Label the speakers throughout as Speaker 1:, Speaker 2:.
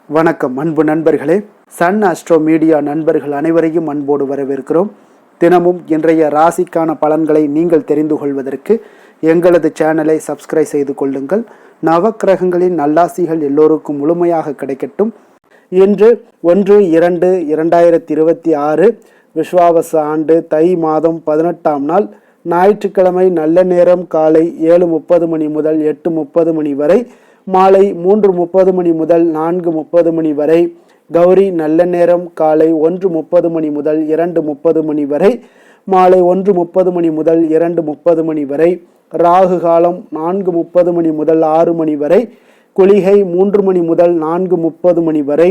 Speaker 1: வணக்கம் அன்பு நண்பர்களே. சன் அஸ்ட்ரோ மீடியா நண்பர்கள் அனைவரையும் அன்போடு வரவேற்கிறோம். தினமும் இன்றைய ராசிக்கான பலன்களை நீங்கள் தெரிந்து கொள்வதற்கு எங்களது சேனலை சப்ஸ்கிரைப் செய்து கொள்ளுங்கள். நவக்கிரகங்களின் நல்லாசிகள் எல்லோருக்கும் முழுமையாக கிடைக்கட்டும். இன்று 1/2/2026 விஸ்வாவச ஆண்டு தை மாதம் 18ஆம் நாள் ஞாயிற்றுக்கிழமை. நல்ல நேரம் காலை 7:30 மணி முதல் 8:30 மணி வரை, மாலை 3:30 மணி முதல் 4:30 மணி வரை. கௌரி நல்ல நேரம் காலை 1:30 மணி முதல் 2:30 மணி வரை, மாலை 1:30 மணி முதல் 2:30 மணி வரை. ராகு காலம் 4:30 மணி முதல் 6 மணி வரை, குளிகை 3 மணி முதல் 4:30 மணி வரை,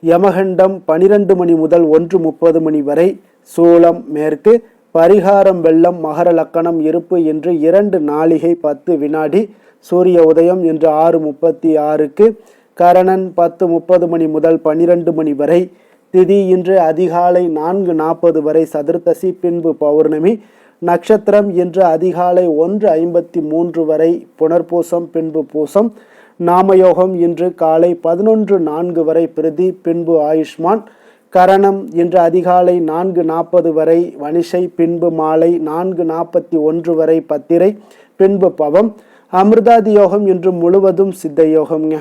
Speaker 1: யமகண்டம் 12 மணி முதல் 1:30 மணி வரை. சூலம் மேற்கு, பரிகாரம் வெள்ளம், மகர லக்கணம் இருப்பு இன்று 2 நாழிகை 10 வினாடி. சூரிய உதயம் இன்று 6:36க்கு, கரணன் 10:30 மணி முதல் 12 மணி வரை. திதி இன்று அதிகாலை 4:40 வரை சதுர்த்தசி, பின்பு பௌர்ணமி. நட்சத்திரம் இன்று அதிகாலை 1:53 வரை புனர்பூசம், பின்பு பூசம். நாமயோகம் இன்று காலை 11:04 வரை பிரிதி, பின்பு ஆயுஷ்மான். கரணம் இன்று அதிகாலை 4:40 வரை வனிஷை, பின்பு மாலை 4:41 வரை பத்திரை, பின்பு பவம். அமிர்தாதி யோகம் இன்று முழுவதும் சித்த யோகம்ங்க.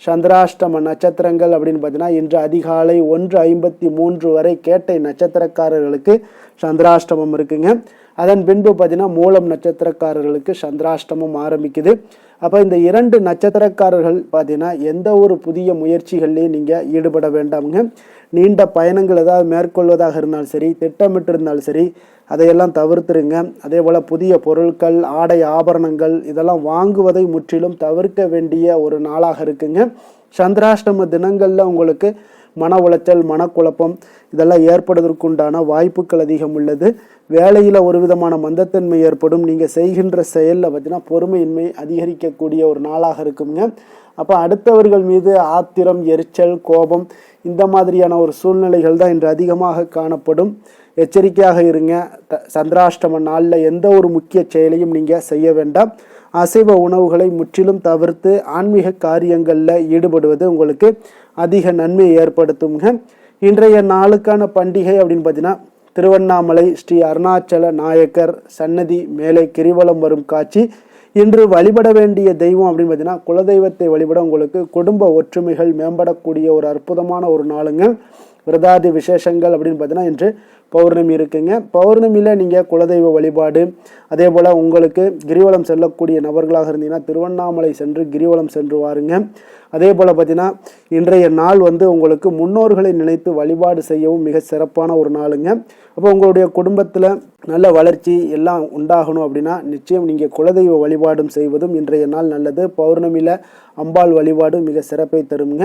Speaker 1: சந்திராஷ்டம நட்சத்திரங்கள் அப்படின்னு பார்த்தீங்கன்னா இன்று அதிகாலை 1:53 வரை கேட்டை நட்சத்திரக்காரர்களுக்கு சந்திராஷ்டமம் இருக்குங்க. அதன் பின்பு பார்த்தீங்கன்னா மூலம் நட்சத்திரக்காரர்களுக்கு சந்திராஷ்டமம் ஆரம்பிக்குது. அப்போ இந்த 2 நட்சத்திரக்காரர்கள் பார்த்தீங்கன்னா எந்த ஒரு புதிய முயற்சிகள்லையும் நீங்கள் ஈடுபட வேண்டாமுங்க. நீண்ட பயணங்கள் ஏதாவது மேற்கொள்வதாக இருந்தாலும் சரி, திட்டமிட்டு இருந்தாலும் சரி, அதையெல்லாம் தவிர்த்துருங்க. அதே போல் புதிய பொருட்கள், ஆடை ஆபரணங்கள் இதெல்லாம் வாங்குவதை முற்றிலும் தவிர்க்க வேண்டிய ஒரு நாளாக இருக்குங்க. சந்திராஷ்டம தினங்களில் உங்களுக்கு மன உளைச்சல், மனக்குழப்பம் இதெல்லாம் ஏற்படுவதற்குண்டான வாய்ப்புகள் அதிகம் உள்ளது. வேலையில் ஒரு விதமான மந்தத்தன்மை ஏற்படும். நீங்கள் செய்கின்ற செயலில் பார்த்தீங்கன்னா பொறுமையின்மை அதிகரிக்கக்கூடிய ஒரு நாளாக இருக்குங்க. அப்போ அடுத்தவர்கள் மீது ஆத்திரம், எரிச்சல், கோபம் இந்த மாதிரியான ஒரு சூழ்நிலைகள் தான் இன்று அதிகமாக காணப்படும். எச்சரிக்கையாக இருங்க. சந்திராஷ்டம நாளில் எந்த ஒரு முக்கிய செயலையும் நீங்கள் செய்ய வேண்டாம். அசைவ உணவுகளை முற்றிலும் தவிர்த்து ஆன்மீக காரியங்களில் ஈடுபடுவது உங்களுக்கு அதிக நன்மை ஏற்படுத்துங்க. இன்றைய நாளுக்கான பண்டிகை அப்படின்னு பார்த்தீங்கன்னா திருவண்ணாமலை ஸ்ரீ அருணாச்சல நாயக்கர் சன்னதி மேலே கிரிவலம் வரும் காட்சி. இன்று வழிபட வேண்டிய தெய்வம் அப்படின்னு பார்த்தீங்கன்னா குலதெய்வத்தை வழிபட உங்களுக்கு குடும்ப ஒற்றுமைகள் மேம்படக்கூடிய ஒரு அற்புதமான ஒரு நாளுங்க. விரதாதி விசேஷங்கள் அப்படின்னு பார்த்தீங்கன்னா இன்று பௌர்ணமி இருக்குங்க. பௌர்ணமியில் நீங்கள் குலதெய்வ வழிபாடு, அதே போல் உங்களுக்கு கிரிவலம் செல்லக்கூடிய நபர்களாக இருந்தீங்கன்னா திருவண்ணாமலை சென்று கிரிவலம் சென்று வாருங்க. அதே போல் பார்த்தீங்கன்னா இன்றைய நாள் உங்களுக்கு முன்னோர்களை நினைத்து வழிபாடு செய்யவும் மிக சிறப்பான ஒரு நாளுங்க. அப்போ உங்களுடைய குடும்பத்தில் நல்ல வளர்ச்சி எல்லாம் உண்டாகணும் அப்படின்னா நிச்சயம் நீங்கள் குலதெய்வ வழிபாடும் செய்வதும் இன்றைய நாள் நல்லது. பௌர்ணமியில் அம்பாள் வழிபாடு மிக சிறப்பை தருங்க.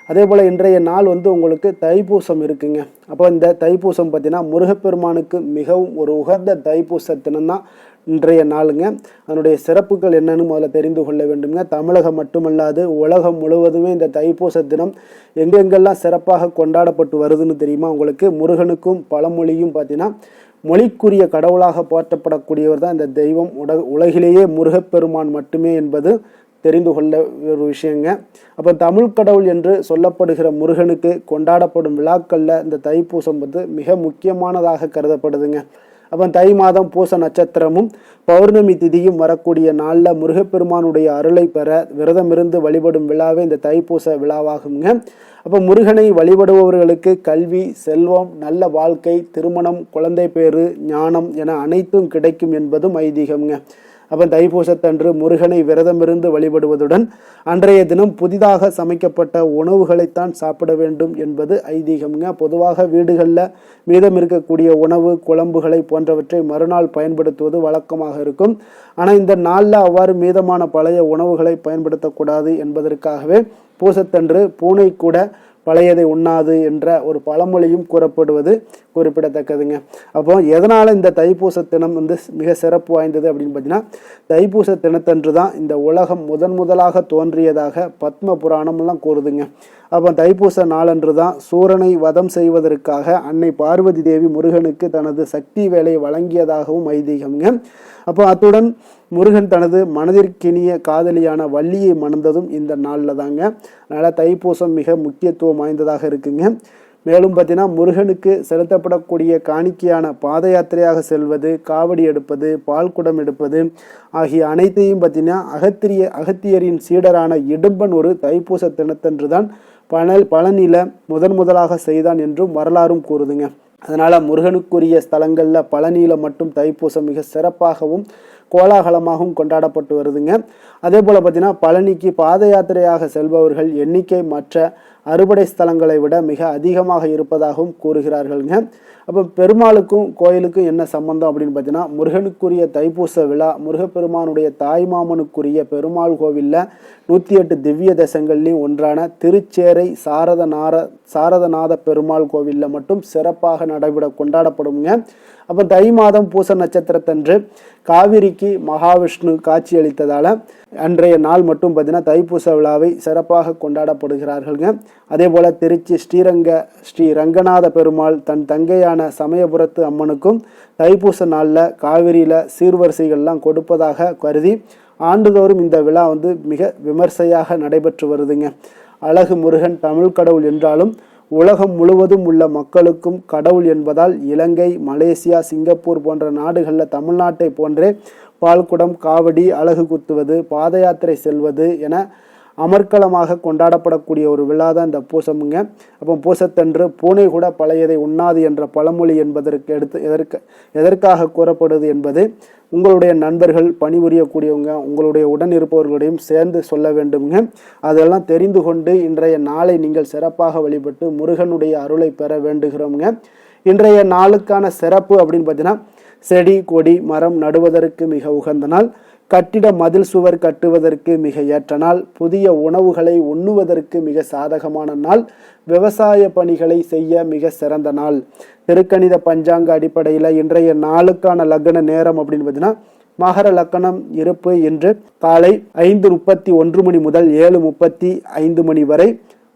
Speaker 1: அதே போல் இன்றைய நாள் உங்களுக்கு தைப்பூசம் இருக்குங்க. அப்போ இந்த தைப்பூசம் பார்த்தீங்கன்னா முருகப்பெருமானுக்கு மிகவும் ஒரு உகந்த தைப்பூச தினம்தான் இன்றைய நாளுங்க. அதனுடைய சிறப்புகள் என்னன்னு முதல்ல தெரிந்து கொள்ள வேண்டுங்க. தமிழகம் மட்டுமல்லாது உலகம் முழுவதுமே இந்த தைப்பூச தினம் எங்கெங்கெல்லாம் சிறப்பாக கொண்டாடப்பட்டு வருதுன்னு தெரியுமா உங்களுக்கு? முருகனுக்கும் பழமொழியும் பார்த்தீங்கன்னா மொழிக்குரிய கடவுளாக போற்றப்படக்கூடியவர் தான் இந்த தெய்வம். உலகிலேயே முருகப்பெருமான் மட்டுமே என்பது தெரிந்து கொள்ள ஒரு விஷயங்க. அப்போ தமிழ் கடவுள் என்று சொல்லப்படுகிற முருகனுக்கு கொண்டாடப்படும் விழாக்களில் இந்த தைப்பூசம் மிக முக்கியமானதாக கருதப்படுதுங்க. அப்போ தை மாதம் பூச நட்சத்திரமும் பௌர்ணமி திதியும் வரக்கூடிய நாளில் முருகப்பெருமானுடைய அருளை பெற விரதமிருந்து வழிபடும் விழாவே இந்த தைப்பூச விழாவாகுங்க. அப்போ முருகனை வழிபடுபவர்களுக்கு கல்வி, செல்வம், நல்ல வாழ்க்கை, திருமணம், குழந்தை பேறு, ஞானம் என அனைத்தும் கிடைக்கும் என்பதும் ஐதீகம்ங்க. அப்போ தைப்பூசத்தன்று முருகனை விரதமிருந்து வழிபடுவதுடன் அன்றைய தினம் புதிதாக சமைக்கப்பட்ட உணவுகளைத்தான் சாப்பிட வேண்டும் என்பது ஐதீகம்ங்க. பொதுவாக வீடுகளில் மீதம் இருக்கக்கூடிய உணவு, குழம்புகளை போன்றவற்றை மறுநாள் பயன்படுத்துவது வழக்கமாக இருக்கும். ஆனால் இந்த நாளில் அவ்வாறு மீதமான பழைய உணவுகளை பயன்படுத்தக்கூடாது என்பதற்காகவே பூசத்தன்று பூனை கூட பழையதை உண்ணாது என்ற ஒரு பழமொழியும் கூறப்படுவது குறிப்பிடத்தக்கதுங்க. அப்போ எதனால் இந்த தைப்பூச தினம் மிக சிறப்பு வாய்ந்தது அப்படின்னு பார்த்தீங்கன்னா தைப்பூச தினத்தன்று தான் இந்த உலகம் முதலாக தோன்றியதாக பத்ம புராணம்லாம் கூறுதுங்க. அப்போ தைப்பூச நாளன்று தான் சூரனை வதம் செய்வதற்காக அன்னை பார்வதி தேவி முருகனுக்கு தனது சக்தி வேலை வழங்கியதாகவும் ஐதீகம்ங்க. அப்போ அத்துடன் முருகன் தனது மனதிற்கினிய காதலியான வள்ளியை மணந்ததும் இந்த நாளில் தாங்க. அதனால் தைப்பூசம் மிக முக்கியத்துவம் வாய்ந்ததாக இருக்குங்க. மேலும் பார்த்தீங்கன்னா முருகனுக்கு செலுத்தப்படக்கூடிய காணிக்கையான பாத யாத்திரையாக செல்வது, காவடி எடுப்பது, பால்குடம் எடுப்பது ஆகிய அனைத்தையும் பார்த்தீங்கன்னா அகத்தியரின் சீடரான இடும்பன் ஒரு தைப்பூச தினத்தன்று தான் பழனியில் முதலாக செய்தான் என்றும் வரலாறும் கூறுதுங்க. அதனால் முருகனுக்குரிய ஸ்தலங்களில் பழனியில் மட்டும் தைப்பூசம் மிக சிறப்பாகவும் கோலாகலமாகவும் கொண்டாடப்பட்டு வருதுங்க. அதே போல் பார்த்தீங்கன்னா பழனிக்கு பாத யாத்திரையாக செல்பவர்கள் எண்ணிக்கை மற்ற அறுபடை ஸ்தலங்களை விட மிக அதிகமாக இருப்பதாகவும் கூறுகிறார்கள்ங்க. அப்போ பெருமாளுக்கும் கோயிலுக்கும் என்ன சம்பந்தம் அப்படின்னு பார்த்தீங்கன்னா, முருகனுக்குரிய தைப்பூச விழா முருகப்பெருமானுடைய தாய்மாமனுக்குரிய பெருமாள் கோவிலில் 108 திவ்ய தேசங்கள்லையும் ஒன்றான திருச்சேரை சாரதநாத பெருமாள் கோவிலில் மட்டும் சிறப்பாக கொண்டாடப்படுங்க. அப்போ தை மாதம் பூச நட்சத்திரத்தன்று காவிரிக்கு மகாவிஷ்ணு காட்சி அளித்ததால் அன்றைய நாள் மட்டும் பார்த்தீங்கன்னா தைப்பூச விழாவை சிறப்பாக கொண்டாடப்படுகிறார்கள்ங்க. அதே போல் திருச்சி ஸ்ரீ ரங்கநாத பெருமாள் தன் தங்கையான சமயபுரத்து அம்மனுக்கும் தைப்பூச நாளில் காவிரியில் சீர்வரிசைகள்லாம் கொடுப்பதாக கருதி ஆண்டுதோறும் இந்த விழா மிக விமர்சையாக நடைபெற்று வருதுங்க. அழகு முருகன் தமிழ் கடவுள் என்றாலும் உலகம் முழுவதும் உள்ள மக்களுக்கும் கடவுள் என்பதால் இலங்கை, மலேசியா, சிங்கப்பூர் போன்ற நாடுகளில் தமிழ்நாட்டை போன்றே பால்குடம், காவடி, அலகு குத்துவது, பாத யாத்திரை செல்வது என அமர்க்களமாக கொண்டாடப்படக்கூடிய ஒரு விழா தான் இந்த பூசமுங்க. அப்போ பூசத்தன்று பூனை கூட பழையதை உண்ணாது என்ற பழமொழி எதற்காக கூறப்படுது என்பது உங்களுடைய நண்பர்கள், பணிபுரியக்கூடியவங்க, உங்களுடைய உடன் இருப்பவர்களையும் சேர்ந்து சொல்ல வேண்டுங்க. அதெல்லாம் தெரிந்து கொண்டு இன்றைய நாளை நீங்கள் சிறப்பாக வழிபட்டு முருகனுடைய அருளை பெற வேண்டுகிறோங்க. இன்றைய நாளுக்கான சிறப்பு அப்படின்னு பார்த்தீங்கன்னா, செடி கொடி மரம் நடுவதற்கு மிக உகந்த நாள், கட்டிட மதில் சுவர் கட்டுவதற்கு மிக ஏற்ற நாள், புதிய உணவுகளை உண்ணுவதற்கு மிக சாதகமான நாள், விவசாய பணிகளை செய்ய மிக சிறந்த நாள். திருக்கணித பஞ்சாங்க அடிப்படையில் இன்றைய நாளுக்கான லக்ன நேரம் அப்படின்னு பார்த்தீங்கன்னா, மகர லக்கணம் இருப்பு இன்று காலை 5:31 மணி முதல் 7:35 மணி வரை,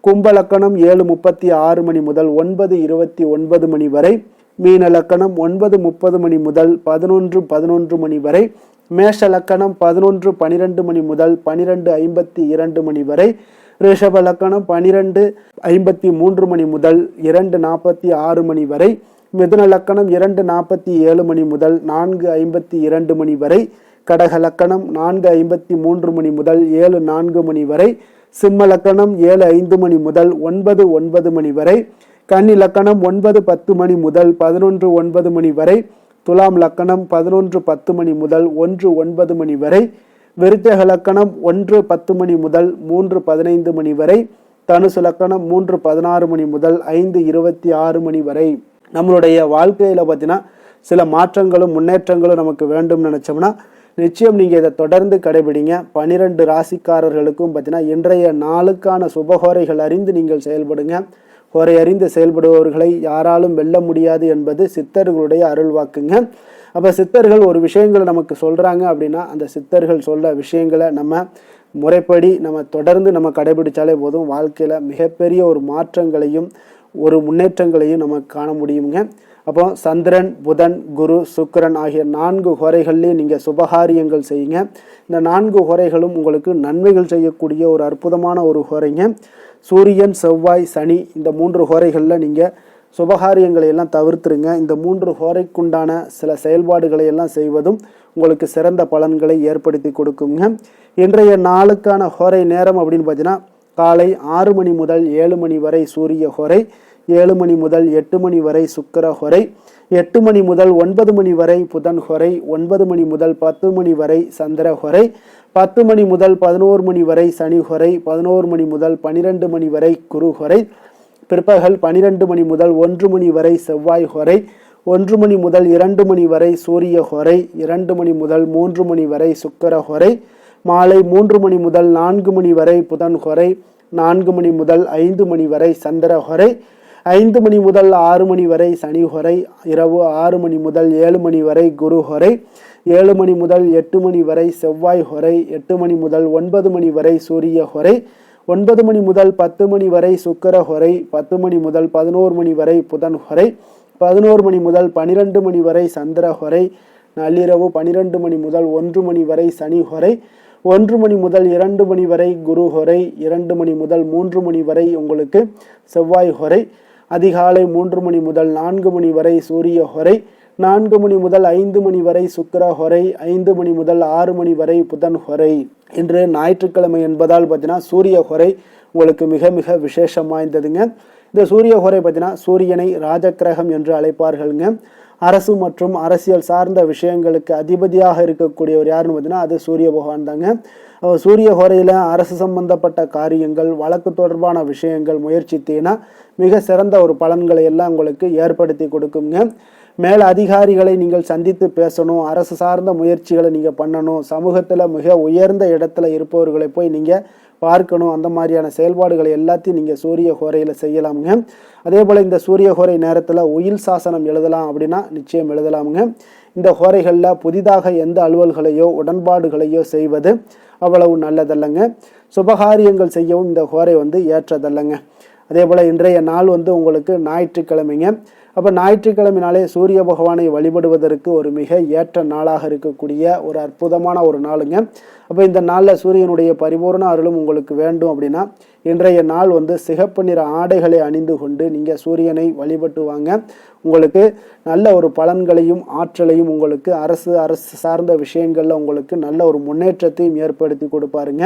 Speaker 1: கும்ப லக்கணம் 7:36 மணி முதல் 9:29 மணி வரை, மீன லக்கணம் 9:30 மணி முதல் 11:11 மணி வரை, மேஷ லக்கணம் 11:12 மணி முதல் 12:52 மணி வரை, ரிஷப லக்கணம் 12:53 மணி முதல் 2:46 மணி வரை, மிதுன லக்கணம் 2:47 மணி முதல் 4:52 மணி வரை, கடக லக்கணம் 4:53 மணி முதல் 7:04 மணி வரை, சிம்ம லக்கணம் 7:05 மணி முதல் 9:09 மணி வரை, கன்னி லக்கணம் 9:10 மணி முதல் 11:09 மணி வரை, துலாம் லக்கணம் 11:10 மணி முதல் 1:09 மணி வரை, விருச்சிக லக்கணம் 1:10 மணி முதல் 3:15 மணி வரை, தனுசு லக்கணம் 3:16 மணி முதல் 5:26 மணி வரை. நம்மளுடைய வாழ்க்கையில் பார்த்தீங்கன்னா சில மாற்றங்களும் முன்னேற்றங்களும் நமக்கு வேண்டும் நினச்சோம்னா நிச்சயம் நீங்கள் இதை தொடர்ந்து கடைபிடிங்க. 12 ராசிக்காரர்களுக்கும் பார்த்தீங்கன்னா இன்றைய நாளுக்கான சுபகோரைகள் அறிந்து நீங்கள் செயல்படுங்க. கோரை அறிந்து செயல்படுபவர்களை யாராலும் வெல்ல முடியாது என்பது சித்தர்களுடைய அருள்வாக்குங்க. அப்போ சித்தர்கள் ஒரு விஷயங்களை நமக்கு சொல்கிறாங்க அப்படின்னா அந்த சித்தர்கள் சொல்கிற விஷயங்களை நம்ம முறைப்படி தொடர்ந்து கடைபிடிச்சாலே போதும், வாழ்க்கையில் மிகப்பெரிய ஒரு மாற்றங்களையும் ஒரு முன்னேற்றங்களையும் நம்ம காண முடியுங்க. அப்போ சந்திரன், புதன், குரு, சுக்கிரன் ஆகிய 4 ஹோரைகள்லேயும் நீங்கள் சுபகாரியங்கள் செய்யுங்க. இந்த 4 ஹோரைகளும் உங்களுக்கு நன்மைகள் செய்யக்கூடிய ஒரு அற்புதமான ஒரு ஹோரைங்க. சூரியன், செவ்வாய், சனி இந்த 3 ஹோரைகளில் நீங்கள் சுபகாரியங்களை எல்லாம் தவிர்த்துருங்க. இந்த 3 ஹோரைக்குண்டான சில செயல்பாடுகளை எல்லாம் செய்வதும் உங்களுக்கு சிறந்த பலன்களை ஏற்படுத்தி கொடுக்குங்க. இன்றைய நாளுக்கான ஹோரை நேரம் அப்படின்னு பார்த்தீங்கன்னா, காலை 6 மணி முதல் 7 மணி வரை சூரிய ஹோரை, 7 மணி முதல் 8 மணி வரை சுக்கிர ஹோரை, 8 மணி முதல் 9 மணி வரை புதன் ஹோரை, 9 மணி முதல் 10 மணி வரை சந்திர ஹோரை, 10 மணி முதல் 11 மணி வரை சனி ஹோரை, 11 மணி முதல் 12 மணி வரை குரு ஹோரை, பிற்பகல் 12 மணி முதல் 1 மணி வரை செவ்வாய் ஹோரை, 1 மணி முதல் 2 மணி வரை சூரிய ஹோரை, 2 மணி முதல் 3 மணி வரை சுக்கிர ஹோரை, மாலை 3 மணி முதல் 4 மணி வரை புதன் ஹோரை, 4 மணி முதல் 5 மணி வரை சந்திர ஹோரை, 5 மணி முதல் 6 மணி வரை சனி ஹோரை, இரவு 6 மணி முதல் 7 மணி வரை குரு ஹோரை, 7 மணி முதல் 8 மணி வரை செவ்வாய் ஹோரை, 8 மணி முதல் 9 மணி வரை சூரிய ஹோரை, 9 மணி முதல் 10 மணி வரை சுக்கிர ஹோரை, 10 மணி முதல் 11 மணி வரை புதன் ஹோரை, 11 மணி முதல் 12 மணி வரை சந்திர ஹோரை, நள்ளிரவு 12 மணி முதல் 1 மணி வரை சனி ஹொரை, 1 மணி முதல் 2 மணி வரை குரு ஹொரை, 2 மணி முதல் 3 மணி வரை உங்களுக்கு செவ்வாய் ஹொரை, அதிகாலை 3 மணி முதல் 4 மணி வரை சூரிய ஹொரை, 4 மணி முதல் 5 மணி வரை சுக்கிர ஹொரை, 5 மணி முதல் 6 மணி வரை புதன் ஹொரை. இன்று ஞாயிற்றுக்கிழமை என்பதால் பார்த்தீங்கன்னா சூரிய ஹொரை உங்களுக்கு மிக மிக விசேஷம் வாய்ந்ததுங்க. இந்த சூரிய ஹொரை பார்த்தீங்கன்னா சூரியனை ராஜக்கிரகம் என்று அழைப்பார்கள்ங்க. அரசு மற்றும் அரசியல் சார்ந்த விஷயங்களுக்கு அதிபதியாக இருக்கக்கூடியவர் யாருன்னு பார்த்தீங்கன்னா அது சூரிய பகவான் தாங்க. சூரிய ஹோரையில் அரசு சம்பந்தப்பட்ட காரியங்கள், வழக்கு தொடர்பான விஷயங்கள் முயற்சித்தீங்கன்னா மிக சிறந்த ஒரு பலன்களை எல்லாம் உங்களுக்கு ஏற்படுத்தி கொடுக்குங்க. மேல் அதிகாரிகளை நீங்கள் சந்தித்து பேசணும், அரசு சார்ந்த முயற்சிகளை நீங்கள் பண்ணணும், சமூகத்தில் மிக உயர்ந்த இடத்துல இருப்பவர்களை போய் நீங்கள் பார்க்கணும், அந்த மாதிரியான செயல்பாடுகளை எல்லாத்தையும் நீங்கள் சூரிய ஹோரையில் செய்யலாமுங்க. அதே போல் இந்த சூரிய ஹோரை நேரத்தில் உயில் சாசனம் எழுதலாம் அப்படின்னா நிச்சயம் எழுதலாமுங்க. இந்த ஹோரைகளில் புதிதாக எந்த அலுவல்களையோ உடன்பாடுகளையோ செய்வது அவ்வளவு நல்லதல்லங்க. சுபகாரியங்கள் செய்யவும் இந்த ஹோரை ஏற்றதல்லங்க. அதே போல் இன்றைய நாள் உங்களுக்கு ஞாயிற்றுக்கிழமைங்க. அப்போ ஞாயிற்றுக்கிழமைனாலே சூரிய பகவானை வழிபடுவதற்கு ஒரு மிக ஏற்ற நாளாக இருக்கக்கூடிய ஒரு அற்புதமான ஒரு நாளுங்க. அப்போ இந்த நாளில் சூரியனுடைய பரிபூர்ண அருளும் உங்களுக்கு வேண்டும் அப்படின்னா இன்றைய நாள் சிகப்பு நிற ஆடைகளை அணிந்து கொண்டு நீங்கள் சூரியனை வழிபட்டு வாங்க. உங்களுக்கு நல்ல ஒரு பலன்களையும் ஆற்றலையும் உங்களுக்கு அரசு சார்ந்த விஷயங்களில் உங்களுக்கு நல்ல ஒரு முன்னேற்றத்தையும் ஏற்படுத்தி கொடுப்பாருங்க.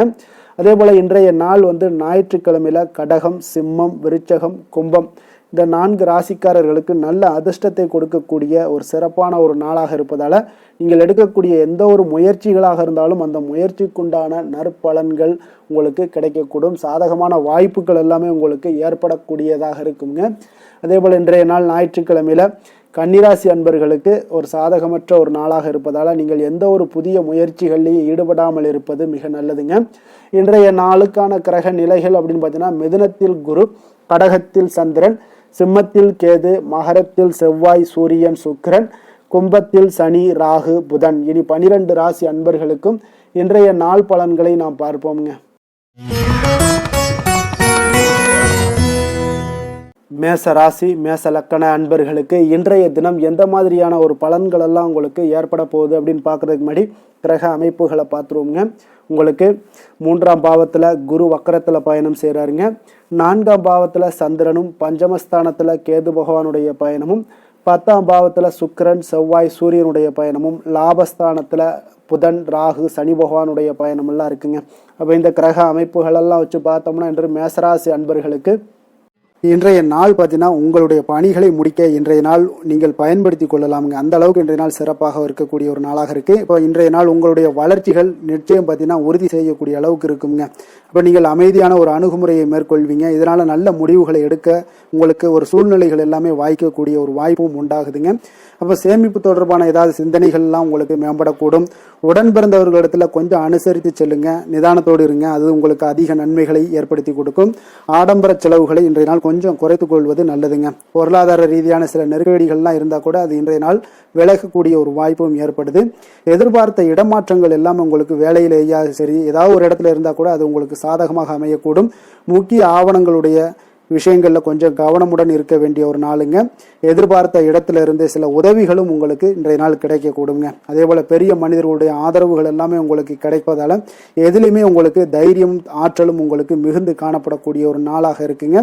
Speaker 1: அதே போல் இன்றைய நாள் ஞாயிற்றுக்கிழமையில் கடகம், சிம்மம், விருச்சகம், கும்பம் இந்த 4 ராசிக்காரர்களுக்கு நல்ல அதிர்ஷ்டத்தை கொடுக்கக்கூடிய ஒரு சிறப்பான ஒரு நாளாக இருப்பதால் நீங்கள் எடுக்கக்கூடிய எந்த ஒரு முயற்சிகளாக இருந்தாலும் அந்த முயற்சிக்குண்டான நற்பலன்கள் உங்களுக்கு கிடைக்கக்கூடும். சாதகமான வாய்ப்புகள் எல்லாமே உங்களுக்கு ஏற்படக்கூடியதாக இருக்குங்க. அதே போல் இன்றைய நாள் ஞாயிற்றுக்கிழமையில் கன்னிராசி அன்பர்களுக்கு ஒரு சாதகமற்ற ஒரு நாளாக இருப்பதால் நீங்கள் எந்த ஒரு புதிய முயற்சிகளிலேயே ஈடுபடாமல் இருப்பது மிக நல்லதுங்க. இன்றைய நாளுக்கான கிரக நிலைகள் அப்படின்னு பார்த்தீங்கன்னா மிதுனத்தில் குரு, கடகத்தில் சந்திரன், சிம்மத்தில் கேது, மகரத்தில் செவ்வாய், சூரியன், சுக்கிரன், கும்பத்தில் சனி, ராகு, புதன். இனி 12 ராசி அன்பர்களுக்கும் இன்றைய நாள் பலன்களை நாம் பார்ப்போம்ங்க. மேச ராசி, மேச லக்கண அன்பர்களுக்கு இன்றைய தினம் எந்த மாதிரியான ஒரு பலன்கள் எல்லாம் உங்களுக்கு ஏற்பட போகுது அப்படின்னு பார்க்கறதுக்கு முன்னாடி கிரக அமைப்புகளை பார்த்துருவோங்க. உங்களுக்கு 3ஆம் பாவத்தில் குரு வக்கரத்தில் பயணம் செய்கிறாருங்க. 4ஆம் பாவத்தில் சந்திரனும், பஞ்சமஸ்தானத்தில் கேது பகவானுடைய பயணமும், 10ஆம் பாவத்தில் சுக்கிரன், செவ்வாய், சூரியனுடைய பயணமும், லாபஸ்தானத்தில் புதன், ராகு, சனி பகவானுடைய பயணமெல்லாம் இருக்குங்க. அப்போ இந்த கிரக அமைப்புகளெல்லாம் வச்சு பார்த்தோம்னா இன்று மேசராசி அன்பர்களுக்கு இன்றைய நாள் பார்த்தீங்கன்னா உங்களுடைய பணிகளை முடிக்க இன்றைய நாள் நீங்கள் பயன்படுத்தி கொள்ளலாமுங்க. அந்த அளவுக்கு இன்றைய நாள் சிறப்பாக இருக்கக்கூடிய ஒரு நாளாக இருக்குது. இப்போ இன்றைய நாள் உங்களுடைய வளர்ச்சிகள் நிச்சயம் பார்த்தீங்கன்னா உறுதி செய்யக்கூடிய அளவுக்கு இருக்குங்க. இப்போ நீங்கள் அமைதியான ஒரு அணுகுமுறையை மேற்கொள்வீங்க. இதனால் நல்ல முடிவுகளை எடுக்க உங்களுக்கு ஒரு சூழ்நிலைகள் எல்லாமே வாய்க்கக்கூடிய ஒரு வாய்ப்பும் உண்டாகுதுங்க. அப்போ சேமிப்பு தொடர்பான ஏதாவது சிந்தனைகள்லாம் உங்களுக்கு மேம்படக்கூடும். உடன் பிறந்தவர்களிடத்துல கொஞ்சம் அனுசரித்து செல்லுங்க, நிதானத்தோடு இருங்க. அது உங்களுக்கு அதிக நன்மைகளை ஏற்படுத்தி கொடுக்கும். ஆடம்பர செலவுகளை இன்றைய நாள் கொஞ்சம் குறைத்துக் கொள்வது நல்லதுங்க. பொருளாதார ரீதியான சில நெருக்கடிகள்லாம் இருந்தால் கூட அது இன்றைய நாள் விலகக்கூடிய ஒரு வாய்ப்பும் ஏற்படுது. எதிர்பார்த்த இடமாற்றங்கள் எல்லாம் உங்களுக்கு வேலையிலேயே சரி ஏதாவது ஒரு இடத்துல இருந்தால் கூட அது உங்களுக்கு சாதகமாக அமையக்கூடும். முக்கிய ஆவணங்களுடைய விஷயங்களில் கொஞ்சம் கவனமுடன் இருக்க வேண்டிய ஒரு நாளுங்க. எதிர்பார்த்த இடத்துல இருந்து சில உதவிகளும் உங்களுக்கு இன்றைய நாள் கிடைக்கக்கூடுங்க. அதே போல் பெரிய மனிதர்களுடைய ஆதரவுகள் எல்லாமே உங்களுக்கு கிடைப்பதால் எதுலையுமே உங்களுக்கு தைரியம், ஆற்றலும் உங்களுக்கு மிகுந்து காணப்படக்கூடிய ஒரு நாளாக இருக்குங்க.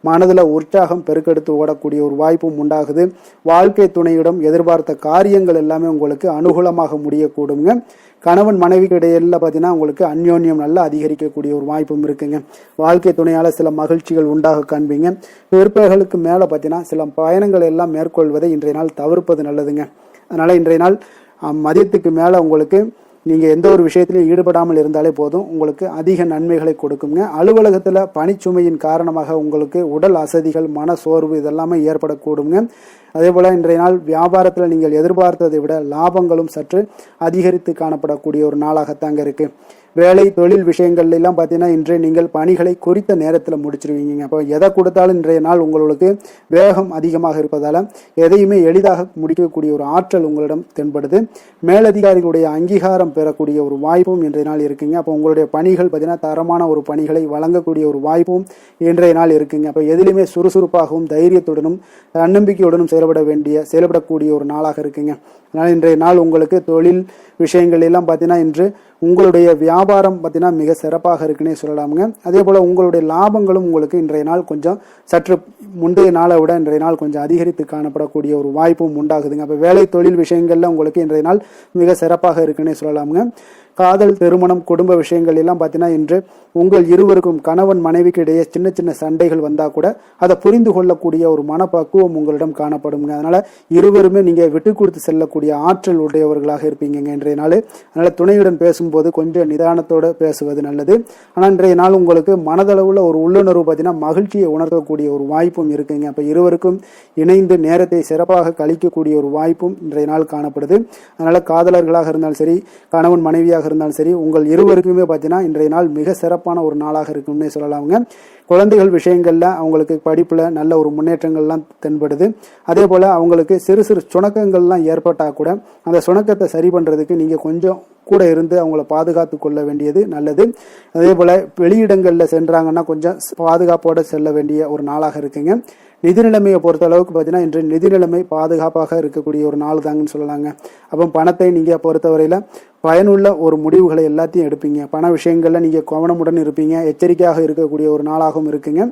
Speaker 1: மனதில் உற்சாகம் பெருக்கெடுத்து ஓடக்கூடிய ஒரு வாய்ப்பும் உண்டாகுது. வாழ்க்கை துணையிடம் எதிர்பார்த்த காரியங்கள் எல்லாமே உங்களுக்கு அனுகூலமாக முடியக்கூடுங்க. கணவன் மனைவிக்கு இடையில பார்த்தீங்கன்னா உங்களுக்கு அந்யோன்யம் நல்லா அதிகரிக்கக்கூடிய ஒரு வாய்ப்பும் இருக்குங்க. வாழ்க்கை துணையால் சில மகிழ்ச்சிகள் உண்டாக காண்பீங்க. பிற்பகலுக்கு மேலே பார்த்தீங்கன்னா சில பயணங்கள் எல்லாம் மேற்கொள்வதை இன்றைய நாள் தவிர்ப்பது நல்லதுங்க. அதனால் இன்றைய நாள் மதியத்துக்கு மேலே உங்களுக்கு நீங்கள் எந்த ஒரு விஷயத்திலையும் ஈடுபடாமல் இருந்தாலே போதும், உங்களுக்கு அதிக நன்மைகளை கொடுக்குங்க. அலுவலகத்தில் பணிச்சுமையின் காரணமாக உங்களுக்கு உடல் அசதிகள், மன சோர்வு இதெல்லாமே ஏற்படக்கூடுங்க. அதே போல் இன்றைய நாள் வியாபாரத்தில் நீங்கள் எதிர்பார்த்ததை விட லாபங்களும் சற்று அதிகரித்து காணப்படக்கூடிய ஒரு நாளாகத்தாங்க இருக்குது. வேலை தொழில் விஷயங்கள்ல எல்லாம் பார்த்தீங்கன்னா இன்று நீங்கள் பணிகளை குறித்த நேரத்தில் முடிச்சிருவீங்க. அப்போ எதை கொடுத்தாலும் இன்றைய நாள் உங்களுக்கு வேகம் அதிகமாக இருப்பதால எதையுமே எளிதாக முடிக்கக்கூடிய ஒரு ஆற்றல் உங்களிடம் தென்படுது. மேலதிகாரிகளுடைய அங்கீகாரம் பெறக்கூடிய ஒரு வாய்ப்பும் இன்றைய நாள் இருக்குங்க. அப்போ உங்களுடைய பணிகள் பார்த்தீங்கன்னா தரமான ஒரு பணிகளை வழங்கக்கூடிய ஒரு வாய்ப்பும் இன்றைய நாள் இருக்குங்க. அப்போ எதிலுமே சுறுசுறுப்பாகவும் தைரியத்துடனும் தன்னம்பிக்கையுடனும் செயல்படக்கூடிய ஒரு நாளாக இருக்குங்க. அதனால் இன்றைய நாள் உங்களுக்கு தொழில் விஷயங்கள் எல்லாம் பார்த்தீங்கன்னா இன்று உங்களுடைய வியாபாரம் பார்த்தீங்கன்னா மிக சிறப்பாக இருக்குன்னே சொல்லலாமுங்க. அதே போல் உங்களுடைய லாபங்களும் உங்களுக்கு இன்றைய நாள் கொஞ்சம் சற்று முந்தைய நாளை விட இன்றைய நாள் கொஞ்சம் அதிகரித்து காணப்படக்கூடிய ஒரு வாய்ப்பும் உண்டாகுதுங்க. அப்போ வேலை தொழில் விஷயங்கள்ல உங்களுக்கு இன்றைய நாள் மிக சிறப்பாக இருக்குன்னே சொல்லலாமுங்க. காதல், திருமணம், குடும்ப விஷயங்கள் எல்லாம் பார்த்தீங்கன்னா இன்று உங்கள் இருவருக்கும் கணவன் மனைவிக்கு இடையே சின்ன சின்ன சண்டைகள் வந்தால் கூட அதை புரிந்து கொள்ளக்கூடிய ஒரு மனப்பக்குவம் உங்களிடம் காணப்படுங்க. அதனால இருவருமே நீங்க விட்டு கொடுத்து செல்லக்கூடிய ஆற்றல் உடையவர்களாக இருப்பீங்க இன்றைய நாள். அதனால துணையுடன் பேசும்போது கொஞ்சம் நிதானத்தோடு பேசுவது நல்லது. ஆனால் இன்றைய நாள் உங்களுக்கு மனதளவுல ஒரு உள்ளுணர்வு பார்த்தீங்கன்னா மகிழ்ச்சியை உணர்த்தக்கூடிய ஒரு வாய்ப்பும் இருக்குங்க. அப்போ இருவருக்கும் இணைந்து நேரத்தை சிறப்பாக கழிக்கக்கூடிய ஒரு வாய்ப்பும் இன்றைய நாள் காணப்படுது. அதனால காதலர்களாக இருந்தாலும் சரி, கணவன் மனைவியாக இருந்தாலும் சரி, உங்கள் இருவருக்குமே பார்த்தீங்கன்னா இன்றைய நாள் மிக சிறப்பான ஒரு நாளாக இருக்கும்னே சொல்லலாமுங்க. குழந்தைகள் விஷயங்கள்ல அவங்களுக்கு படிப்புல நல்ல ஒரு முன்னேற்றங்கள்லாம் தென்படுது. அதே போல அவங்களுக்கு சிறு சிறு சுணக்கங்கள்லாம் ஏற்பட்டா கூட அந்த சுணக்கத்தை சரி பண்றதுக்கு நீங்க கொஞ்சம் கூட இருந்து அவங்கள பாதுகாத்து கொள்ள வேண்டியது நல்லது. அதே போல வெளியிடங்கள்ல சென்றாங்கன்னா கொஞ்சம் பாதுகாப்போட செல்ல வேண்டிய ஒரு நாளாக இருக்குங்க. நிதி நிலைமையை பொறுத்த அளவுக்கு பார்த்தீங்கன்னா இன்று நிதி நிலைமை பாதுகாப்பாக இருக்கக்கூடிய ஒரு நாள் தாங்கன்னு சொல்லலாங்க. அப்போ பணத்தை நீங்கள் பொறுத்தவரையில் பயனுள்ள ஒரு முடிவுகளை எல்லாத்தையும் எடுப்பீங்க. பண விஷயங்கள்ல நீங்கள் கவனமுடன் இருப்பீங்க. எச்சரிக்கையாக இருக்கக்கூடிய ஒரு நாளாகவும் இருக்குங்க.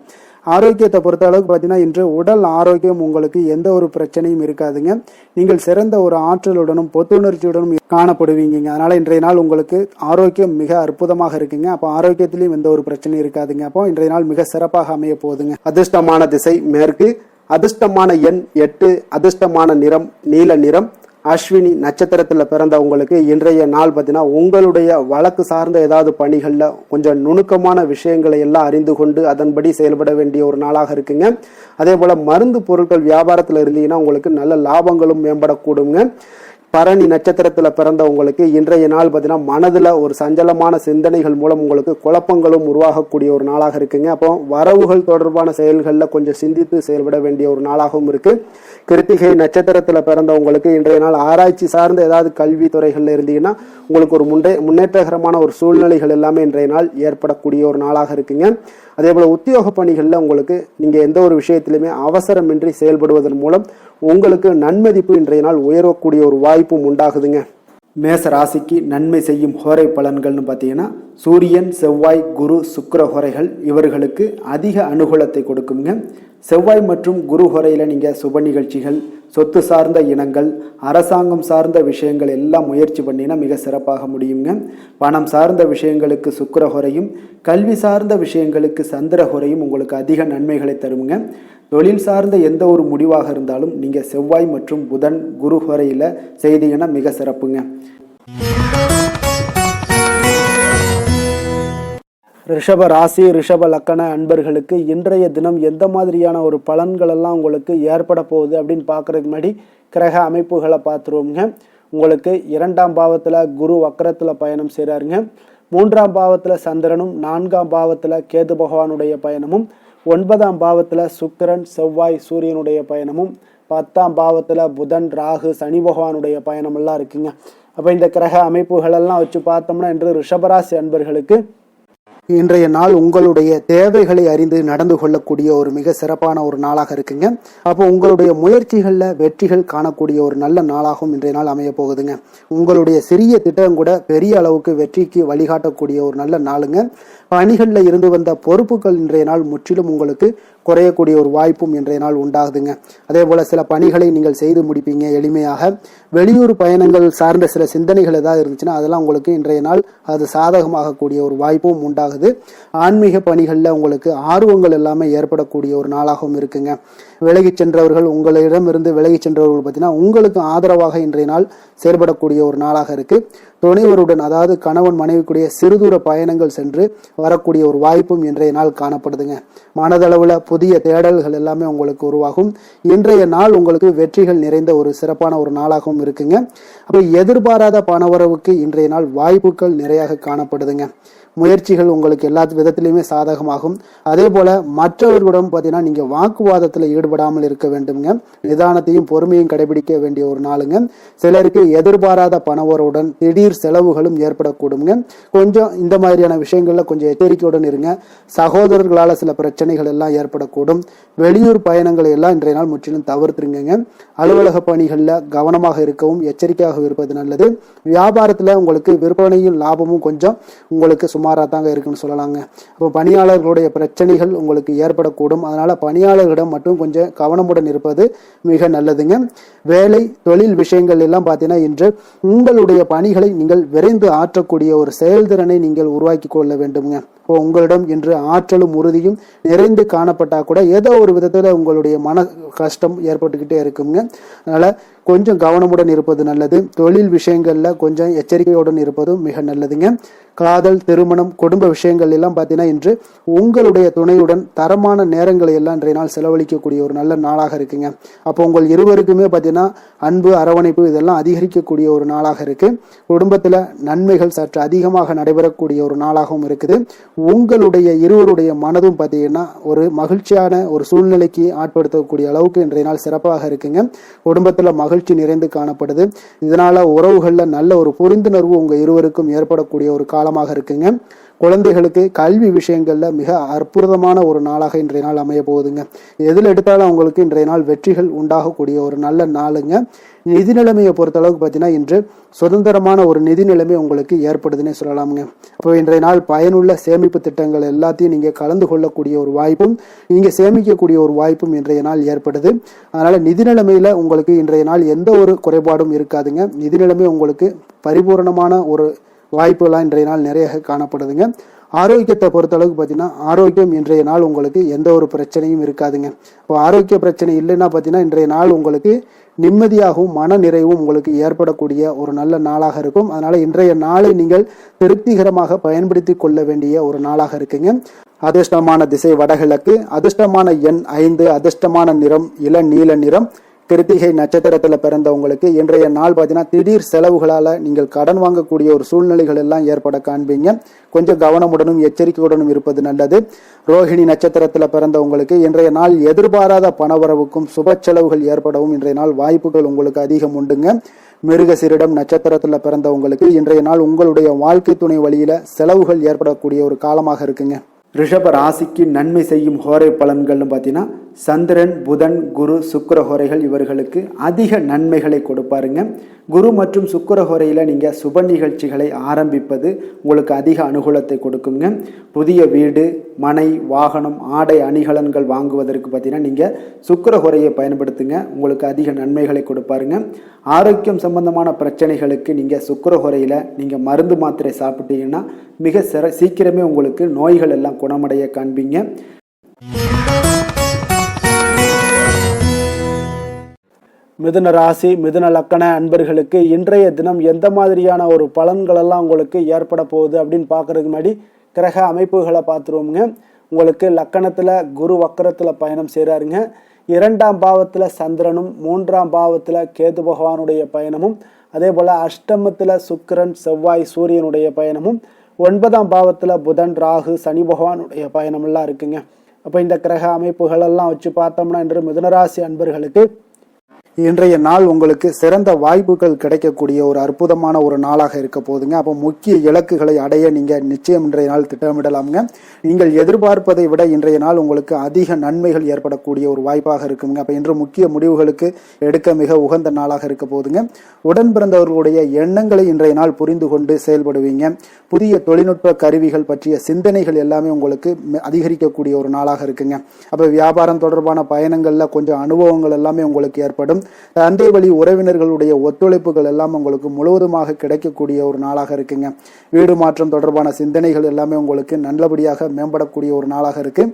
Speaker 1: ஆரோக்கியத்தை பொறுத்த அளவுக்கு பார்த்தீங்கன்னா இன்று உடல் ஆரோக்கியம் உங்களுக்கு எந்த ஒரு பிரச்சனையும் இருக்காதுங்க. நீங்கள் சிறந்த ஒரு ஆற்றலுடனும் புத்துணர்ச்சியுடனும் காணப்படுவீங்க. அதனால இன்றைய நாள் உங்களுக்கு ஆரோக்கியம் மிக அற்புதமாக இருக்குங்க. அப்போ ஆரோக்கியத்திலையும் எந்த ஒரு பிரச்சனையும் இருக்காதுங்க. அப்போ இன்றைய நாள் மிக சிறப்பாக அமைய போகுதுங்க. அதிர்ஷ்டமான திசை மேற்கு, அதிர்ஷ்டமான எண் 8, அதிர்ஷ்டமான நிறம் நீல நிறம். அஸ்வினி நட்சத்திரத்துல பிறந்த உங்களுக்கு இன்றைய நாள் பார்த்தீங்கன்னா உங்களுடைய வழக்கு சார்ந்த ஏதாவது பணிகள்ல கொஞ்சம் நுணுக்கமான விஷயங்களை எல்லாம் அறிந்து கொண்டு அதன்படி செயல்பட வேண்டிய ஒரு நாளாக இருக்குங்க. அதே போல மருந்து பொருட்கள் வியாபாரத்துல இருந்தீங்கன்னா உங்களுக்கு நல்ல லாபங்களும் மேம்படக்கூடுங்க. பரணி நட்சத்திரத்துல பிறந்த உங்களுக்கு இன்றைய நாள் பார்த்தீங்கன்னா மனதுல ஒரு சஞ்சலமான சிந்தனைகள் மூலம் உங்களுக்கு குழப்பங்களும் உருவாகக்கூடிய ஒரு நாளாக இருக்குங்க. அப்போ வரவுகள் தொடர்பான செயல்கள்ல கொஞ்சம் சிந்தித்து செயல்பட வேண்டிய ஒரு நாளாகவும் இருக்கு. கிருத்திகை நட்சத்திரத்துல பிறந்த உங்களுக்கு இன்றைய நாள் ஆராய்ச்சி சார்ந்த ஏதாவது கல்வி துறைகள்ல இருந்தீங்கன்னா உங்களுக்கு ஒரு முன்னேற்றகரமான ஒரு சூழ்நிலைகள் எல்லாமே இன்றைய நாள் ஏற்படக்கூடிய ஒரு நாளாக இருக்குங்க. அதே போல உத்தியோக பணிகள்ல உங்களுக்கு நீங்க எந்த ஒரு விஷயத்திலுமே அவசரமின்றி செயல்படுவதன் மூலம் உங்களுக்கு நன்மதிப்பு இன்றைய நாள் உயரக்கூடிய ஒரு வாய்ப்பும் உண்டாகுதுங்க. மேச ராசிக்கு நன்மை செய்யும் ஹோரை பலன்கள்னு பார்த்தீங்கன்னா சூரியன், செவ்வாய், குரு, சுக்கிர ஹோரைகள் இவர்களுக்கு அதிக அனுகூலத்தை கொடுக்குங்க. செவ்வாய் மற்றும் குரு ஹோரையில நீங்க சுப நிகழ்ச்சிகள், சொத்து சார்ந்த இனங்கள், அரசாங்கம் சார்ந்த விஷயங்கள் எல்லாம் முயற்சி பண்ணினா மிக சிறப்பாக முடியுங்க. பணம் சார்ந்த விஷயங்களுக்கு சுக்கிர ஹோரையும், கல்வி சார்ந்த விஷயங்களுக்கு சந்திர ஹோரையும் உங்களுக்கு அதிக நன்மைகளை தருங்க. தொழில் சார்ந்த எந்த ஒரு முடிவாக இருந்தாலும் நீங்க செவ்வாய் மற்றும் புதன், குரு ஹோரையில செய்தீங்கன்னா மிக சிறப்புங்க. ரிஷப ராசி, ரிஷப லக்கண அன்பர்களுக்கு இன்றைய தினம் எந்த மாதிரியான ஒரு பலன்கள் எல்லாம் உங்களுக்கு ஏற்பட போகுது அப்படின்னு பார்க்கறதுக்கு முன்னாடி கிரக அமைப்புகளை பார்த்துருவோங்க. உங்களுக்கு 2ஆம் பாவத்தில் குரு வக்கரத்தில் பயணம் செய்கிறாருங்க. 3ஆம் பாவத்தில் சந்திரனும், 4ஆம் பாவத்தில் கேது பகவானுடைய பயணமும், 9ஆம் பாவத்தில் சுக்கிரன், செவ்வாய், சூரியனுடைய பயணமும், 10ஆம் பாவத்தில் புதன், ராகு, சனி பகவானுடைய பயணம் எல்லாம் இருக்குங்க. அப்போ இந்த கிரக அமைப்புகளெல்லாம் வச்சு பார்த்தோம்னா இன்று ரிஷபராசி அன்பர்களுக்கு இன்றைய நாள் உங்களுடைய தேவைகளை அறிந்து நடந்து கொள்ளக்கூடிய ஒரு மிக சிறப்பான ஒரு நாளாக இருக்குங்க. அப்போ உங்களுடைய முயற்சிகளில் வெற்றிகள் காணக்கூடிய ஒரு நல்ல நாளாகவும் இன்றைய நாள் அமைய போகுதுங்க. உங்களுடைய சிறிய திட்டம் கூட பெரிய அளவுக்கு வெற்றிக்கு வழிகாட்டக்கூடிய ஒரு நல்ல நாளுங்க. பணிகளில் இருந்து வந்த பொறுப்புகள் இன்றைய நாள் முற்றிலும் உங்களுக்கு குறையக்கூடிய ஒரு வாய்ப்பும் இன்றைய நாள் உண்டாகுதுங்க. அதே போல சில பணிகளை நீங்கள் செய்து முடிப்பீங்க எளிமையாக. வெளியூர் பயணங்கள் சார்ந்த சில சிந்தனைகள் ஏதாவது இருந்துச்சுன்னா அதெல்லாம் உங்களுக்கு இன்றைய நாள் அது சாதகமாகக்கூடிய ஒரு வாய்ப்பும் உண்டாகுது. ஆன்மீக பணிகளில் உங்களுக்கு ஆர்வங்கள் எல்லாமே ஏற்படக்கூடிய ஒரு நாளாகவும் இருக்குங்க. விலகி சென்றவர்கள், உங்களிடமிருந்து விலகி சென்றவர்கள் பார்த்தீங்கன்னா உங்களுக்கு ஆதரவாக இன்றைய நாள் செயல்படக்கூடிய ஒரு நாளாக இருக்கு. துணைவருடன் அதாவது கணவன் மனைவிக்குடைய சிறுதூர பயணங்கள் சென்று வரக்கூடிய ஒரு வாய்ப்பும் இன்றைய நாள் காணப்படுதுங்க. மனதளவுல புதிய தேடல்கள் எல்லாமே உங்களுக்கு உருவாகும். இன்றைய நாள் உங்களுக்கு வெற்றிகள் நிறைந்த ஒரு சிறப்பான ஒரு நாளாகவும் இருக்குங்க. அப்ப எதிர்பாராத பணவரவுக்கு இன்றைய நாள் வாய்ப்புகள் நிறைய காணப்படுதுங்க. முயற்சிகள் உங்களுக்கு எல்லா விதத்திலையுமே சாதகமாகும். அதே போல மற்றவர்களிடம் பார்த்தீங்கன்னா நீங்க வாக்குவாதத்தில் ஈடுபடாமல் இருக்க வேண்டுங்க. நிதானத்தையும் பொறுமையும் கடைபிடிக்க வேண்டிய ஒரு நாளுங்க. சிலருக்கு எதிர்பாராத பணவரவுடன் திடீர் செலவுகளும் ஏற்படக்கூடுங்க. கொஞ்சம் இந்த மாதிரியான விஷயங்கள்ல கொஞ்சம் எச்சரிக்கையுடன் இருங்க. சகோதரர்களால சில பிரச்சனைகள் எல்லாம் ஏற்படக்கூடும். வெளியூர் பயணங்களை எல்லாம் இன்றைய நாள் முற்றிலும் தவிர்த்துருங்க. அலுவலக பணிகள்ல கவனமாக இருக்கவும் எச்சரிக்கையாக இருப்பது நல்லது. வியாபாரத்துல உங்களுக்கு விற்பனையும் லாபமும் கொஞ்சம் உங்களுக்கு சுமாராக தாங்க இருக்குன்னு சொல்லலாங்க. அப்போ பணியாளர்களுடைய பிரச்சனைகள் உங்களுக்கு ஏற்படக்கூடும். அதனால பணியாளர்களிடம் மட்டும் கொஞ்சம் கவனமுடன் இருப்பது மிக நல்லதுங்க. வேலை தொழில் விஷயங்கள் எல்லாம் பார்த்தீங்கன்னா இன்று உங்களுடைய பணிகளை நீங்கள் விரைந்து ஆற்றக்கூடிய ஒரு செயல்திறனை நீங்கள் உருவாக்கி கொள்ள வேண்டுங்க. இப்போ உங்களிடம் இன்று ஆற்றலும் உறுதியும் நிறைந்து காணப்பட்டா கூட ஏதோ ஒரு விதத்துல உங்களுடைய மன கஷ்டம் ஏற்பட்டுக்கிட்டே இருக்குங்க. அதனால கொஞ்சம் கவனமுடன் இருப்பது நல்லது. தொழில் விஷயங்கள்ல கொஞ்சம் எச்சரிக்கையுடன் இருப்பதும் மிக நல்லதுங்க. காதல், திருமணம், குடும்ப விஷயங்கள் எல்லாம் பார்த்தீங்கன்னா இன்று உங்களுடைய துணையுடன் தரமான நேரங்களை எல்லாம் இன்றைய நாள் செலவழிக்கக்கூடிய ஒரு நல்ல நாளாக இருக்குங்க. அப்போ உங்கள் இருவருக்குமே பார்த்தீங்கன்னா அன்பு, அரவணைப்பு இதெல்லாம் அதிகரிக்கக்கூடிய ஒரு நாளாக இருக்கு. குடும்பத்துல நன்மைகள் சற்று அதிகமாக நடைபெறக்கூடிய ஒரு நாளாகவும் இருக்குது. உங்களுடைய இருவருடைய மனதும் பார்த்தீங்கன்னா ஒரு மகிழ்ச்சியான ஒரு சூழ்நிலைக்கு ஆட்படுத்தக்கூடிய அளவுக்கு இன்றைய நாள் சிறப்பாக இருக்குங்க. குடும்பத்துல மகிழ்ச்சி நிறைந்து காணப்படுது. இதனால உறவுகள்ல நல்ல ஒரு புரிந்துணர்வு உங்க இருவருக்கும் ஏற்படக்கூடிய ஒரு காலமாக இருக்குங்க. குழந்தைகளுக்கு கல்வி விஷயங்கள்ல மிக அற்புதமான ஒரு நாளாக இன்றைய நாள் அமைய போகுதுங்க. எதில் எடுத்தாலும் அவங்களுக்கு இன்றைய நாள் வெற்றிகள் உண்டாகக்கூடிய ஒரு நல்ல நாளுங்க. நிதி நிலைமையை பொறுத்த அளவுக்கு பார்த்தீங்கன்னா இன்று சுதந்திரமான ஒரு நிதி நிலைமை உங்களுக்கு ஏற்படுதுன்னே சொல்லலாமுங்க. அப்போ இன்றைய நாள் பயனுள்ள சேமிப்பு திட்டங்கள் எல்லாத்தையும் நீங்க கலந்து கொள்ளக்கூடிய ஒரு வாய்ப்பும் நீங்க சேமிக்கக்கூடிய ஒரு வாய்ப்பும் இன்றைய நாள் ஏற்படுது. அதனால நிதி நிலைமையில உங்களுக்கு இன்றைய நாள் எந்த ஒரு குறைபாடும் இருக்காதுங்க. நிதி நிலைமை உங்களுக்கு பரிபூர்ணமான ஒரு வாய்ப்புலாம் இன்றைய நாள் நிறைய காணப்படுதுங்க. ஆரோக்கியத்தை பொறுத்த அளவுக்கு பார்த்தீங்கன்னா ஆரோக்கியம் இன்றைய நாள் உங்களுக்கு எந்த ஒரு பிரச்சனையும் இருக்காதுங்க. இப்போ ஆரோக்கிய பிரச்சனை இல்லைன்னா பார்த்தீங்கன்னா இன்றைய நாள் உங்களுக்கு நிம்மதியாகவும் மன நிறைவும் உங்களுக்கு ஏற்படக்கூடிய ஒரு நல்ல நாளாக இருக்கும். அதனால இன்றைய நாளை நீங்கள் திருப்திகரமாக பயன்படுத்தி கொள்ள வேண்டிய ஒரு நாளாக இருக்குங்க. அதிர்ஷ்டமான திசை வடகிழக்கு, அதிர்ஷ்டமான எண் 5, அதிர்ஷ்டமான நிறம் இளநீல நிறம். கிருத்திகை நட்சத்திரத்துல பிறந்தவங்களுக்கு இன்றைய நாள் பார்த்தீங்கன்னா திடீர் செலவுகளால நீங்கள் கடன் வாங்கக்கூடிய ஒரு சூழ்நிலைகள் எல்லாம் ஏற்பட காண்பீங்க. கொஞ்சம் கவனமுடனும் எச்சரிக்கையுடனும் இருப்பது நல்லது. ரோஹிணி நட்சத்திரத்துல பிறந்தவங்களுக்கு இன்றைய நாள் எதிர்பாராத பணவரவுக்கும் சுப செலவுகள் ஏற்படவும் இன்றைய நாள் வாய்ப்புகள் உங்களுக்கு அதிகம் உண்டுங்க. மிருகசீரிடம் நட்சத்திரத்துல பிறந்தவங்களுக்கு இன்றைய நாள் உங்களுடைய வாழ்க்கை துணை வழியில செலவுகள் ஏற்படக்கூடிய ஒரு காலமாக இருக்குங்க. ரிஷப ராசிக்கு நன்மை செய்யும் ஹோரை பலன்கள்னு பார்த்தீங்கன்னா சந்திரன், புதன், குரு, சுக்கிர ஹோரைகள் இவர்களுக்கு அதிக நன்மைகளை கொடுப்பாருங்க. குரு மற்றும் சுக்கிர ஹோரையில் நீங்கள் சுப நிகழ்ச்சிகளை ஆரம்பிப்பது உங்களுக்கு அதிக அனுகூலத்தை கொடுக்குங்க. புதிய வீடு, மனை, வாகனம், ஆடை அணிகலன்கள் வாங்குவதற்கு பார்த்தீங்கன்னா நீங்கள் சுக்கிர ஹோரையை பயன்படுத்துங்க. உங்களுக்கு அதிக நன்மைகளை கொடுப்பாருங்க. ஆரோக்கியம் சம்பந்தமான பிரச்சனைகளுக்கு நீங்கள் சுக்கிர ஹோரையில் நீங்கள் மருந்து மாத்திரை சாப்பிட்டீங்கன்னா மிக சீக்கிரமே உங்களுக்கு நோய்கள் எல்லாம் குணமடைய காண்பீங்க. மிதுன ராசி, மிதுன லக்கண அன்பர்களுக்கு இன்றைய தினம் எந்த மாதிரியான ஒரு பலன்களெல்லாம் உங்களுக்கு ஏற்பட போகுது அப்படின்னு பார்க்கறதுக்கு முன்னாடி கிரக அமைப்புகளை பார்த்துருவோமுங்க. உங்களுக்கு லக்கணத்தில் குரு வக்கரத்தில் பயணம் செய்கிறாருங்க. 2ஆம் பாவத்தில் சந்திரனும் 3ஆம் பாவத்தில் கேது பகவானுடைய பயணமும், அதே போல் அஷ்டமத்தில் சுக்கிரன், செவ்வாய், சூரியனுடைய பயணமும், 9ஆம் பாவத்தில் புதன், ராகு, சனி பகவானுடைய பயணமெல்லாம் இருக்குங்க. அப்போ இந்த கிரக அமைப்புகளெல்லாம் வச்சு பார்த்தோம்னா இன்று மிதுனராசி அன்பர்களுக்கு இன்றைய நாள் உங்களுக்கு சிறந்த வாய்ப்புகள் கிடைக்கக்கூடிய ஒரு அற்புதமான ஒரு நாளாக இருக்க போகுதுங்க. அப்போ முக்கிய இலக்குகளை அடைய நீங்கள் நிச்சயம் இன்றைய நாள் திட்டமிடலாமுங்க. நீங்கள் எதிர்பார்ப்பதை விட இன்றைய நாள் உங்களுக்கு அதிக நன்மைகள் ஏற்படக்கூடிய ஒரு வாய்ப்பாக இருக்குங்க. அப்போ இன்று முக்கிய முடிவுகளுக்கு எடுக்க மிக உகந்த நாளாக இருக்க போகுதுங்க. உடன் பிறந்தவர்களுடைய எண்ணங்களை இன்றைய நாள் புரிந்து கொண்டு செயல்படுவீங்க. புதிய தொழில்நுட்ப கருவிகள் பற்றிய சிந்தனைகள் எல்லாமே உங்களுக்கு அதிகரிக்கக்கூடிய ஒரு நாளாக இருக்குங்க. அப்போ வியாபாரம் தொடர்பான பயணங்களில் கொஞ்சம் அனுபவங்கள் எல்லாமே உங்களுக்கு ஏற்படும். தந்தை வழி உறவினர்களுடைய ஒத்துழைப்புகள் எல்லாம் உங்களுக்கு முழுவதுமாக கிடைக்கக்கூடிய ஒரு நாளாக இருக்குங்க. வீடு மாற்றம் தொடர்பான சிந்தனைகள் எல்லாமே உங்களுக்கு நல்லபடியாக மேம்படக்கூடிய ஒரு நாளாக இருக்கு.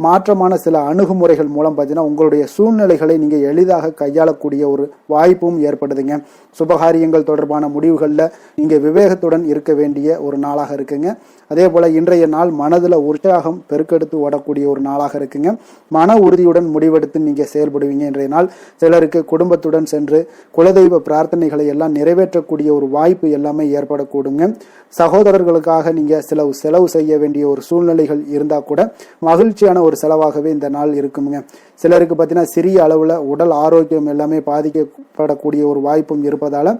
Speaker 1: மாற்றமான சில அணுகுமுறைகள் மூலம் பார்த்தீங்கன்னா உங்களுடைய சூழ்நிலைகளை நீங்க எளிதாக கையாளக்கூடிய ஒரு வாய்ப்பும் ஏற்படுதுங்க. சுபகாரியங்கள் தொடர்பான முடிவுகளில் நீங்க விவேகத்துடன் இருக்க வேண்டிய ஒரு நாளாக இருக்குங்க. அதே போல இன்றைய நாள் மனதுல உற்சாகம் பெருக்கெடுத்து ஓடக்கூடிய ஒரு நாளாக இருக்குங்க. மன உறுதியுடன் முடிவெடுத்து நீங்க செயல்படுவீங்க. இன்றைய நாள் சிலருக்கு குடும்பத்துடன் சென்று குலதெய்வ பிரார்த்தனைகளை எல்லாம் நிறைவேற்றக்கூடிய ஒரு வாய்ப்பு எல்லாமே ஏற்படக்கூடுங்க. சகோதரர்களுக்காக நீங்க செலவு செய்ய வேண்டிய ஒரு சூழ்நிலைகள் இருந்தா கூட மகிழ்ச்சியான ஒரு செலவாகவே இந்த நாள் இருக்குங்க. சிலருக்கு பார்த்தீங்கன்னா சிறிய அளவுல உடல் ஆரோக்கியம் எல்லாமே பாதிக்கப்படக்கூடிய ஒரு வாய்ப்பும் இருப்பதால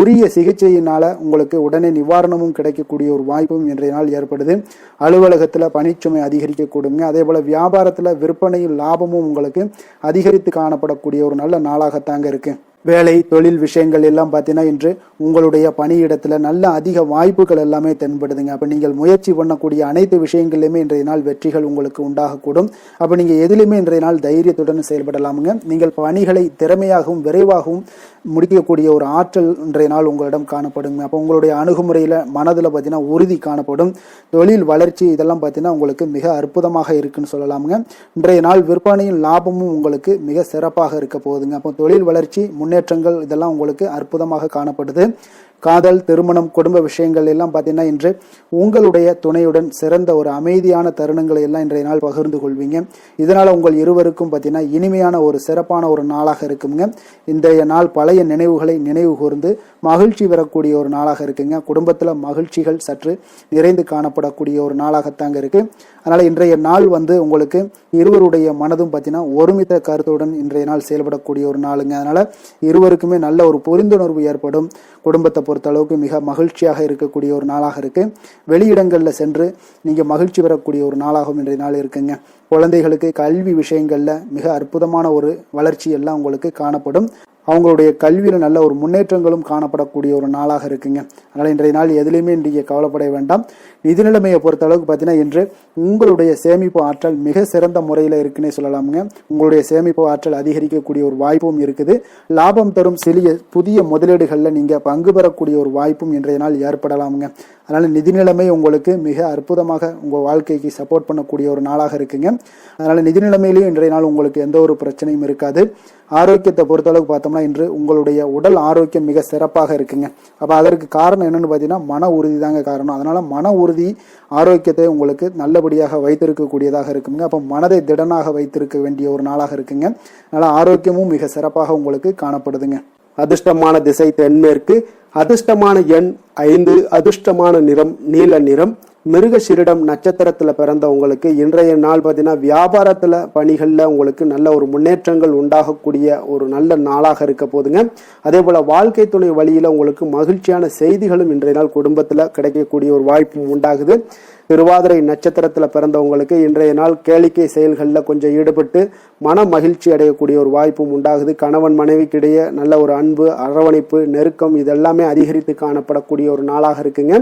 Speaker 1: உரிய சிகிச்சையினால உங்களுக்கு உடனே நிவாரணமும் கிடைக்கக்கூடிய ஒரு வாய்ப்பும் இன்றைய நாள் ஏற்படுது. அலுவலகத்துல பணிச்சுமை அதிகரிக்கக்கூடுங்க. அதே போல வியாபாரத்துல விற்பனையில் லாபமும் உங்களுக்கு அதிகரித்து காணப்படக்கூடிய ஒரு நல்ல நாளாகத்தாங்க இருக்கு. வேலை தொழில் விஷயங்கள் எல்லாம் பார்த்தீங்கன்னா இன்று உங்களுடைய பணியிடத்துல நல்ல அதிக வாய்ப்புகள் எல்லாமே தென்படுதுங்க. அப்ப நீங்கள் முயற்சி பண்ணக்கூடிய அனைத்து விஷயங்களிலுமே இன்றைய நாள் வெற்றிகள் உங்களுக்கு உண்டாகக்கூடும். அப்ப நீங்க எதிலுமே இன்றைய நாள் தைரியத்துடன் செயல்படலாமுங்க. நீங்கள் பணிகளை திறமையாகவும் விரைவாகவும் முடிக்கக்கூடிய ஒரு ஆற்றல் இன்றைய நாள் உங்களிடம் காணப்படுங்க. அப்போ உங்களுடைய அணுகுமுறையில மனதுல பார்த்தீங்கன்னா உறுதி காணப்படும். தொழில் வளர்ச்சி இதெல்லாம் பார்த்தீங்கன்னா உங்களுக்கு மிக அற்புதமாக இருக்குன்னு சொல்லலாமுங்க. இன்றைய நாள் விற்பனையின் லாபமும் உங்களுக்கு மிக சிறப்பாக இருக்க போகுதுங்க. அப்போ தொழில் வளர்ச்சி முன்னேற்றங்கள் இதெல்லாம் உங்களுக்கு அற்புதமாக காணப்படுது. காதல், திருமணம், குடும்ப விஷயங்கள் எல்லாம் பார்த்தீங்கன்னா இன்று உங்களுடைய துணையுடன் சிறந்த ஒரு அமைதியான தருணங்களை எல்லாம் இன்றைய நாள் பகிர்ந்து கொள்வீங்க. இதனால உங்கள் இருவருக்கும் பார்த்தீங்கன்னா இனிமையான ஒரு சிறப்பான ஒரு நாளாக இருக்குங்க. இன்றைய நாள் பழைய நினைவுகளை நினைவு கூர்ந்து மகிழ்ச்சி பெறக்கூடிய ஒரு நாளாக இருக்குங்க. குடும்பத்துல மகிழ்ச்சிகள் சற்று நிறைந்து காணப்படக்கூடிய ஒரு நாளாகத்தாங்க இருக்கு. அதனால இன்றைய நாள் உங்களுக்கு இருவருடைய மனதும் பார்த்தீங்கன்னா ஒருமித்த கருத்துடன் இன்றைய நாள் செயல்படக்கூடிய ஒரு நாளுங்க. அதனால இருவருக்குமே நல்ல ஒரு புரிந்துணர்வு ஏற்படும். குடும்பத்தை பொறுத்த அளவுக்கு மிக மகிழ்ச்சியாக இருக்கக்கூடிய ஒரு நாளாக இருக்கு. வெளியிடங்கள்ல சென்று நீங்க மகிழ்ச்சி பெறக்கூடிய ஒரு நாளாகவும் இன்றைய நாள் இருக்குங்க. குழந்தைகளுக்கு கல்வி விஷயங்கள்ல மிக அற்புதமான ஒரு வளர்ச்சி எல்லாம் உங்களுக்கு காணப்படும். அவங்களுடைய கல்வியில நல்ல ஒரு முன்னேற்றங்களும் காணப்படக்கூடிய ஒரு நாளாக இருக்குங்க. அதனால இன்றைய நாள் எதுலையுமே இன்றைய கவலைப்பட வேண்டாம். நிதி நிலைமையை பொறுத்த அளவுக்கு பார்த்தீங்கன்னா இன்று உங்களுடைய சேமிப்பு ஆற்றல் மிக சிறந்த முறையில் இருக்குன்னே சொல்லலாமுங்க. உங்களுடைய சேமிப்பு ஆற்றல் அதிகரிக்கக்கூடிய ஒரு வாய்ப்பும் இருக்குது. லாபம் தரும் புதிய முதலீடுகளில் நீங்க பங்கு பெறக்கூடிய ஒரு வாய்ப்பும் இன்றைய நாள் ஏற்படலாமுங்க. அதனால நிதி நிலைமை உங்களுக்கு மிக அற்புதமாக உங்க வாழ்க்கைக்கு சப்போர்ட் பண்ணக்கூடிய ஒரு நாளாக இருக்குங்க. அதனால நிதி நிலைமையிலையும் இன்றைய நாள் உங்களுக்கு எந்த ஒரு பிரச்சனையும் இருக்காது. ஆரோக்கியத்தை பொறுத்தளவுக்கு பார்த்தோம்னா இன்று உங்களுடைய உடல் ஆரோக்கியம் மிக சிறப்பாக இருக்குங்க. அப்ப அதற்கு காரணம் என்னன்னு பார்த்தீங்கன்னா மன உறுதி தாங்க காரணம். அதனால மன உறுதி ஆரோக்கியத்தை உங்களுக்கு நல்லபடியாக வைத்திருக்கக்கூடியதாக இருக்குங்க. அப்ப மனதை திடனாக வைத்திருக்க வேண்டிய ஒரு நாளாக இருக்குங்க. அதனால ஆரோக்கியமும் மிக சிறப்பாக உங்களுக்கு காணப்படுதுங்க. அதிர்ஷ்டமான திசை தென்மேற்கு, அதிர்ஷ்டமான எண் 5, அதிர்ஷ்டமான நிறம் நீல நிறம். மிருகசீரிடம் நட்சத்திரத்துல பிறந்தவங்களுக்கு இன்றைய நாள் பார்த்தீங்கன்னா வியாபாரத்துல பணிகள்ல உங்களுக்கு நல்ல ஒரு முன்னேற்றங்கள் உண்டாகக்கூடிய ஒரு நல்ல நாளாக இருக்க போதுங்க. அதே போல வாழ்க்கை துணை வழியில உங்களுக்கு மகிழ்ச்சியான செய்திகளும் இன்றைய நாள் குடும்பத்துல கிடைக்கக்கூடிய ஒரு வாய்ப்பும் உண்டாகுது. திருவாதிரை நட்சத்திரத்துல பிறந்தவங்களுக்கு இன்றைய நாள் கேளிக்கை செயல்களில் கொஞ்சம் ஈடுபட்டு மன மகிழ்ச்சி அடையக்கூடிய ஒரு வாய்ப்பும் உண்டாகுது. கணவன் மனைவிக்கிடையே நல்ல ஒரு அன்பு, அரவணைப்பு, நெருக்கம் இதெல்லாமே அதிகரித்து காணப்படக்கூடிய ஒரு நாளாக இருக்குங்க.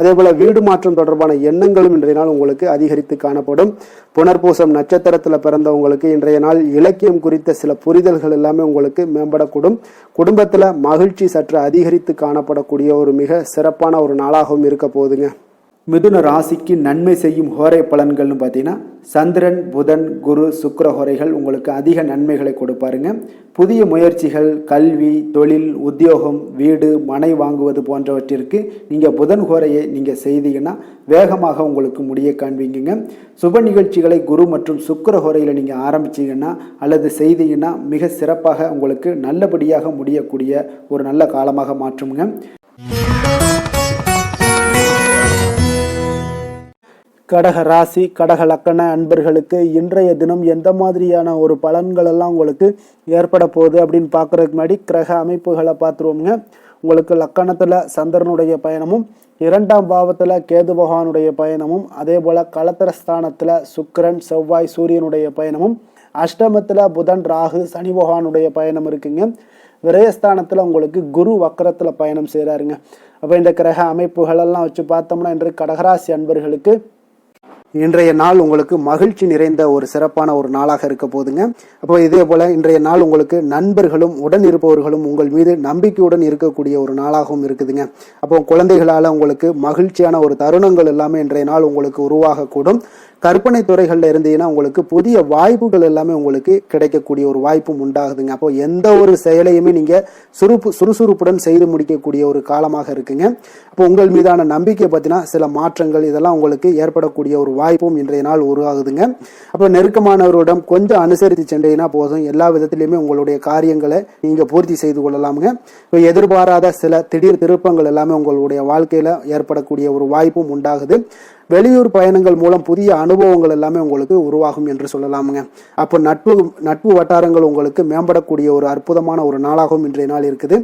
Speaker 1: அதே போல வீடு மாற்றம் தொடர்பான எண்ணங்களும் இன்றைய நாள் உங்களுக்கு அதிகரித்து காணப்படும். புனர்பூசம் நட்சத்திரத்துல பிறந்தவங்களுக்கு இன்றைய நாள் இலக்கியம் குறித்த சில புரிதல்கள் எல்லாமே உங்களுக்கு மேம்படக்கூடும். குடும்பத்துல மகிழ்ச்சி சற்று அதிகரித்து காணப்படக்கூடிய ஒரு மிக சிறப்பான ஒரு நாளாகவும் இருக்க போகுதுங்க. மிதுன ராசிக்கு நன்மை செய்யும் ஹோரை பலன்கள்னு பார்த்தீங்கன்னா சந்திரன், புதன், குரு, சுக்கிர ஹோரைகள் உங்களுக்கு அதிக நன்மைகளை கொடுப்பாருங்க. புதிய முயற்சிகள், கல்வி, தொழில், உத்தியோகம், வீடு, மனை வாங்குவது போன்றவற்றிற்கு நீங்கள் புதன் ஹோரையை நீங்கள் செய்தீங்கன்னா வேகமாக உங்களுக்கு முடிய காண்பீங்க. சுப நிகழ்ச்சிகளை குரு மற்றும் சுக்கிர ஹோரையில் நீங்கள் ஆரம்பிச்சீங்கன்னா அல்லது செய்தீங்கன்னா மிக சிறப்பாக உங்களுக்கு நல்லபடியாக முடியக்கூடிய ஒரு நல்ல காலமாக மாற்றுங்க. கடக ராசி, கடக லக்கண அன்பர்களுக்கு இன்றைய தினம் எந்த மாதிரியான ஒரு பலன்கள் எல்லாம் உங்களுக்கு ஏற்பட போகுது அப்படின்னு பார்க்கறதுக்கு முன்னாடி கிரக அமைப்புகளை பார்த்துருவோங்க. உங்களுக்கு லக்கணத்துல சந்திரனுடைய பயணமும், 2ஆம் பாவத்துல கேது பகவானுடைய பயணமும், அதே போல களத்திரஸ்தானத்துல சுக்கிரன், செவ்வாய், சூரியனுடைய பயணமும், அஷ்டமத்துல புதன், ராகு, சனி பகவானுடைய பயணம் இருக்குங்க. விரயஸ்தானத்துல உங்களுக்கு குரு வக்கரத்துல பயணம் செய்கிறாருங்க. அப்போ இந்த கிரக அமைப்புகள் எல்லாம் வச்சு பார்த்தோம்னா இன்று கடகராசி அன்பர்களுக்கு இன்றைய நாள் உங்களுக்கு மகிழ்ச்சி நிறைந்த ஒரு சிறப்பான ஒரு நாளாக இருக்க போதுங்க. அப்போ இதே போல இன்றைய நாள் உங்களுக்கு நண்பர்களும் உடன் இருப்பவர்களும் உங்கள் மீது நம்பிக்கையுடன் இருக்கக்கூடிய ஒரு நாளாகவும் இருக்குதுங்க. அப்போ குழந்தைகளால் உங்களுக்கு மகிழ்ச்சியான ஒரு தருணங்கள் எல்லாமே இன்றைய நாள் உங்களுக்கு உருவாகக்கூடும். கற்பனை துறைகளில் இருந்தீங்கன்னா உங்களுக்கு புதிய வாய்ப்புகள் எல்லாமே உங்களுக்கு கிடைக்கக்கூடிய ஒரு வாய்ப்பும் உண்டாகுதுங்க. அப்போ எந்த ஒரு செயலையுமே நீங்க சுறுசுறுப்புடன் செய்து முடிக்கக்கூடிய ஒரு காலமாக இருக்குங்க. அப்போ உங்கள் மீதான நம்பிக்கை பத்தினா சில மாற்றங்கள் இதெல்லாம் உங்களுக்கு ஏற்படக்கூடிய ஒரு வாய்ப்பும் இன்றைய நாள் உருவாகுதுங்க. அப்போ நெருக்கமானவரிடம் கொஞ்சம் அனுசரித்து சென்றீங்கன்னா போதும், எல்லா விதத்திலையுமே உங்களுடைய காரியங்களை நீங்க பூர்த்தி செய்து கொள்ளலாமுங்க. இப்போ எதிர்பாராத சில திடீர் திருப்பங்கள் எல்லாமே உங்களுடைய வாழ்க்கையில ஏற்படக்கூடிய ஒரு வாய்ப்பும் உண்டாகுது. வெளியூர் பயணங்கள் மூலம் புதிய அனுபவங்கள் எல்லாமே உங்களுக்கு உருவாகும் என்று சொல்லலாமுங்க. அப்போ நட்பு வட்டாரங்கள் உங்களுக்கு மேம்படக்கூடிய ஒரு அற்புதமான ஒரு நாளாகவும் இன்றைய நாள் இருக்குது.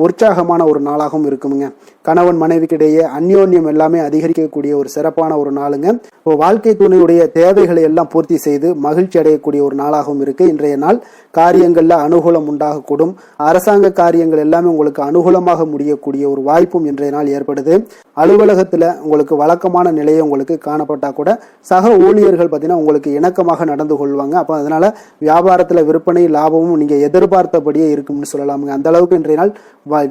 Speaker 1: உற்சாகமான ஒரு நாளாகவும் இருக்குமுங்க. கணவன் மனைவிக்கிடையே அந்யோன்யம் எல்லாமே அதிகரிக்கக்கூடிய ஒரு சிறப்பான ஒரு நாளுங்க. இப்போ வாழ்க்கை துணையுடைய தேவைகளை எல்லாம் பூர்த்தி செய்து மகிழ்ச்சி அடையக்கூடிய ஒரு நாளாகவும் இருக்கு இன்றைய நாள். காரியங்கள்ல அனுகூலம் உண்டாகக்கூடும். அரசாங்க காரியங்கள் எல்லாமே உங்களுக்கு அனுகூலமாக முடியக்கூடிய ஒரு வாய்ப்பும் இன்றைய நாள் ஏற்படுது. அலுவலகத்துல உங்களுக்கு வழக்கமான நிலையை உங்களுக்கு காணப்பட்டா கூட சக ஊழியர்கள் பார்த்தீங்கன்னா உங்களுக்கு இணக்கமாக நடந்து கொள்வாங்க. அப்போ அதனால வியாபாரத்துல விற்பனை லாபமும் நீங்க எதிர்பார்த்தபடியே இருக்கும்னு சொல்லலாமுங்க. அந்த அளவுக்கு இன்றைய நாள்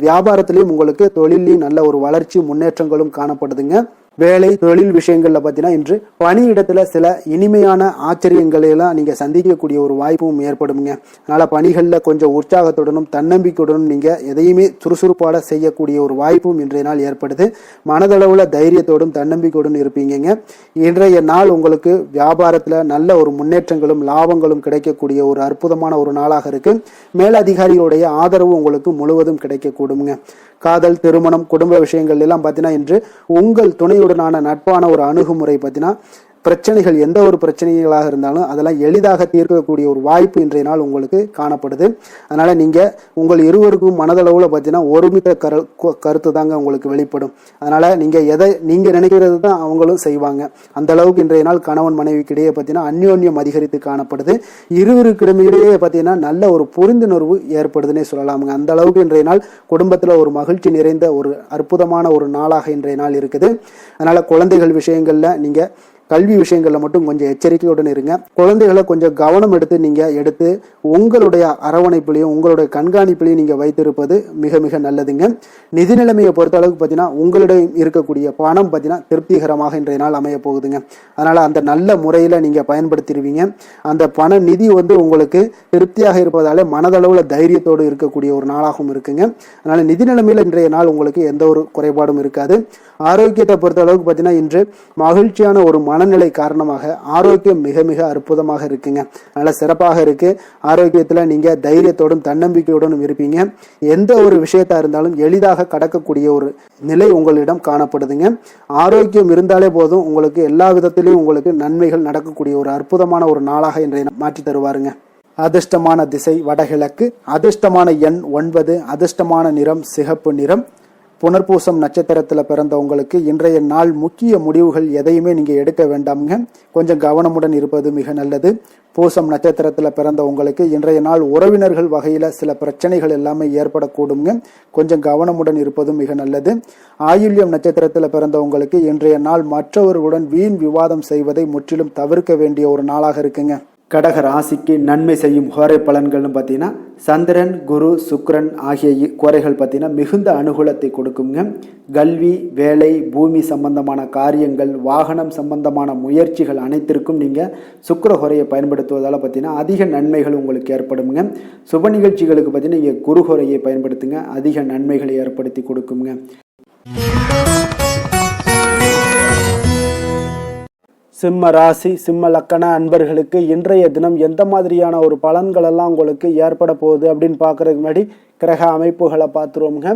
Speaker 1: வியாபாரத்திலையும் உங்களுக்கு தொழிலையும் நல்ல ஒரு வளர்ச்சி முன்னேற்றங்களும் காணப்படுதுங்க. வேலை தொழில் விஷயங்கள்ல பார்த்தீங்கன்னா இன்று பணியிடத்துல சில இனிமையான ஆச்சரியங்களை எல்லாம் நீங்க சந்திக்கக்கூடிய ஒரு வாய்ப்பும் ஏற்படுங்க. அதனால பணிகள்ல கொஞ்சம் உற்சாகத்துடனும் தன்னம்பிக்கையுடனும் நீங்க எதையுமே சுறுசுறுப்பாட செய்யக்கூடிய ஒரு வாய்ப்பும் இன்றைய நாள் ஏற்படுது. மனதளவுல தைரியத்தோடும் தன்னம்பிக்கையுடன் இருப்பீங்க. இன்றைய நாள் உங்களுக்கு வியாபாரத்துல நல்ல ஒரு முன்னேற்றங்களும் லாபங்களும் கிடைக்கக்கூடிய ஒரு அற்புதமான ஒரு நாளாக இருக்கு. மேலதிகாரிகளுடைய ஆதரவு உங்களுக்கு முழுவதும் கிடைக்கக்கூடுங்க. காதல், திருமணம், குடும்ப விஷயங்கள் எல்லாம் பார்த்தீங்கன்னா இன்று உங்கள் துணையுடனான நட்பான ஒரு அணுகுமுறை பார்த்தீங்கன்னா பிரச்சனைகள் எந்த ஒரு பிரச்சனைகளாக இருந்தாலும் அதெல்லாம் எளிதாக தீர்க்கக்கூடிய ஒரு வாய்ப்பு இன்றைய நாள் உங்களுக்கு காணப்படுது. அதனால நீங்க உங்கள் இருவருக்கும் மனதளவுல பார்த்தீங்கன்னா ஒருமித்த கருத்து தாங்க உங்களுக்கு வெளிப்படும். அதனால நீங்க நினைக்கிறது தான் அவங்களும் செய்வாங்க. அந்த அளவுக்கு இன்றைய நாள் கணவன் மனைவிக்கிடையே பார்த்தீங்கன்னா அந்யோன்யம் அதிகரித்து காணப்படுது. இருவருக்கிடையே பார்த்தீங்கன்னா நல்ல ஒரு புரிந்துணர்வு ஏற்படுதுன்னே சொல்லலாமுங்க. அந்த அளவுக்கு இன்றைய நாள் குடும்பத்துல ஒரு மகிழ்ச்சி நிறைந்த ஒரு அற்புதமான ஒரு நாளாக இன்றைய நாள் இருக்குது. அதனால குழந்தைகள் விஷயங்கள்ல நீங்க கல்வி விஷயங்கள்ல மட்டும் கொஞ்சம் எச்சரிக்கையுடன் இருங்க. குழந்தைகளை கொஞ்சம் கவனம் எடுத்து உங்களுடைய அரவணைப்பிலையும் உங்களுடைய கண்காணிப்பிலையும் நீங்க வைத்திருப்பது மிக மிக நல்லதுங்க. நிதி நிலைமையை பொறுத்த அளவுக்கு பார்த்தீங்கன்னா உங்களிடம் இருக்கக்கூடிய பணம் பார்த்தீங்கன்னா திருப்திகரமாக இன்றைய நாள் அமைய போகுதுங்க. அதனால அந்த நல்ல முறையில நீங்க பயன்படுத்திடுவீங்க. அந்த பண நிதி உங்களுக்கு திருப்தியாக இருப்பதால மனதளவுல தைரியத்தோடு இருக்கக்கூடிய ஒரு நாளாகவும் இருக்குங்க. அதனால நிதி நிலைமையில இன்றைய நாள் உங்களுக்கு எந்த ஒரு குறைபாடும் இருக்காது. ஆரோக்கியத்தை பொறுத்த அளவுக்கு பார்த்தீங்கன்னா இன்று மகிழ்ச்சியான ஒரு மனநிலை காரணமாக ஆரோக்கியம் மிக மிக அற்புதமாக இருக்குங்க. நல்ல சிறப்பாக இருக்கு. ஆரோக்கியத்துல நீங்க தைரியத்தோடும் தன்னம்பிக்கையோடும் இருப்பீங்க. எந்த ஒரு விஷயத்தா இருந்தாலும் எளிதாக கடக்கக்கூடிய ஒரு நிலை உங்களிடம் காணப்படுதுங்க. ஆரோக்கியம் இருந்தாலே போதும் உங்களுக்கு எல்லா விதத்திலையும் உங்களுக்கு நன்மைகள் நடக்கக்கூடிய ஒரு அற்புதமான ஒரு நாளாக இன்றைய மாற்றி தருவாருங்க. அதிர்ஷ்டமான திசை வடகிழக்கு. அதிர்ஷ்டமான எண் 9. அதிர்ஷ்டமான நிறம் சிகப்பு நிறம். புனர்பூசம் நட்சத்திரத்துல பிறந்த உங்களுக்கு இன்றைய நாள் முக்கிய முடிவுகள் எதையுமே நீங்க எடுக்க வேண்டாமுங்க. கொஞ்சம் கவனமுடன் இருப்பது மிக நல்லது. பூசம் நட்சத்திரத்துல பிறந்த உங்களுக்கு இன்றைய நாள் உறவினர்கள் வகையில சில பிரச்சனைகள் எல்லாமே ஏற்படக்கூடுங்க. கொஞ்சம் கவனமுடன் இருப்பதும் மிக நல்லது. ஆயுள்யம் நட்சத்திரத்துல பிறந்த உங்களுக்கு இன்றைய நாள் மற்றவர்களுடன் வீண் விவாதம் செய்வதை முற்றிலும் தவிர்க்க வேண்டிய ஒரு நாளாக இருக்குங்க. கடக ராசிக்கு நன்மை செய்யும் கோரை பலன்கள்னு பார்த்தீங்கன்னா சந்திரன், குரு, சுக்கிரன் ஆகிய கோரைகள் பார்த்தீங்கன்னா மிகுந்த அனுகூலத்தை கொடுக்குங்க. கல்வி, வேலை, பூமி சம்பந்தமான காரியங்கள், வாகனம் சம்பந்தமான முயற்சிகள் அனைத்திற்கும் நீங்கள் சுக்கிர கோரையை பயன்படுத்துவதால் பார்த்தீங்கன்னா அதிக நன்மைகள் உங்களுக்கு ஏற்படுங்க. சுப நிகழ்ச்சிகளுக்கு பார்த்தீங்கன்னா நீங்கள் குரு கோரையை பயன்படுத்துங்க, அதிக நன்மைகளை ஏற்படுத்தி கொடுக்குங்க. சிம்ம ராசி சிம்ம லக்கண அன்பர்களுக்கு இன்றைய தினம் எந்த மாதிரியான ஒரு பலன்கள் எல்லாம் உங்களுக்கு ஏற்பட போகுது அப்படின்னு பார்க்கறதுக்கு முன்னாடி கிரக அமைப்புகளை பார்த்துருவோங்க.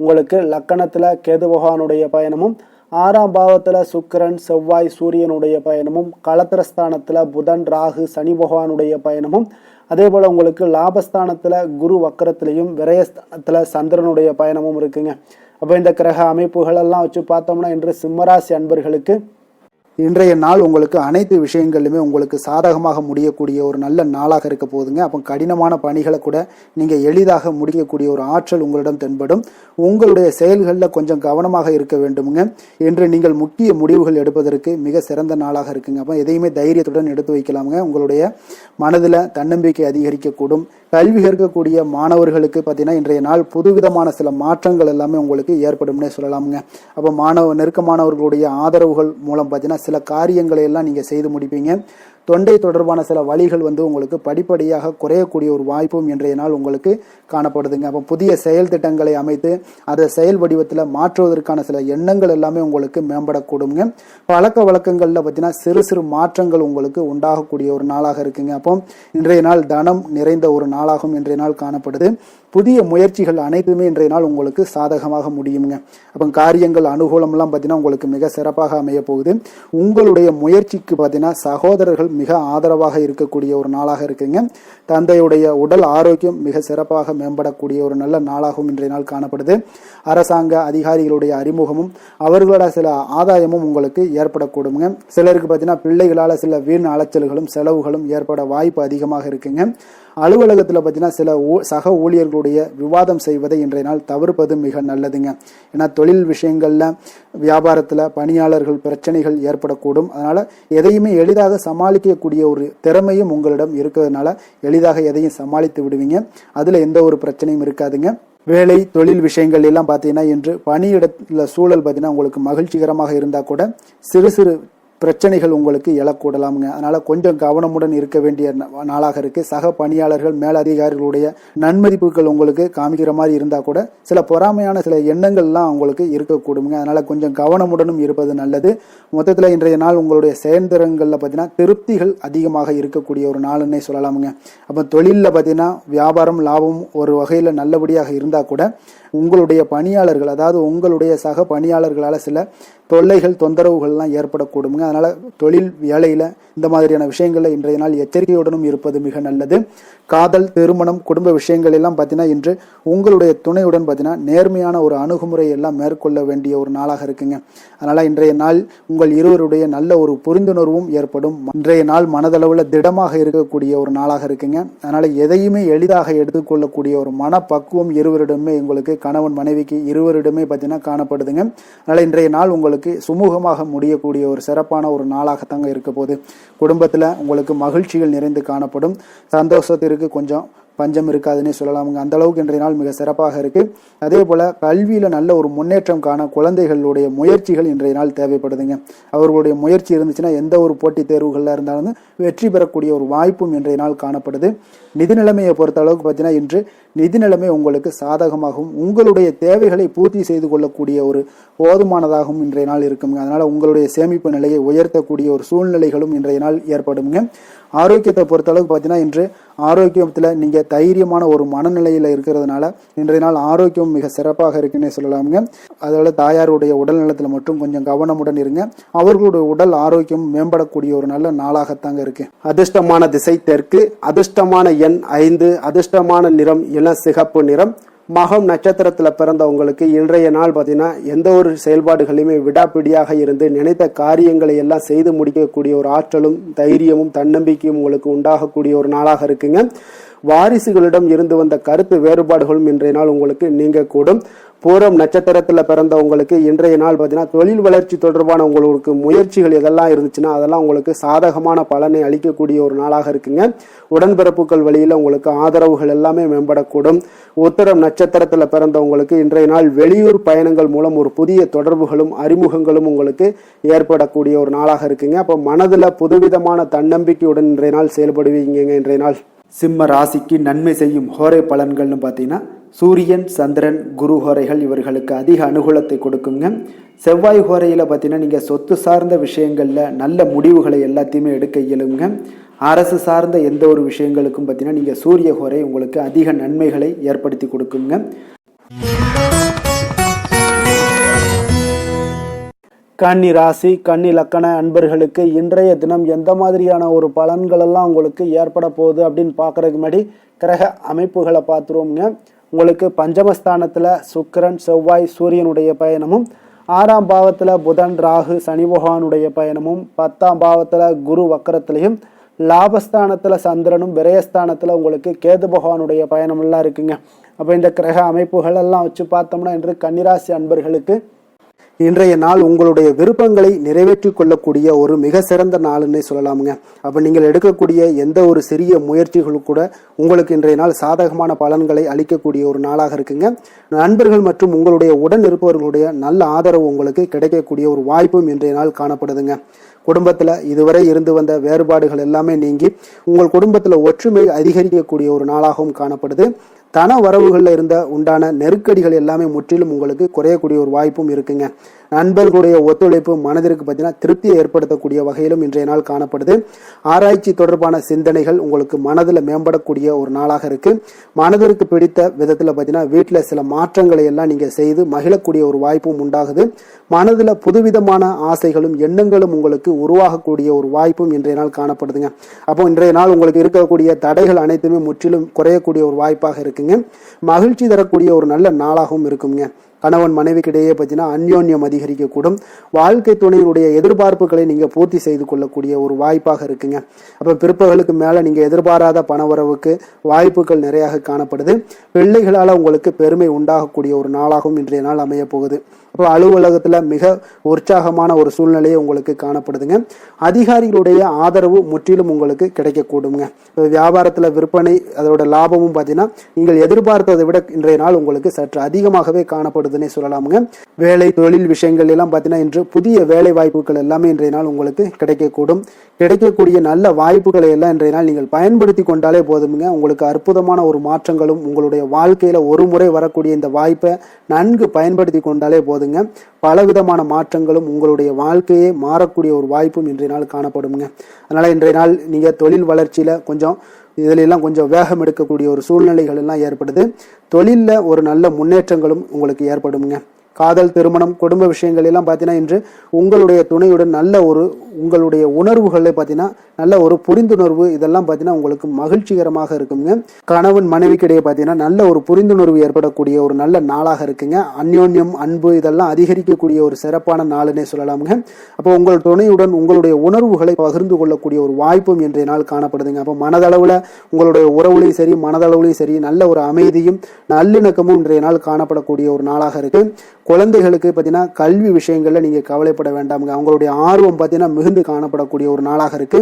Speaker 1: உங்களுக்கு லக்கணத்தில் கேது பகவானுடைய பயணமும், 6ஆம் பாவத்தில் சுக்கிரன், செவ்வாய், சூரியனுடைய பயணமும், களத்திரஸ்தானத்தில் புதன், ராகு, சனி பகவானுடைய பயணமும், அதே போல் உங்களுக்கு லாபஸ்தானத்தில் குரு வக்கரத்திலையும் விரயஸ்தானத்தில் சந்திரனுடைய பயணமும் இருக்குங்க. அப்போ இந்த கிரக அமைப்புகள் எல்லாம் வச்சு பார்த்தோம்னா இன்று சிம்மராசி அன்பர்களுக்கு இன்றைய நாள் உங்களுக்கு அனைத்து விஷயங்களிலுமே உங்களுக்கு சாதகமாக முடியக்கூடிய ஒரு நல்ல நாளாக இருக்க போகுதுங்க. அப்போ கடினமான பணிகளை கூட நீங்கள் எளிதாக முடிக்கக்கூடிய ஒரு ஆற்றல் உங்களிடம் தென்படும். உங்களுடைய செயல்களில் கொஞ்சம் கவனமாக இருக்க வேண்டுமுங்க. என்று நீங்கள் முக்கிய முடிவுகள் எடுப்பதற்கு மிக சிறந்த நாளாக இருக்குங்க. அப்போ எதையுமே தைரியத்துடன் எடுத்து வைக்கலாமுங்க. உங்களுடைய மனதில் தன்னம்பிக்கை அதிகரிக்கக்கூடும். கல்வி கற்கக்கூடிய மாணவர்களுக்கு பார்த்தீங்கன்னா இன்றைய நாள் புதுவிதமான சில மாற்றங்கள் எல்லாமே உங்களுக்கு ஏற்படும்னே சொல்லலாமுங்க. அப்போ நெருக்கமானவர்களுடைய ஆதரவுகள் மூலம் பார்த்தீங்கன்னா சில காரியங்களை எல்லாம் நீங்கள் செய்து முடிப்பீங்க. தொண்டை தொடர்பான சில வழிகள் உங்களுக்கு படிப்படியாக குறையக்கூடிய ஒரு வாய்ப்பும் இன்றைய நாள் உங்களுக்கு காணப்படுதுங்க. அப்போ புதிய செயல் திட்டங்களை அமைத்து அதை செயல் வடிவத்தில் மாற்றுவதற்கான சில எண்ணங்கள் எல்லாமே உங்களுக்கு மேம்படக்கூடுங்க. பழக்க வழக்கங்களில் பார்த்தீங்கன்னா சிறு சிறு மாற்றங்கள் உங்களுக்கு உண்டாகக்கூடிய ஒரு நாளாக இருக்குங்க. அப்போ இன்றைய நாள் தனம் நிறைந்த ஒரு நாளாகவும் இன்றைய நாள் காணப்படுது. புதிய முயற்சிகள் அனைத்துமே இன்றைய நாள் உங்களுக்கு சாதகமாக முடியுங்க. அப்போ காரியங்கள் அனுகூலம்லாம் பார்த்தீங்கன்னா உங்களுக்கு மிக சிறப்பாக அமைய போகுது. உங்களுடைய முயற்சிக்கு பார்த்தீங்கன்னா சகோதரர்கள் மிக ஆதரவாக இருக்கக்கூடிய ஒரு நாளாக இருக்குங்க. தந்தையுடைய உடல் ஆரோக்கியம் மிக சிறப்பாக மேம்படக்கூடிய ஒரு நல்ல நாளாகவும் இன்றைய நாள் காணப்படுது. அரசாங்க அதிகாரிகளுடைய அறிமுகமும் அவர்களோட சில ஆதாயமும் உங்களுக்கு ஏற்படக்கூடுங்க. சிலருக்கு பார்த்தீங்கன்னா பிள்ளைகளால் சில வீண் அலைச்சல்களும் செலவுகளும் ஏற்பட வாய்ப்பு அதிகமாக இருக்குங்க. அலுவலகத்தில் பார்த்தீங்கன்னா சில சக ஊழியர்களுடைய விவாதம் செய்வதை இன்றைய நாள் தவிர்ப்பது மிக நல்லதுங்க. ஏன்னா தொழில் விஷயங்களில் வியாபாரத்தில் பணியாளர்கள் பிரச்சனைகள் ஏற்படக்கூடும். அதனால் எதையுமே எளிதாக சமாளிக்கக்கூடிய ஒரு திறமையும் உங்களிடம் இருக்கிறதுனால எளிதாக எதையும் சமாளித்து விடுவீங்க. அதில் எந்த ஒரு பிரச்சனையும் இருக்காதுங்க. வேலை தொழில் விஷயங்கள் எல்லாம் பார்த்தீங்கன்னா இன்று பணியிடத்தில் சூழல் பார்த்தீங்கன்னா உங்களுக்கு மகிழ்ச்சிகரமாக இருந்தால் கூட சிறு சிறு பிரச்சனைகள் உங்களுக்கு எழக்கூடலாமுங்க. அதனால கொஞ்சம் கவனமுடன் இருக்க வேண்டிய நாளாக இருக்கு. சக பணியாளர்கள் மேலதிகாரிகளுடைய நன்மதிப்புகள் உங்களுக்கு காமிக்கிற மாதிரி இருந்தா கூட சில பொறாமையான சில எண்ணங்கள்லாம் உங்களுக்கு இருக்கக்கூடுங்க. அதனால கொஞ்சம் கவனமுடனும் இருப்பது நல்லது. மொத்தத்தில் இன்றைய நாள் உங்களுடைய செயல்திறன்களில் பார்த்தீங்கன்னா திருப்திகள் அதிகமாக இருக்கக்கூடிய ஒரு நாளுன்னே சொல்லலாமுங்க. அப்போ தொழிலில் பார்த்தீங்கன்னா வியாபாரம் லாபம் ஒரு வகையில் நல்லபடியாக இருந்தால் கூட உங்களுடைய பணியாளர்கள் அதாவது உங்களுடைய சக பணியாளர்களால் சில தொல்லைகள் தொந்தரவுகள்லாம் ஏற்படக்கூடுங்க. அதனால தொழில் வேலையில இந்த மாதிரியான விஷயங்கள்ல இன்றைய நாள் எச்சரிக்கையுடனும் இருப்பது மிக நல்லது. காதல் திருமணம் குடும்ப விஷயங்கள் எல்லாம் பார்த்தீங்கன்னா இன்று உங்களுடைய துணையுடன் பார்த்தீங்கன்னா நேர்மையான ஒரு அணுகுமுறை எல்லாம் மேற்கொள்ள வேண்டிய ஒரு நாளாக இருக்குங்க. அதனால இன்றைய நாள் உங்கள் இருவருடைய நல்ல ஒரு புரிந்துணர்வும் ஏற்படும். இன்றைய நாள் மனதளவில் திடமாக இருக்கக்கூடிய ஒரு நாளாக இருக்குங்க. அதனால எதையுமே எளிதாக எடுத்துக்கொள்ளக்கூடிய ஒரு மனப்பக்குவம் இருவரிடமே உங்களுக்கு கணவன் மனைவிக்கு இருவரிடமே பார்த்தீங்கன்னா காணப்படுதுங்க. அதனால இன்றைய நாள் உங்களுக்கு சுமூகமாக முடியக்கூடிய ஒரு சிறப்பான ஒரு நாளாகத்தாங்க இருக்க போகுது. குடும்பத்தில் உங்களுக்கு மகிழ்ச்சிகள் நிறைந்து காணப்படும். சந்தோஷத்திற்கு கொஞ்சம் பஞ்சம் இருக்காதுன்னே சொல்லலாமுங்க. அந்த அளவுக்கு இன்றைய நாள் மிக சிறப்பாக இருக்கு. அதே போல கல்வியில நல்ல ஒரு முன்னேற்றம் காண குழந்தைகளுடைய முயற்சிகள் இன்றைய நாள் தேவைப்படுதுங்க. அவர்களுடைய முயற்சி இருந்துச்சுன்னா எந்த ஒரு போட்டித் தேர்வுகள்ல இருந்தாலும் வெற்றி பெறக்கூடிய ஒரு வாய்ப்பும் இன்றைய நாள் காணப்படுது. நிதி நிலைமையை பொறுத்த அளவுக்கு பார்த்தீங்கன்னா இன்று நிதி நிலைமை உங்களுக்கு சாதகமாகவும் உங்களுடைய தேவைகளை பூர்த்தி செய்து கொள்ளக்கூடிய ஒரு போதுமானதாகவும் இன்றைய நாள் இருக்குங்க. அதனால உங்களுடைய சேமிப்பு நிலையை உயர்த்தக்கூடிய ஒரு சூழ்நிலைகளும் இன்றைய நாள் ஏற்படுங்க. ஆரோக்கியத்தை பொறுத்த அளவுக்கு பார்த்தீங்கன்னா இன்று ஆரோக்கியத்தில் நீங்க தைரியமான ஒரு மனநிலையில இருக்கிறதுனால இன்றைய நாள் ஆரோக்கியம் மிக சிறப்பாக இருக்குன்னே சொல்லலாமுங்க. அதோட தாயாருடைய உடல் நலத்தில் மட்டும் கொஞ்சம் கவனமுடன் இருங்க. அவர்களுடைய உடல் ஆரோக்கியம் மேம்படக்கூடிய ஒரு நல்ல நாளாகத்தாங்க இருக்கு. அதிர்ஷ்டமான திசை தெற்கு, அதிர்ஷ்டமான எண் 5, அதிர்ஷ்டமான நிறம் இளம் சிகப்பு நிறம். மகம் நட்சத்திரத்துல பிறந்தவங்களுக்கு இன்றைய நாள் பார்த்தீங்கன்னா எந்த ஒரு செயல்பாடுகளையுமே விடாப்பிடியாக இருந்து நினைத்த காரியங்களை எல்லாம் செய்து முடிக்கக்கூடிய ஒரு ஆற்றலும் தைரியமும் தன்னம்பிக்கையும் உங்களுக்கு உண்டாகக்கூடிய ஒரு நாளாக இருக்குங்க. வாரிசுகளிடம் இருந்து வந்த கருத்து வேறுபாடுகளும் இன்றைய நாள் உங்களுக்கு நீங்க கூடும். பூரம் நட்சத்திரத்துல பிறந்தவங்களுக்கு இன்றைய நாள் பார்த்தீங்கன்னா தொழில் வளர்ச்சி தொடர்பான உங்களுக்கு முயற்சிகள் எதெல்லாம் இருந்துச்சுன்னா அதெல்லாம் உங்களுக்கு சாதகமான பலனை அளிக்கக்கூடிய ஒரு நாளாக இருக்குங்க. உடன்பிறப்புகள் வழியில உங்களுக்கு ஆதரவுகள் எல்லாமே மேம்படக்கூடும். உத்தரம் நட்சத்திரத்துல பிறந்தவங்களுக்கு இன்றைய நாள் வெளியூர் பயணங்கள் மூலம் ஒரு புதிய தொடர்புகளும் அறிமுகங்களும் உங்களுக்கு ஏற்படக்கூடிய ஒரு நாளாக இருக்குங்க. அப்போ மனதுல புதுவிதமான தன்னம்பிக்கையுடன் இன்றைய நாள் செயல்படுவீங்க. இன்றைய நாள் சிம்ம ராசிக்கு நன்மை செய்யும் ஹோரை பலன்கள்னு பார்த்தீங்கன்னா சூரியன் சந்திரன் குரு ஹோரைகள் இவர்களுக்கு அதிக அனுகூலத்தை கொடுக்குங்க. செவ்வாய் ஹோரையில் பார்த்தீங்கன்னா நீங்கள் சொத்து சார்ந்த விஷயங்களில் நல்ல முடிவுகளை எல்லாத்தையுமே எடுக்க இயலுங்க. அரசு சார்ந்த எந்த ஒரு விஷயங்களுக்கும் பார்த்தீங்கன்னா நீங்கள் சூரிய ஹோரை உங்களுக்கு அதிக நன்மைகளை ஏற்படுத்தி கொடுக்குங்க. கன்னி ராசி கன்னி லக்கண அன்பர்களுக்கு இன்றைய தினம் எந்த மாதிரியான ஒரு பலன்கள் எல்லாம் உங்களுக்கு ஏற்பட போகுது அப்படின்னு பார்க்கறதுக்கு முன்னாடி கிரக அமைப்புகளை பார்த்துருவோங்க. உங்களுக்கு பஞ்சமஸ்தானத்தில் சுக்கிரன் செவ்வாய் சூரியனுடைய பயணமும் 6ஆம் பாவத்தில் புதன் ராகு சனி பகவானுடைய பயணமும் 10ஆம் பாவத்தில் குரு வக்கரத்திலையும் லாபஸ்தானத்தில் சந்திரனும் விரயஸ்தானத்தில் உங்களுக்கு கேது பகவானுடைய பயணமெல்லாம் இருக்குங்க. அப்போ இந்த கிரக அமைப்புகள் எல்லாம் வச்சு பார்த்தோம்னா இன்று கன்னிராசி அன்பர்களுக்கு இன்றைய நாள் உங்களுடைய விருப்பங்களை நிறைவேற்றி கொள்ளக்கூடிய ஒரு மிக சிறந்த நாள்னே சொல்லலாமுங்க. அப்போ நீங்கள் எடுக்கக்கூடிய எந்த ஒரு சிறிய முயற்சிகளும் கூட உங்களுக்கு இன்றைய நாள் சாதகமான பலன்களை அளிக்கக்கூடிய ஒரு நாளாக இருக்குங்க. நண்பர்கள் மற்றும் உங்களுடைய உடன் இருப்பவர்களுடைய நல்ல ஆதரவு உங்களுக்கு கிடைக்கக்கூடிய ஒரு வாய்ப்பும் இன்றைய நாள் காணப்படுதுங்க. குடும்பத்தில் இதுவரை இருந்து வந்த வேறுபாடுகள் எல்லாமே நீங்கி உங்கள் குடும்பத்தில் ஒற்றுமை அதிகரிக்கக்கூடிய ஒரு நாளாகவும் காணப்படுது. தன வரவுகளில் உண்டான நெருக்கடிகள் எல்லாமே முற்றிலும் உங்களுக்கு குறையக்கூடிய ஒரு வாய்ப்பும் இருக்குங்க. நண்பர்களுடைய ஒத்துழைப்பு மனதிற்கு பார்த்தீங்கன்னா திருப்தியை ஏற்படுத்தக்கூடிய வகையிலும் இன்றைய நாள் காணப்படுது. ஆராய்ச்சி தொடர்பான சிந்தனைகள் உங்களுக்கு மனதில் மேம்படக்கூடிய ஒரு நாளாக இருக்கு. மனதிற்கு பிடித்த விதத்தில் பார்த்தீங்கன்னா வீட்டில் சில மாற்றங்களை எல்லாம் நீங்கள் செய்து மகிழக்கூடிய ஒரு வாய்ப்பும் உண்டாகுது. மனதில் புதுவிதமான ஆசைகளும் எண்ணங்களும் உங்களுக்கு உருவாகக்கூடிய ஒரு வாய்ப்பும் இன்றைய நாள் காணப்படுதுங்க. அப்போ இன்றைய நாள் உங்களுக்கு இருக்கக்கூடிய தடைகள் அனைத்துமே முற்றிலும் குறையக்கூடிய ஒரு வாய்ப்பாக இருக்குங்க. மகிழ்ச்சி தரக்கூடிய ஒரு நல்ல நாளாகவும் இருக்குங்க. கணவன் மனைவிக்கிடையே பார்த்தீங்கன்னா அந்யோன்யம் அதிகரிக்கக்கூடும். வாழ்க்கை துணையினுடைய எதிர்பார்ப்புகளை நீங்கள் பூர்த்தி செய்து கொள்ளக்கூடிய ஒரு வாய்ப்பாக இருக்குங்க. அப்போ பிற்பகலுக்கு மேலே நீங்கள் எதிர்பாராத பணவரவுக்கு வாய்ப்புகள் நிறையாக காணப்படுது. பிள்ளைகளால் உங்களுக்கு பெருமை உண்டாகக்கூடிய ஒரு நாளாகவும் இன்றைய நாள் அமைய போகுது. அப்போ அலுவலகத்தில் மிக உற்சாகமான ஒரு சூழ்நிலையை உங்களுக்கு காணப்படுதுங்க. அதிகாரிகளுடைய ஆதரவு முற்றிலும் உங்களுக்கு கிடைக்கக்கூடுங்க. வியாபாரத்தில் விற்பனை அதோட லாபமும் பார்த்தீங்கன்னா நீங்கள் எதிர்பார்த்ததை விட இன்றைய நாள் உங்களுக்கு சற்று அதிகமாகவே காணப்படுதுன்னே சொல்லலாமுங்க. வேலை தொழில் விஷயங்கள் எல்லாம் பார்த்தீங்கன்னா இன்று புதிய வேலை வாய்ப்புகள் எல்லாமே இன்றைய நாள் உங்களுக்கு கிடைக்கக்கூடும். கிடைக்கக்கூடிய நல்ல வாய்ப்புகளை எல்லாம் இன்றைய நாள் நீங்கள் பயன்படுத்தி கொண்டாலே போதுமுங்க. உங்களுக்கு அற்புதமான ஒரு மாற்றங்களும் உங்களுடைய வாழ்க்கையில ஒரு முறை வரக்கூடிய இந்த வாய்ப்பை நன்கு பயன்படுத்தி கொண்டாலே போதுங்க. பலவிதமான மாற்றங்களும் உங்களுடைய வாழ்க்கையே மாறக்கூடிய ஒரு வாய்ப்பும் இன்றைய நாள் காணப்படுங்க. அதனால இன்றைய நாள் நீங்க தொழில் வளர்ச்சியில இதிலெல்லாம் கொஞ்சம் வேகம் எடுக்கக்கூடிய ஒரு சூழ்நிலைகள் எல்லாம் ஏற்படுது. தொழிலில் ஒரு நல்ல முன்னேற்றங்களும் உங்களுக்கு ஏற்படுங்க. காதல் திருமணம் குடும்ப விஷயங்கள் எல்லாம் பார்த்தீங்கன்னா இன்று உங்களுடைய துணையுடன் நல்ல ஒரு உங்களுடைய உணர்வுகளை பார்த்தீங்கன்னா நல்ல ஒரு புரிந்துணர்வு இதெல்லாம் பார்த்தீங்கன்னா உங்களுக்கு மகிழ்ச்சிகரமாக இருக்குங்க. கணவன் மனைவிக்கிடையே பார்த்தீங்கன்னா நல்ல ஒரு புரிந்துணர்வு ஏற்படக்கூடிய ஒரு நல்ல நாளாக இருக்குங்க. அந்யோன்யம் அன்பு இதெல்லாம் அதிகரிக்கக்கூடிய ஒரு சிறப்பான நாளுன்னே சொல்லலாமுங்க. அப்போ உங்கள் துணையுடன் உங்களுடைய உணர்வுகளை பகிர்ந்து கொள்ளக்கூடிய ஒரு வாய்ப்பும் இன்றைய நாள் காணப்படுதுங்க. அப்போ மனதளவில் உங்களுடைய உறவுலையும் சரி மனதளவுலையும் சரி நல்ல ஒரு அமைதியும் நல்லிணக்கமும் இன்றைய நாள் காணப்படக்கூடிய ஒரு நாளாக இருக்கு. குழந்தைகளுக்கு பார்த்தீங்கன்னா கல்வி விஷயங்கள்ல நீங்க கவலைப்பட வேண்டாமுங்க. அவங்களுடைய ஆர்வம் பார்த்தீங்கன்னா மிகுந்து காணப்படக்கூடிய ஒரு நாளாக இருக்கு.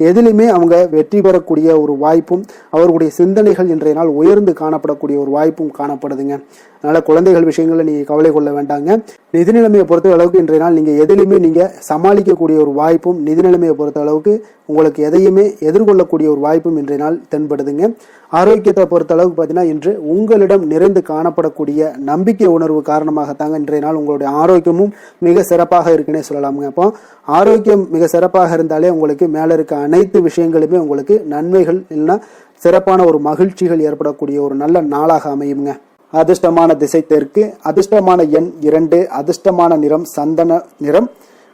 Speaker 1: எதிலுமே அவங்க வெற்றி பெறக்கூடிய ஒரு வாய்ப்பும் அவர்களுடைய சிந்தனைகள் இன்றைய நாள் உயர்ந்து காணப்படக்கூடிய ஒரு வாய்ப்பும் காணப்படுதுங்க. அதனால குழந்தைகள் விஷயங்களை நீங்க கவலை கொள்ள வேண்டாங்க. நிதி நிலைமையை பொறுத்த அளவுக்கு இன்றைய நாள் நீங்க எதிலுமே நீங்க சமாளிக்கக்கூடிய ஒரு வாய்ப்பும் நிதி நிலைமையை பொறுத்த அளவுக்கு உங்களுக்கு எதையுமே எதிர்கொள்ளக்கூடிய ஒரு வாய்ப்பும் இன்றைய நாள் தென்படுதுங்க. ஆரோக்கியத்தை பொறுத்த அளவுக்கு பார்த்தீங்கன்னா இன்று உங்களிடம் நிறைந்து காணப்படக்கூடிய நம்பிக்கை உணர்வு காரணமாகத்தாங்க இன்றைய நாள் உங்களுடைய ஆரோக்கியமும் மிக சிறப்பாக இருக்குன்னே சொல்லலாமுங்க. அப்போ ஆரோக்கியம் மிக சிறப்பாக இருந்தாலே உங்களுக்கு மேல இருக்க அனைத்து விஷயங்களுமே உங்களுக்கு நன்மைகள் இல்லைன்னா சிறப்பான ஒரு மகிழ்ச்சிகள் ஏற்படக்கூடிய ஒரு நல்ல நாளாக அமையுங்க. அதிர்ஷ்டமான திசை தெற்கு, அதிர்ஷ்டமான எண் 2, அதிர்ஷ்டமான நிறம் சந்தன நிறம்.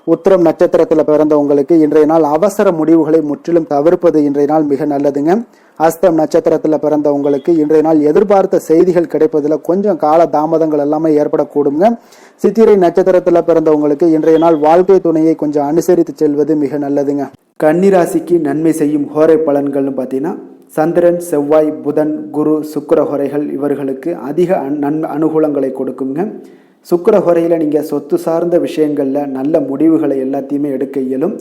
Speaker 1: உத்திரம் நட்சத்திரத்தில் பிறந்தவங்களுக்கு இன்றைய நாள் அவசர முடிவுகளை முற்றிலும் தவிர்ப்பது இன்றைய நாள் மிக நல்லதுங்க. அஸ்தம் நட்சத்திரத்தில் பிறந்தவங்களுக்கு இன்றைய நாள் எதிர்பார்த்த செய்திகள் கிடைப்பதில் கொஞ்சம் கால தாமதங்கள் எல்லாமே ஏற்படக்கூடுங்க. சித்திரை நட்சத்திரத்தில் பிறந்தவங்களுக்கு இன்றைய நாள் வாழ்க்கை துணையை கொஞ்சம் அனுசரித்து செல்வது மிக நல்லதுங்க. கன்னிராசிக்கு நன்மை செய்யும் ஹோரை பலன்கள்னு பார்த்தீங்கன்னா சந்திரன் செவ்வாய் புதன் குரு சுக்கிர ஹோரைகள் இவர்களுக்கு அதிக அனுகூலங்களை கொடுக்குங்க. சுக்கிர ஹோரையில் நீங்கள் சொத்து சார்ந்த விஷயங்களில் நல்ல முடிவுகளை எல்லாத்தையுமே எடுக்க இயலும்.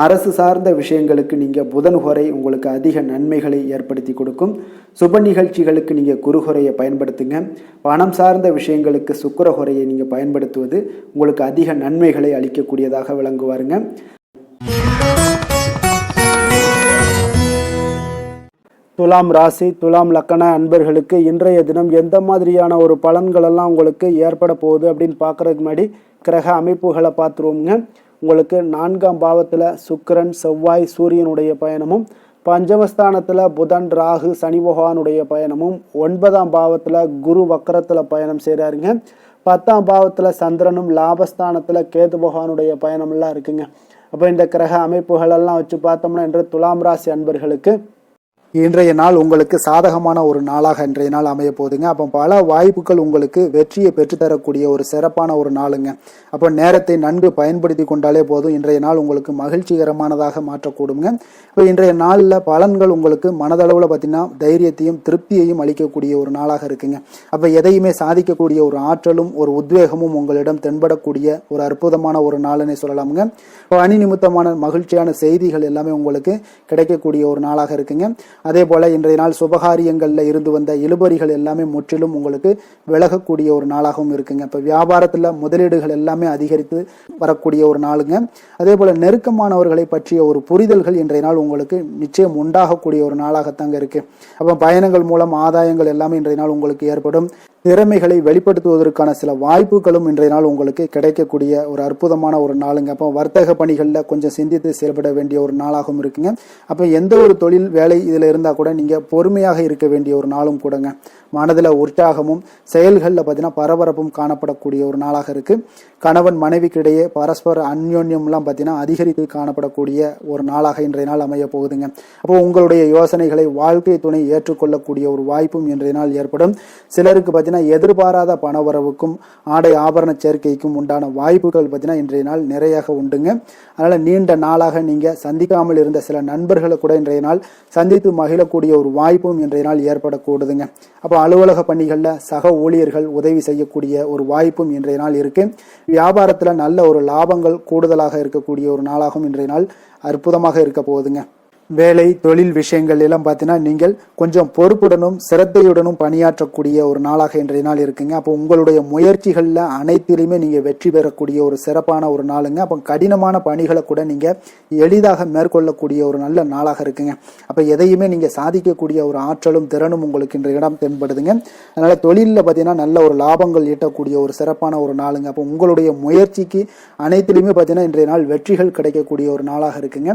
Speaker 1: அரசு சார்ந்த விஷயங்களுக்கு நீங்கள் புதன் ஹோரை உங்களுக்கு அதிக நன்மைகளை ஏற்படுத்தி கொடுக்கும். சுப நிகழ்ச்சிகளுக்கு நீங்கள் குரு ஹோரையை பயன்படுத்துங்க. பணம் சார்ந்த விஷயங்களுக்கு சுக்கிர ஹோரையை நீங்கள் பயன்படுத்துவது உங்களுக்கு அதிக நன்மைகளை அளிக்கக்கூடியதாக விளங்குவாருங்க. துலாம் ராசி துலாம் லக்கண அன்பர்களுக்கு இன்றைய தினம் எந்த மாதிரியான ஒரு பலன்களெல்லாம் உங்களுக்கு ஏற்பட போகுது அப்படின்னு பார்க்குறதுக்கு முன்னாடி கிரக அமைப்புகளை பார்த்துருவோங்க. உங்களுக்கு 4ஆம் பாவத்தில் சுக்கிரன் செவ்வாய் சூரியனுடைய பயணமும், பஞ்சமஸ்தானத்தில் புதன் ராகு சனி பகவானுடைய பயணமும், 9ஆம் பாவத்தில் குரு வக்கரத்தில் பயணம் செய்கிறாருங்க. 10ஆம் பாவத்தில் சந்திரனும் லாபஸ்தானத்தில் கேது பகவானுடைய பயணமெல்லாம் இருக்குங்க. அப்போ இந்த கிரக அமைப்புகளெல்லாம் வச்சு பார்த்தோம்னா இன்று துலாம் ராசி அன்பர்களுக்கு இன்றைய நாள் உங்களுக்கு சாதகமான ஒரு நாளாக இன்றைய நாள் அமைய போகுதுங்க. அப்போ பல வாய்ப்புகள் உங்களுக்கு வெற்றியை பெற்றுத்தரக்கூடிய ஒரு சிறப்பான ஒரு நாளுங்க. அப்போ நேரத்தை நன்கு பயன்படுத்தி கொண்டாலே போதும், இன்றைய நாள் உங்களுக்கு மகிழ்ச்சிகரமானதாக மாற்றக்கூடுங்க. இப்போ இன்றைய நாளில் பலன்கள் உங்களுக்கு மனதளவில் பார்த்தீங்கன்னா தைரியத்தையும் திருப்தியையும் அளிக்கக்கூடிய ஒரு நாளாக இருக்குங்க. அப்போ எதையுமே சாதிக்கக்கூடிய ஒரு ஆற்றலும் ஒரு உத்வேகமும் உங்களிடம் தென்படக்கூடிய ஒரு அற்புதமான ஒரு நாளுன்னு சொல்லலாமுங்க. இப்போ அணி நிமித்தமான மகிழ்ச்சியான செய்திகள் எல்லாமே உங்களுக்கு கிடைக்கக்கூடிய ஒரு நாளாக இருக்குங்க. அதே போல இன்றைய நாள் சுபகாரியங்களில் இருந்து வந்த இழுபறிகள் எல்லாமே முற்றிலும் உங்களுக்கு விலகக்கூடிய ஒரு நாளாகவும் இருக்குங்க. இப்போ வியாபாரத்தில் முதலீடுகள் எல்லாமே அதிகரித்து வரக்கூடிய ஒரு நாளுங்க. அதே போல நெருக்கமானவர்களை பற்றிய ஒரு புரிதல்கள் இன்றைய நாள் உங்களுக்கு நிச்சயம் உண்டாகக்கூடிய ஒரு நாளாகத்தாங்க இருக்கு. அப்போ பயணங்கள் மூலம் ஆதாயங்கள் எல்லாமே இன்றைய நாள் உங்களுக்கு ஏற்படும். திறமைகளை வெளிப்படுத்துவதற்கான சில வாய்ப்புகளும் இன்றைய நாள் உங்களுக்கு கிடைக்கக்கூடிய ஒரு அற்புதமான ஒரு நாளுங்க. அப்போ வர்த்தக பணிகளில் கொஞ்சம் சிந்தித்து செயல்பட வேண்டிய ஒரு நாளாகவும் இருக்குங்க. அப்போ எந்த ஒரு தொழில் வேலை இதில் இருந்தால் கூட நீங்கள் பொறுமையாக இருக்க வேண்டிய ஒரு நாளும் கூடங்க. மனதில் உற்சாகமும் செயல்களில் பார்த்தீங்கன்னா பரபரப்பும் காணப்படக்கூடிய ஒரு நாளாக இருக்கு. கணவன் மனைவிக்கிடையே பரஸ்பர அந்யோன்யம்லாம் பார்த்தீங்கன்னா அதிகரித்து காணப்படக்கூடிய ஒரு நாளாக இன்றைய நாள் அமைய போகுதுங்க. அப்போ உங்களுடைய யோசனைகளை வாழ்க்கை துணை ஏற்றுக்கொள்ளக்கூடிய ஒரு வாய்ப்பும் இன்றைய நாள் ஏற்படும். சிலருக்கு பார்த்தீங்கன்னா எதிர்பாராத பணவரவுக்கும் ஆடை ஆபரண சேர்க்கைக்கும் உண்டான வாய்ப்புகள் பார்த்தீங்கன்னா இன்றைய நாள் நிறையாக உண்டுங்க. அதனால நீண்ட நாளாக நீங்க சந்திக்காமல் இருந்த சில நண்பர்களை கூட இன்றைய நாள் சந்தித்து மகிழக்கூடிய ஒரு வாய்ப்பும் இன்றைய நாள் ஏற்படக்கூடுதுங்க. அப்போ அலுவலக பணிகளில் சக ஊழியர்கள் உதவி செய்யக்கூடிய ஒரு வாய்ப்பும் இன்றைய நாள் இருக்கு. வியாபாரத்தில் நல்ல ஒரு லாபங்கள் கூடுதலாக இருக்கக்கூடிய ஒரு நாளாகவும் இன்றைய நாள் அற்புதமாக இருக்க போகுதுங்க. வேலை தொழில் விஷயங்கள் எல்லாம் பார்த்தீங்கன்னா நீங்கள் கொஞ்சம் பொறுப்புடனும் சிரத்தையுடனும் பணியாற்றக்கூடிய ஒரு நாளாக இன்றைய நாள் இருக்குங்க. அப்போ உங்களுடைய முயற்சிகளில் அனைத்திலுமே நீங்கள் வெற்றி பெறக்கூடிய ஒரு சிறப்பான ஒரு நாளுங்க. அப்போ கடினமான பணிகளை கூட நீங்கள் எளிதாக மேற்கொள்ளக்கூடிய ஒரு நல்ல நாளாக இருக்குங்க. அப்போ எதையுமே நீங்கள் சாதிக்கக்கூடிய ஒரு ஆற்றலும் திறனும் உங்களுக்கு இன்றைய இடம் தென்படுதுங்க. அதனால தொழிலில் பார்த்தீங்கன்னா நல்ல ஒரு லாபங்கள் ஈட்டக்கூடிய ஒரு சிறப்பான ஒரு நாளுங்க. அப்போ உங்களுடைய முயற்சிக்கு அனைத்திலுமே பார்த்தீங்கன்னா இன்றைய நாள் வெற்றிகள் கிடைக்கக்கூடிய ஒரு நாளாக இருக்குங்க.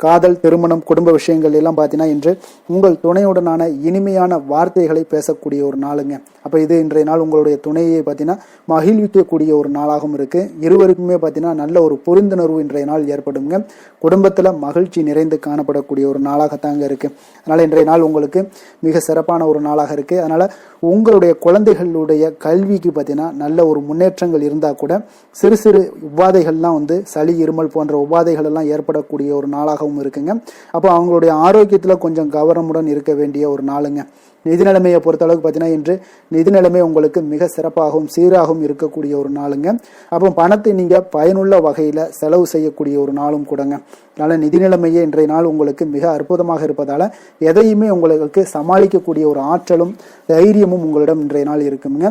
Speaker 1: காதல், திருமணம், குடும்ப விஷயங்கள் எல்லாம் பார்த்தீங்கன்னா இன்று உங்கள் துணையுடனான இனிமையான வார்த்தைகளை பேசக்கூடிய ஒரு நாளுங்க. அப்போ இது இன்றைய நாள் உங்களுடைய துணையை பார்த்தீங்கன்னா மகிழ்விக்கக்கூடிய ஒரு நாளாகவும் இருக்கு. இருவருக்குமே பார்த்தீங்கன்னா நல்ல ஒரு புரிந்துணர்வு இன்றைய நாள் ஏற்படுங்க. குடும்பத்தில் மகிழ்ச்சி நிறைந்து காணப்படக்கூடிய ஒரு நாளாகத்தாங்க இருக்கு. அதனால இன்றைய நாள் உங்களுக்கு மிக சிறப்பான ஒரு நாளாக இருக்கு. அதனால உங்களுடைய குழந்தைகளுடைய கல்விக்கு பார்த்தீங்கன்னா நல்ல ஒரு முன்னேற்றங்கள் இருந்தால் கூட சிறு சிறு உபாதைகள்லாம் சளி, இருமல் போன்ற உபாதைகள் எல்லாம் ஏற்படக்கூடிய ஒரு நாளாகவும் இருக்குங்க. அப்போ அவங்களுடைய ஆரோக்கியத்தில் கொஞ்சம் கவனமுடன் இருக்க வேண்டிய ஒரு நாளுங்க. நிதி நிலைமையை பொறுத்தளவுக்கு பார்த்தீங்கன்னா இன்று நிதி நிலைமை உங்களுக்கு மிக சிறப்பாகவும் சீராகவும் இருக்கக்கூடிய ஒரு நாளுங்க. அப்போ பணத்தை நீங்கள் பயனுள்ள வகையில் செலவு செய்யக்கூடிய ஒரு நாளும் கூடங்க. அதனால நிதி நிலைமையே இன்றைய நாள் உங்களுக்கு மிக அற்புதமாக இருப்பதால எதையுமே உங்களுக்கு சமாளிக்கக்கூடிய ஒரு ஆற்றலும் தைரியமும் உங்களிடம் இன்றைய நாள் இருக்குங்க.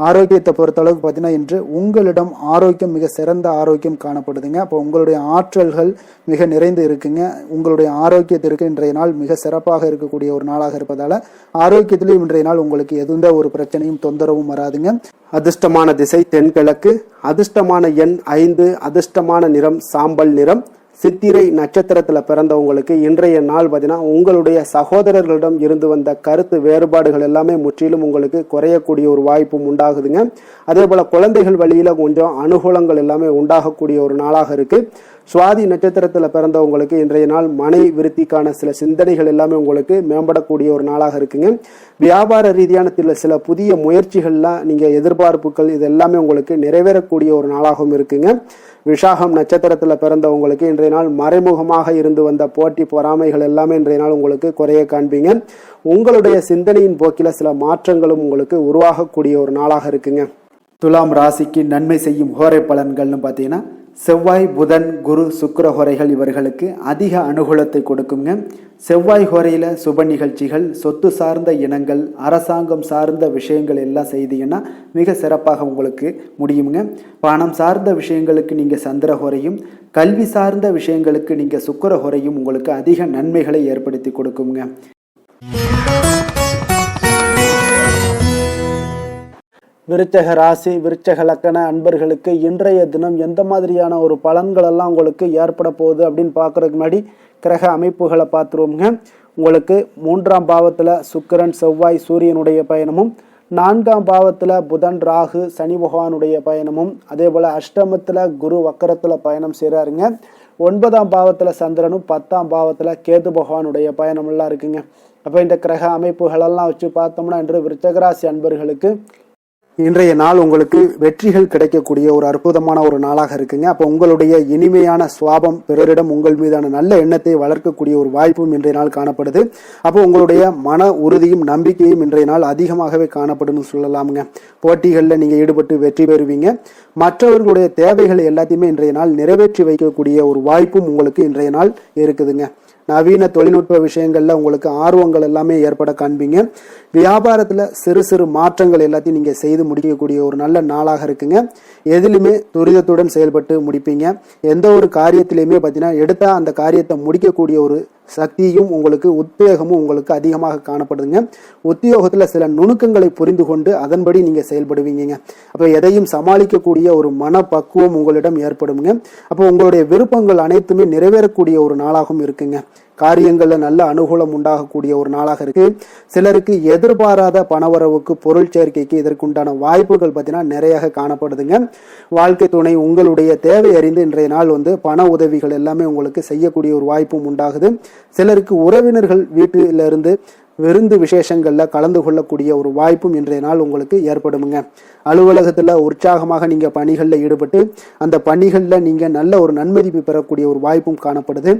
Speaker 1: ஆரோக்கியத்தை பொறுத்தளவுக்கு பார்த்தீங்கன்னா இன்று உங்களிடம் ஆரோக்கியம் மிக சிறந்த ஆரோக்கியம் காணப்படுதுங்க. அப்போ உங்களுடைய ஆற்றல்கள் மிக நிறைந்து இருக்குங்க. உங்களுடைய ஆரோக்கியத்திற்கு இன்றைய நாள் மிக சிறப்பாக இருக்கக்கூடிய ஒரு நாளாக இருப்பதால ஆரோக்கியத்திலும் இன்றைய நாள் உங்களுக்கு எந்த ஒரு பிரச்சனையும் தொந்தரவும் வராதுங்க. அதிர்ஷ்டமான திசை தென்கிழக்கு, அதிர்ஷ்டமான எண் 5, அதிர்ஷ்டமான நிறம் சாம்பல் நிறம். சித்திரை நட்சத்திரத்துல பிறந்தவங்களுக்கு இன்றைய நாள் பார்த்தீங்கன்னா உங்களுடைய சகோதரர்களிடம் இருந்து வந்த கருத்து வேறுபாடுகள் எல்லாமே முற்றிலும் உங்களுக்கு குறையக்கூடிய ஒரு வாய்ப்பும் உண்டாகுதுங்க. அதே போல குழந்தைகள் வழியில கொஞ்சம் அனுகூலங்கள் எல்லாமே உண்டாகக்கூடிய ஒரு நாளாக இருக்கு. சுவாதி நட்சத்திரத்துல பிறந்தவங்களுக்கு இன்றைய நாள் மனை விருத்திக்கான சில சிந்தனைகள் எல்லாமே உங்களுக்கு மேம்படக்கூடிய ஒரு நாளாக இருக்குங்க. வியாபார ரீதியான சில புதிய முயற்சிகள்லாம் நீங்க எதிர்பார்ப்புகள் இது எல்லாமே உங்களுக்கு நிறைவேறக்கூடிய ஒரு நாளாகவும் இருக்குங்க. விஷாகம் நட்சத்திரத்துல பிறந்தவங்களுக்கு இன்றைய நாள் மறைமுகமாக இருந்து வந்த போட்டி பொறாமைகள் எல்லாமே இன்றைய நாள் உங்களுக்கு குறைய காண்பீங்க. உங்களுடைய சிந்தனையின் போக்கில சில மாற்றங்களும் உங்களுக்கு உருவாகக்கூடிய ஒரு நாளாக இருக்குங்க. துலாம் ராசிக்கு நன்மை செய்யும் ஹோரை பலன்கள்னு பார்த்தீங்கன்னா செவ்வாய், புதன், குரு, சுக்கிர ஹோரைகள் இவர்களுக்கு அதிக அனுகூலத்தை கொடுக்குங்க. செவ்வாய் ஹோரையில் சுப நிகழ்ச்சிகள், சொத்து சார்ந்த இனங்கள், அரசாங்கம் சார்ந்த விஷயங்கள் எல்லாம் செய்தீங்கன்னா மிக சிறப்பாக உங்களுக்கு முடியுங்க. பணம் சார்ந்த விஷயங்களுக்கு நீங்கள் சந்திர ஹோரையும், கல்வி சார்ந்த விஷயங்களுக்கு நீங்கள் சுக்கிர ஹோரையும் உங்களுக்கு அதிக நன்மைகளை ஏற்படுத்தி கொடுக்குங்க. விருச்சக ராசி, விருச்சக லக்கண அன்பர்களுக்கு இன்றைய தினம் எந்த மாதிரியான ஒரு பலன்கள் எல்லாம் உங்களுக்கு ஏற்பட போகுது அப்படின்னு பார்க்கறதுக்கு முன்னாடி கிரக அமைப்புகளை பார்த்துருவோங்க. உங்களுக்கு 3ஆம் பாவத்தில் சுக்கிரன், செவ்வாய், சூரியனுடைய பயணமும், 4ஆம் பாவத்தில் புதன், ராகு, சனி பகவானுடைய பயணமும், அதே போல் அஷ்டமத்தில் குரு வக்கரத்தில் பயணம் செய்கிறாருங்க. 9ஆம் பாவத்தில் சந்திரனும் 10ஆம் பாவத்தில் கேது பகவானுடைய பயணமெல்லாம் இருக்குங்க. அப்போ இந்த கிரக அமைப்புகளெல்லாம் வச்சு பார்த்தோம்னா இன்று விருச்சிகராசி அன்பர்களுக்கு இன்றைய நாள் உங்களுக்கு வெற்றிகள் கிடைக்கக்கூடிய ஒரு அற்புதமான ஒரு நாளாக இருக்குங்க. அப்போ உங்களுடைய இனிமையான சுவாபம், பிறரிடம் உங்கள் மீதான நல்ல எண்ணத்தை வளர்க்கக்கூடிய ஒரு வாய்ப்பும் இன்றைய நாள் காணப்படுது. அப்போ உங்களுடைய மன உறுதியும் நம்பிக்கையும் இன்றைய நாள் அதிகமாகவே காணப்படும் சொல்லலாமுங்க. போட்டிகளில் நீங்கள் ஈடுபட்டு வெற்றி பெறுவீங்க. மற்றவர்களுடைய தேவைகளை எல்லாத்தையுமே இன்றைய நாள் நிறைவேற்றி வைக்கக்கூடிய ஒரு வாய்ப்பும் உங்களுக்கு இன்றைய நாள் இருக்குதுங்க. நவீன தொழில்நுட்ப விஷயங்கள்ல உங்களுக்கு ஆர்வங்கள் எல்லாமே ஏற்பட காண்பீங்க. வியாபாரத்துல சிறு சிறு மாற்றங்கள் எல்லாத்தையும் நீங்க செய்து முடிக்கக்கூடிய ஒரு நல்ல நாளாக இருக்குங்க. எதிலுமே துரிதத்துடன் செயல்பட்டு முடிப்பீங்க. எந்த ஒரு காரியத்திலையுமே பார்த்தீங்கன்னா எடுத்தா அந்த காரியத்தை முடிக்கக்கூடிய ஒரு சக்தியும் உங்களுக்கு உத்வேகமும் உங்களுக்கு அதிகமாக காணப்படுதுங்க. உத்தியோகத்துல சில நுணுக்கங்களை புரிந்து கொண்டு அதன்படி நீங்க செயல்படுவீங்க. அப்போ எதையும் சமாளிக்கக்கூடிய ஒரு மனப்பக்குவம் உங்களிடம் ஏற்படுங்க. அப்போ உங்களுடைய விருப்பங்கள் அனைத்துமே நிறைவேறக்கூடிய ஒரு நாளாகவும் இருக்குங்க. காரியங்கள்ல நல்ல அனுகூலம் உண்டாகக்கூடிய ஒரு நாளாக இருக்கு. சிலருக்கு எதிர்பாராத பணவரவுக்கு, பொருள் சேர்க்கைக்கு இதற்குண்டான வாய்ப்புகள் பார்த்தீங்கன்னா நிறைய காணப்படுதுங்க. வாழ்க்கை துணை உங்களுடைய தேவை அறிந்து இன்றைய நாள் பண உதவிகள் எல்லாமே உங்களுக்கு செய்யக்கூடிய ஒரு வாய்ப்பும் உண்டாகுது. சிலருக்கு உறவினர்கள் வீட்டிலிருந்து விருந்து விசேஷங்கள்ல கலந்து கொள்ளக்கூடிய ஒரு வாய்ப்பும் இன்றைய நாள் உங்களுக்கு ஏற்படுமுங்க. அலுவலகத்துல உற்சாகமாக நீங்க பணிகளில் ஈடுபட்டு அந்த பணிகளில் நீங்க நல்ல ஒரு நன்மதிப்பு பெறக்கூடிய ஒரு வாய்ப்பும் காணப்படுது.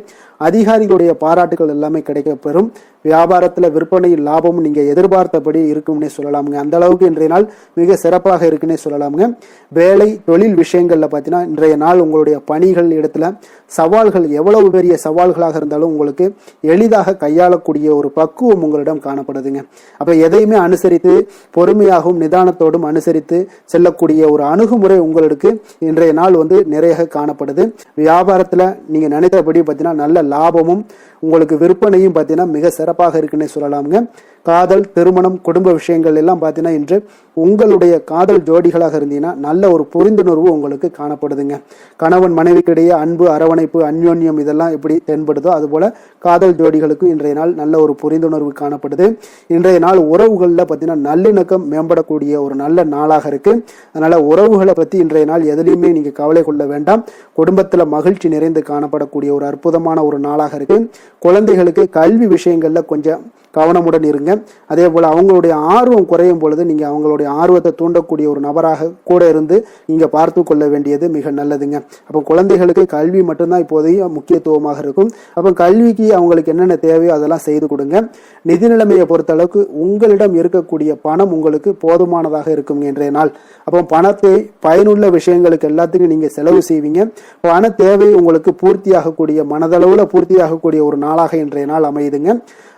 Speaker 1: அதிகாரிகளுடைய பாராட்டுகள் எல்லாமே கிடைக்கப்பெறும். வியாபாரத்துல விற்பனையில் லாபமும் நீங்க எதிர்பார்த்தபடி இருக்கும்னே சொல்லலாமுங்க. அந்த அளவுக்கு இன்றைய நாள் மிக சிறப்பாக இருக்குன்னே சொல்லலாமுங்க. வேலை தொழில் விஷயங்கள்ல பார்த்தீங்கன்னா இன்றைய நாள் உங்களுடைய பணிகள் இடத்துல சவால்கள் எவ்வளவு பெரிய சவால்களாக இருந்தாலும் உங்களுக்கு எளிதாக கையாளக்கூடிய ஒரு பக்குவம் உங்களிடம் காணப்படுதுங்க. அப்ப எதையுமே அனுசரித்து பொறுமையாகவும் நிதானத்தோடும் அனுசரித்து செல்லக்கூடிய ஒரு அணுகுமுறை உங்களுக்கு இன்றைய நாள் நிறைய காணப்படுது. வியாபாரத்துல நீங்க நினைத்தபடி பார்த்தீங்கன்னா நல்ல லாபமும் உங்களுக்கு விற்பனையும் பார்த்தீங்கன்னா மிக சிறப்பாக இருக்குன்னே சொல்லலாமுங்க. காதல், திருமணம், குடும்ப விஷயங்கள் எல்லாம் பார்த்தீங்கன்னா இன்று உங்களுடைய காதல் ஜோடிகளாக இருந்தீங்கன்னா நல்ல ஒரு புரிந்துணர்வு உங்களுக்கு காணப்படுதுங்க. கணவன் மனைவிக்கிடையே அன்பு, அரவணைப்பு, அந்யோன்யம் இதெல்லாம் எப்படி தென்படுதோ அதுபோல காதல் ஜோடிகளுக்கு இன்றைய நாள் நல்ல ஒரு புரிந்துணர்வு காணப்படுது. இன்றைய நாள் உறவுகளில் பார்த்தீங்கன்னா நல்லிணக்கம் மேம்படக்கூடிய ஒரு நல்ல நாளாக இருக்கு. அதனால உறவுகளை பற்றி இன்றைய நாள் எதுலையுமே நீங்க கவலை கொள்ள வேண்டாம். குடும்பத்துல மகிழ்ச்சி நிறைந்து காணப்படக்கூடிய ஒரு அற்புதமான ஒரு நாளாக இருக்கு. குழந்தைகளுக்கு கல்வி விஷயங்கள்ல கொஞ்சம் கவனமுடன் இருங்க. அதே போல அவங்களுடைய ஆர்வம் குறையும் பொழுது நீங்க அவங்களுடைய ஆர்வத்தை தூண்டக்கூடிய ஒரு நபராக கூட இருந்து நீங்க பார்த்து கொள்ள வேண்டியது மிக நல்லதுங்க. அப்போ குழந்தைகளுக்கு கல்வி மட்டும்தான் இப்போதைய முக்கியத்துவமாக இருக்கும். அப்போ கல்விக்கு அவங்களுக்கு என்னென்ன தேவையோ அதெல்லாம் செய்து கொடுங்க. நிதி நிலைமையை பொறுத்த அளவுக்கு உங்களிடம் இருக்கக்கூடிய பணம் உங்களுக்கு போதுமானதாக இருக்கும் இன்றைய நாள். அப்போ பணத்தை பயனுள்ள விஷயங்களுக்கு எல்லாத்துக்கும் நீங்க செலவு செய்வீங்க. பண தேவை உங்களுக்கு பூர்த்தியாகக்கூடிய, மனதளவுல பூர்த்தியாகக்கூடிய ஒரு நாளாக இன்றைய நாள் அமையுதுங்க.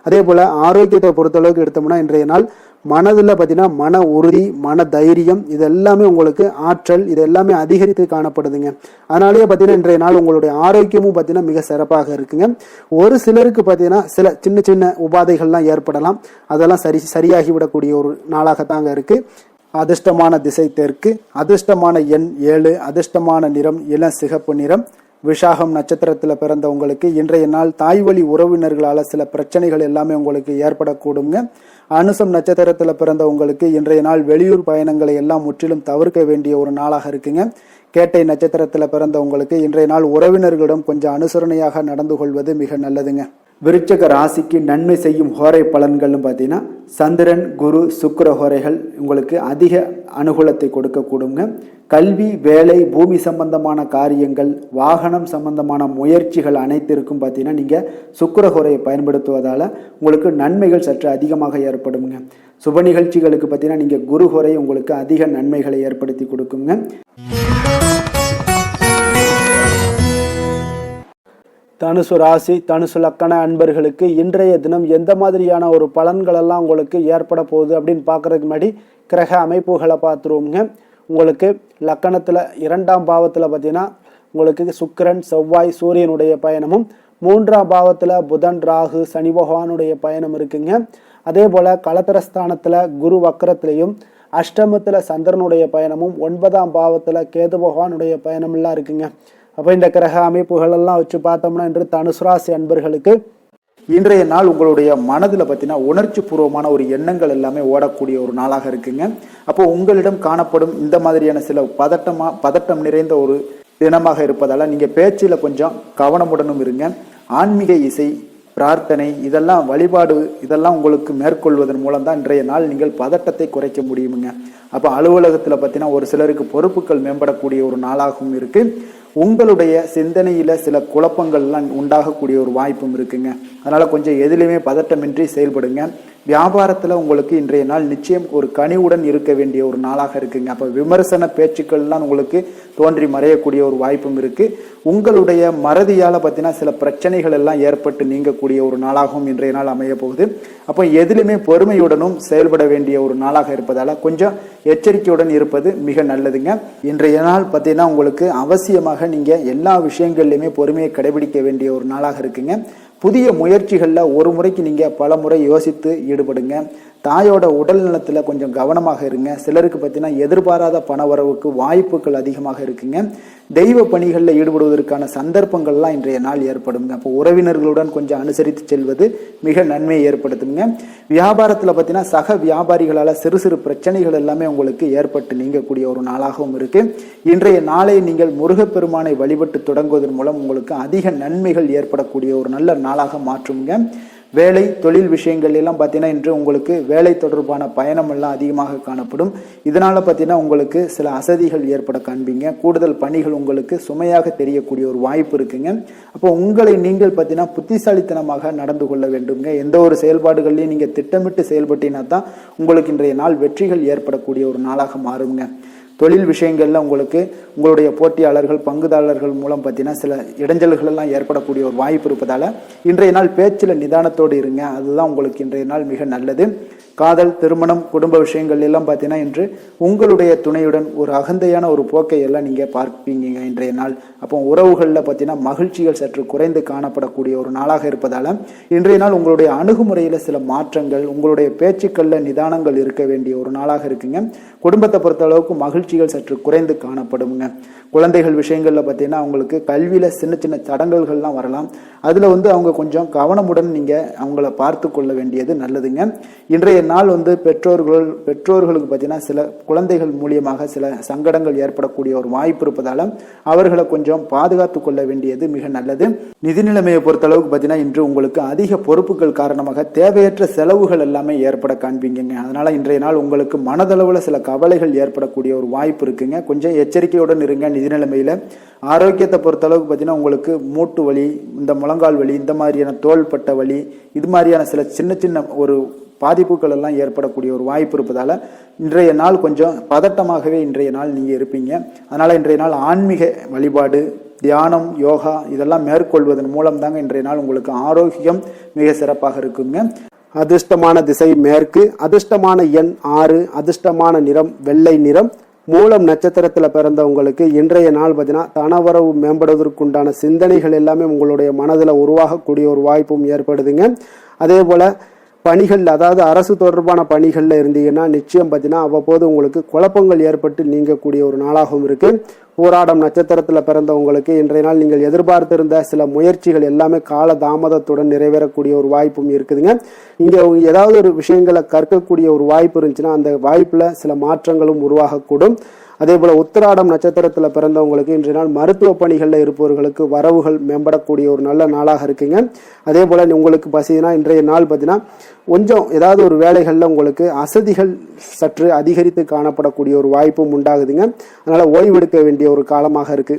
Speaker 1: அதே போல ஆரோக்கியத்தை பொறுத்தளவுக்கு எடுத்தோம்னா இன்றைய நாள் மனதில் பார்த்தீங்கன்னா மன உறுதி, மன தைரியம் இது எல்லாமே உங்களுக்கு ஆற்றல் இது எல்லாமே அதிகரித்து காணப்படுதுங்க. அதனாலேயே பார்த்தீங்கன்னா இன்றைய நாள் உங்களுடைய ஆரோக்கியமும் பார்த்தீங்கன்னா மிக சிறப்பாக இருக்குங்க. ஒரு சிலருக்கு பார்த்தீங்கன்னா சில சின்ன சின்ன உபாதைகள்லாம் ஏற்படலாம். அதெல்லாம் சரியாகிவிடக்கூடிய ஒரு நாளாகத்தாங்க இருக்கு. அதிர்ஷ்டமான திசை தெற்கு, அதிர்ஷ்டமான எண் 7, அதிர்ஷ்டமான நிறம் இளம் சிகப்பு நிறம். விஷாகம் நட்சத்திரத்தில் பிறந்தவங்களுக்கு இன்றைய நாள் தாய் வழி உறவினர்களால சில பிரச்சனைகள் எல்லாமே உங்களுக்கு ஏற்படக்கூடுங்க. அனுசம் நட்சத்திரத்தில் பிறந்தவங்களுக்கு இன்றைய நாள் வெளியூர் பயணங்களை எல்லாம் முற்றிலும் தவிர்க்க வேண்டிய ஒரு நாளாக இருக்குங்க. கேட்டை நட்சத்திரத்தில் பிறந்தவங்களுக்கு இன்றைய நாள் உறவினர்களிடம் கொஞ்சம் அனுசரணையாக நடந்து கொள்வது மிக நல்லதுங்க. விருச்சிக ராசிக்கு நன்மை செய்யும் ஹோரை பலன்கள்னு பார்த்தீங்கன்னா சந்திரன், குரு, சுக்கிர ஹோரைகள் உங்களுக்கு அதிக அனுகூலத்தை கொடுக்கக்கூடுங்க. கல்வி, வேலை, பூமி சம்பந்தமான காரியங்கள், வாகனம் சம்பந்தமான முயற்சிகள் அனைத்திற்கும் பார்த்தீங்கன்னா நீங்கள் சுக்கிர ஹோரையை பயன்படுத்துவதால் உங்களுக்கு நன்மைகள் சற்று அதிகமாக ஏற்படுங்க. சுப நிகழ்ச்சிகளுக்கு பார்த்தீங்கன்னா நீங்கள் குரு ஹோரை உங்களுக்கு அதிக நன்மைகளை ஏற்படுத்தி கொடுக்குங்க. தனுசு ராசி, தனுசு லக்கண அன்பர்களுக்கு இன்றைய தினம் எந்த மாதிரியான ஒரு பலன்கள் எல்லாம் உங்களுக்கு ஏற்பட போகுது அப்படின்னு பார்க்கறதுக்கு முன்னாடி கிரக அமைப்புகளை பார்த்துருவோங்க. உங்களுக்கு லக்கணத்தில் 2ஆம் பாவத்தில் பார்த்தீங்கன்னா உங்களுக்கு சுக்கிரன், செவ்வாய், சூரியனுடைய பயணமும், 3ஆம் பாவத்தில் புதன், ராகு, சனி பகவானுடைய பயணம் இருக்குங்க. அதே போல் களத்திரஸ்தானத்தில் குரு வக்கரத்திலையும், அஷ்டமத்தில் சந்திரனுடைய பயணமும், 9ஆம் பாவத்தில் கேது பகவானுடைய பயணமெல்லாம் இருக்குங்க. அப்போ இந்த கிரக அமைப்புகள் எல்லாம் வச்சு பார்த்தோம்னா இன்று தனுசு ராசி அன்பர்களுக்கு இன்றைய நாள் உங்களுடைய மனதில் பார்த்தீங்கன்னா உணர்ச்சி பூர்வமான ஒரு எண்ணங்கள் எல்லாமே ஓடக்கூடிய ஒரு நாளாக இருக்குங்க. அப்போ உங்களிடம் காணப்படும் இந்த மாதிரியான சில பதட்டம் நிறைந்த ஒரு
Speaker 2: தினமாக இருப்பதால் நீங்கள் பேச்சில் கொஞ்சம் கவனமுடனும் இருங்க. ஆன்மீக இசை, பிரார்த்தனை, இதெல்லாம் வழிபாடு, இதெல்லாம் உங்களுக்கு மேற்கொள்வதன் மூலம் தான் இன்றைய நாள் நீங்கள் பதட்டத்தை குறைக்க முடியுமுங்க. அப்போ அலுவலகத்தில் பார்த்தீங்கன்னா ஒரு சிலருக்கு பொறுப்புகள் மேம்படக்கூடிய ஒரு நாளாகவும் இருக்கு. உங்களுடைய சிந்தனையில சில குழப்பங்கள்லாம் உண்டாகக்கூடிய ஒரு வாய்ப்பும் இருக்குங்க. அதனால கொஞ்சம் எதிலுமே பதட்டமின்றி செயல்படுங்க. வியாபாரத்துல உங்களுக்கு இன்றைய நாள் நிச்சயம் ஒரு கனிவுடன் இருக்க வேண்டிய ஒரு நாளாக இருக்குங்க. அப்ப விமர்சன பேச்சுக்கள்லாம் உங்களுக்கு தோன்றி மறையக்கூடிய ஒரு வாய்ப்பும் இருக்கு. உங்களுடைய மறதியால பார்த்தீங்கன்னா சில பிரச்சனைகள் எல்லாம் ஏற்பட்டு நீங்கக்கூடிய ஒரு நாளாகவும் இன்றைய நாள் அமைய போகுது. அப்போ எதிலுமே பொறுமையுடனும் செயல்பட வேண்டிய ஒரு நாளாக இருப்பதால கொஞ்சம் எச்சரிக்கையுடன் இருப்பது மிக நல்லதுங்க. இன்றைய நாள் பார்த்தீங்கன்னா உங்களுக்கு அவசியமாக நீங்க எல்லா விஷயங்கள்லையுமே பொறுமையை கடைபிடிக்க வேண்டிய ஒரு நாளாக இருக்குங்க. புதிய முயற்சிகளில் ஒரு முறைக்கு நீங்கள் பல முறை யோசித்து ஈடுபடுங்க. தாயோட உடல் நலத்தில் கொஞ்சம் கவனமாக இருங்க. சிலருக்கு பார்த்தீங்கன்னா எதிர்பாராத பண வரவுக்கு வாய்ப்புகள் அதிகமாக இருக்குங்க. தெய்வ பணிகளில் ஈடுபடுவதற்கான சந்தர்ப்பங்கள்லாம் இன்றைய நாள் ஏற்படுங்க. அப்போ உறவினர்களுடன் கொஞ்சம் அனுசரித்து செல்வது மிக நன்மையை ஏற்படுத்துங்க. வியாபாரத்தில் பார்த்தீங்கன்னா சக வியாபாரிகளால் சிறு சிறு பிரச்சனைகள் எல்லாமே உங்களுக்கு ஏற்பட்டு நீங்கக்கூடிய ஒரு நாளாகவும் இருக்கு. இன்றைய நாளை நீங்கள் முருகப்பெருமானை வழிபட்டு தொடங்குவதன் மூலம் உங்களுக்கு அதிக நன்மைகள் ஏற்படக்கூடிய ஒரு நல்ல நாளாக மாற்றுங்க. வேலை தொழில் விஷயங்கள் எல்லாம் பார்த்தீங்கன்னா இன்று உங்களுக்கு வேலை தொடர்பான பயணம் எல்லாம் அதிகமாக காணப்படும். இதனால பார்த்தீங்கன்னா உங்களுக்கு சில அசதிகள் ஏற்பட காண்பீங்க. கூடுதல் பணிகள் உங்களுக்கு சுமையாக தெரியக்கூடிய ஒரு வாய்ப்பு இருக்குங்க. அப்போ உங்களை நீங்கள் பார்த்தீங்கன்னா புத்திசாலித்தனமாக நடந்து கொள்ள வேண்டுங்க. எந்த ஒரு செயல்பாடுகள்லையும் நீங்கள் திட்டமிட்டு செயல்பட்டீங்கன்னா தான் உங்களுக்கு இன்றைய நாள் வெற்றிகள் ஏற்படக்கூடிய ஒரு நாளாக மாறுங்க. தொழில் விஷயங்கள்ல உங்களுக்கு உங்களுடைய போட்டியாளர்கள் பங்குதாரர்கள் மூலம் பார்த்தீங்கன்னா சில இடைஞ்சல்கள் எல்லாம் ஏற்படக்கூடிய ஒரு வாய்ப்பு இருப்பதால இன்றைய நாள் பேச்சில் நிதானத்தோடு இருங்க. அதுதான் உங்களுக்கு இன்றைய நாள் மிக நல்லது. காதல், திருமணம், குடும்ப விஷயங்கள் எல்லாம் பார்த்தீங்கன்னா இன்று உங்களுடைய துணையுடன் ஒரு அகந்தையான ஒரு போக்கை எல்லாம் நீங்கள் பார்ப்பீங்க இன்றைய நாள். அப்போ உறவுகளில் பார்த்தீங்கன்னா மகிழ்ச்சிகள் சற்று குறைந்து காணப்படக்கூடிய ஒரு நாளாக இருப்பதால இன்றைய நாள் உங்களுடைய அணுகுமுறையில் சில மாற்றங்கள், உங்களுடைய பேச்சுக்களில் நிதானங்கள் இருக்க வேண்டிய ஒரு நாளாக இருக்குங்க. குடும்பத்தை பொறுத்த அளவுக்கு மகிழ்ச்சிகள் சற்று குறைந்து காணப்படுங்க. குழந்தைகள் விஷயங்கள்ல பார்த்தீங்கன்னா அவங்களுக்கு கல்வியில சின்ன சின்ன தடங்கல்கள்லாம் வரலாம். அதுல அவங்க கொஞ்சம் கவனமுடன் நீங்க அவங்கள பார்த்து கொள்ள வேண்டியது நல்லதுங்க. இன்றைய நாள் பெற்றோர்களுக்கு பார்த்தீங்கன்னா சில குழந்தைகள் மூலியமாக சில சங்கடங்கள் ஏற்படக்கூடிய ஒரு வாய்ப்பு இருப்பதால அவர்களை கொஞ்சம் பாதுகாத்து கொள்ள வேண்டியது மிக நல்லது. நிதி நிலைமையை பொறுத்த அளவுக்கு பார்த்தீங்கன்னா இன்று உங்களுக்கு அதிக பொறுப்புகள் காரணமாக தேவையற்ற செலவுகள் எல்லாமே ஏற்பட காண்பீங்க. அதனால இன்றைய நாள் உங்களுக்கு மனதளவுல சில கவலைகள் ஏற்படக்கூடிய ஒரு வாய்ப்பு இருக்குங்க. கொஞ்சம் எச்சரிக்கையுடன் இருங்க. நிதி நிலைமையில ஆரோக்கியத்தை பொறுத்த அளவுக்கு பார்த்தீங்கன்னா உங்களுக்கு மூட்டு வலி, இந்த முழங்கால் வலி, இந்த மாதிரியான தோள்பட்ட வலி, இது மாதிரியான சில சின்ன சின்ன ஒரு பாதிப்புகள் எல்லாம் ஏற்படக்கூடிய ஒரு வாய்ப்பு இருப்பதால இன்றைய நாள் கொஞ்சம் பதட்டமாகவே இன்றைய நாள் நீங்க இருப்பீங்க. அதனால இன்றைய நாள் ஆன்மீக வழிபாடு, தியானம், யோகா இதெல்லாம் மேற்கொள்வதன் மூலம் தாங்க இன்றைய நாள் உங்களுக்கு ஆரோக்கியம் மிக சிறப்பாக இருக்குங்க.
Speaker 1: அதிர்ஷ்டமான திசை மேற்கு, அதிர்ஷ்டமான எண் 6, அதிர்ஷ்டமான நிறம் வெள்ளை நிறம். மூலம் நட்சத்திரத்தில் பிறந்தவங்களுக்கு இன்றைய நாள் பார்த்தீங்கன்னா தனவரவு மேம்படுவதற்குண்டான சிந்தனைகள் எல்லாமே உங்களுடைய மனதில் உருவாகக்கூடிய ஒரு வாய்ப்பும் ஏற்படுதுங்க. அதே போல பணிகள், அதாவது அரசு தொடர்பான பணிகளில் இருந்தீங்கன்னா நிச்சயம் பார்த்தீங்கன்னா அவ்வப்போது உங்களுக்கு குழப்பங்கள் ஏற்பட்டு நீங்கக்கூடிய ஒரு நாளாகவும் இருக்கு. போராடம் நட்சத்திரத்தில் பிறந்தவங்களுக்கு இன்றைய நாள் நீங்கள் எதிர்பார்த்திருந்த சில முயற்சிகள் எல்லாமே கால தாமதத்துடன் நிறைவேறக்கூடிய ஒரு வாய்ப்பும் இருக்குதுங்க. இங்கே ஏதாவது ஒரு விஷயங்களை கற்கக்கூடிய ஒரு வாய்ப்பு இருந்துச்சுன்னா அந்த வாய்ப்பில் சில மாற்றங்களும் உருவாகக்கூடும். அதே போல உத்திராடம் நட்சத்திரத்தில் பிறந்தவங்களுக்கு இன்றைய நாள் மருத்துவ பணிகளில் இருப்பவர்களுக்கு வரவுகள் மேம்படக்கூடிய ஒரு நல்ல நாளாக இருக்குங்க. அதே போல உங்களுக்கு பார்த்தீங்கன்னா இன்றைய நாள் பார்த்தீங்கன்னா கொஞ்சம் ஏதாவது ஒரு வேலைகளில் உங்களுக்கு அசதிகள் சற்று அதிகரித்து காணப்படக்கூடிய ஒரு வாய்ப்பும் உண்டாகுதுங்க. அதனால ஓய்வெடுக்க வேண்டிய ஒரு காலமாக இருக்கு.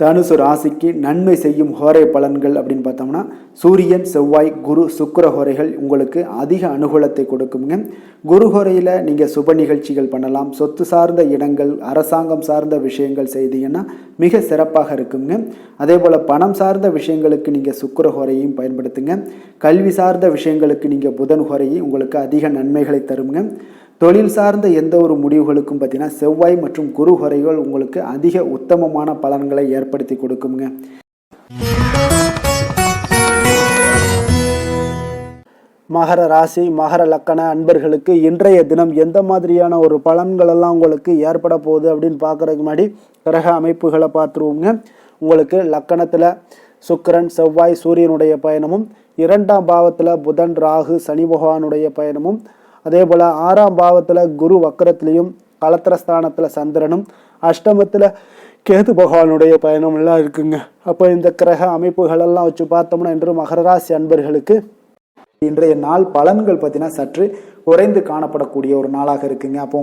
Speaker 2: தனுசு ராசிக்கு நன்மை செய்யும் ஹோரை பலன்கள் அப்படின்னு பார்த்தோம்னா சூரியன், செவ்வாய், குரு, சுக்கிர ஹோரைகள் உங்களுக்கு அதிக அனுகூலத்தை கொடுக்குங்க. குரு ஹோரையில் நீங்கள் சுப நிகழ்ச்சிகள் பண்ணலாம். சொத்து சார்ந்த இடங்கள், அரசாங்கம் சார்ந்த விஷயங்கள் செய்தீங்கன்னா மிக சிறப்பாக இருக்குங்க. அதே போல் பணம் சார்ந்த விஷயங்களுக்கு நீங்கள் சுக்கிர ஹோரையும் பயன்படுத்துங்க. கல்வி சார்ந்த விஷயங்களுக்கு நீங்கள் புதன் ஹோரையும் உங்களுக்கு அதிக நன்மைகளை தருங்க. தொழில் சார்ந்த எந்த ஒரு முடிவுகளுக்கும் பார்த்தீங்கன்னா செவ்வாய் மற்றும் குரு ஹோரைகள் உங்களுக்கு அதிக உத்தமமான பலன்களை ஏற்படுத்தி கொடுக்குங்க.
Speaker 1: மகர ராசி, மகர லக்கண அன்பர்களுக்கு இன்றைய தினம் எந்த மாதிரியான ஒரு பலன்கள் எல்லாம் உங்களுக்கு ஏற்பட போகுது அப்படின்னு பார்க்கறதுக்கு முன்னாடி கிரக அமைப்புகளை பார்த்துருவோங்க. உங்களுக்கு லக்கணத்தில் சுக்கிரன், செவ்வாய், சூரியனுடைய பயணமும், 2ஆம் பாவத்தில் புதன், ராகு, சனி பகவானுடைய பயணமும், அதே போல் 6ஆம் பாவத்தில் குரு வக்கரத்திலையும், கலத்திரஸ்தானத்தில் சந்திரனும், அஷ்டமத்தில் கேது பகவானுடைய பயணம் எல்லாம் இருக்குங்க. அப்போ இந்த கிரக அமைப்புகள் எல்லாம் வச்சு பார்த்தோம்னா இன்று மகர ராசி அன்பர்களுக்கு
Speaker 2: இன்றைய நாள் பலன்கள் பார்த்தீங்கன்னா சற்று குறைந்து காணப்படக்கூடிய ஒரு நாளாக இருக்குங்க. அப்போ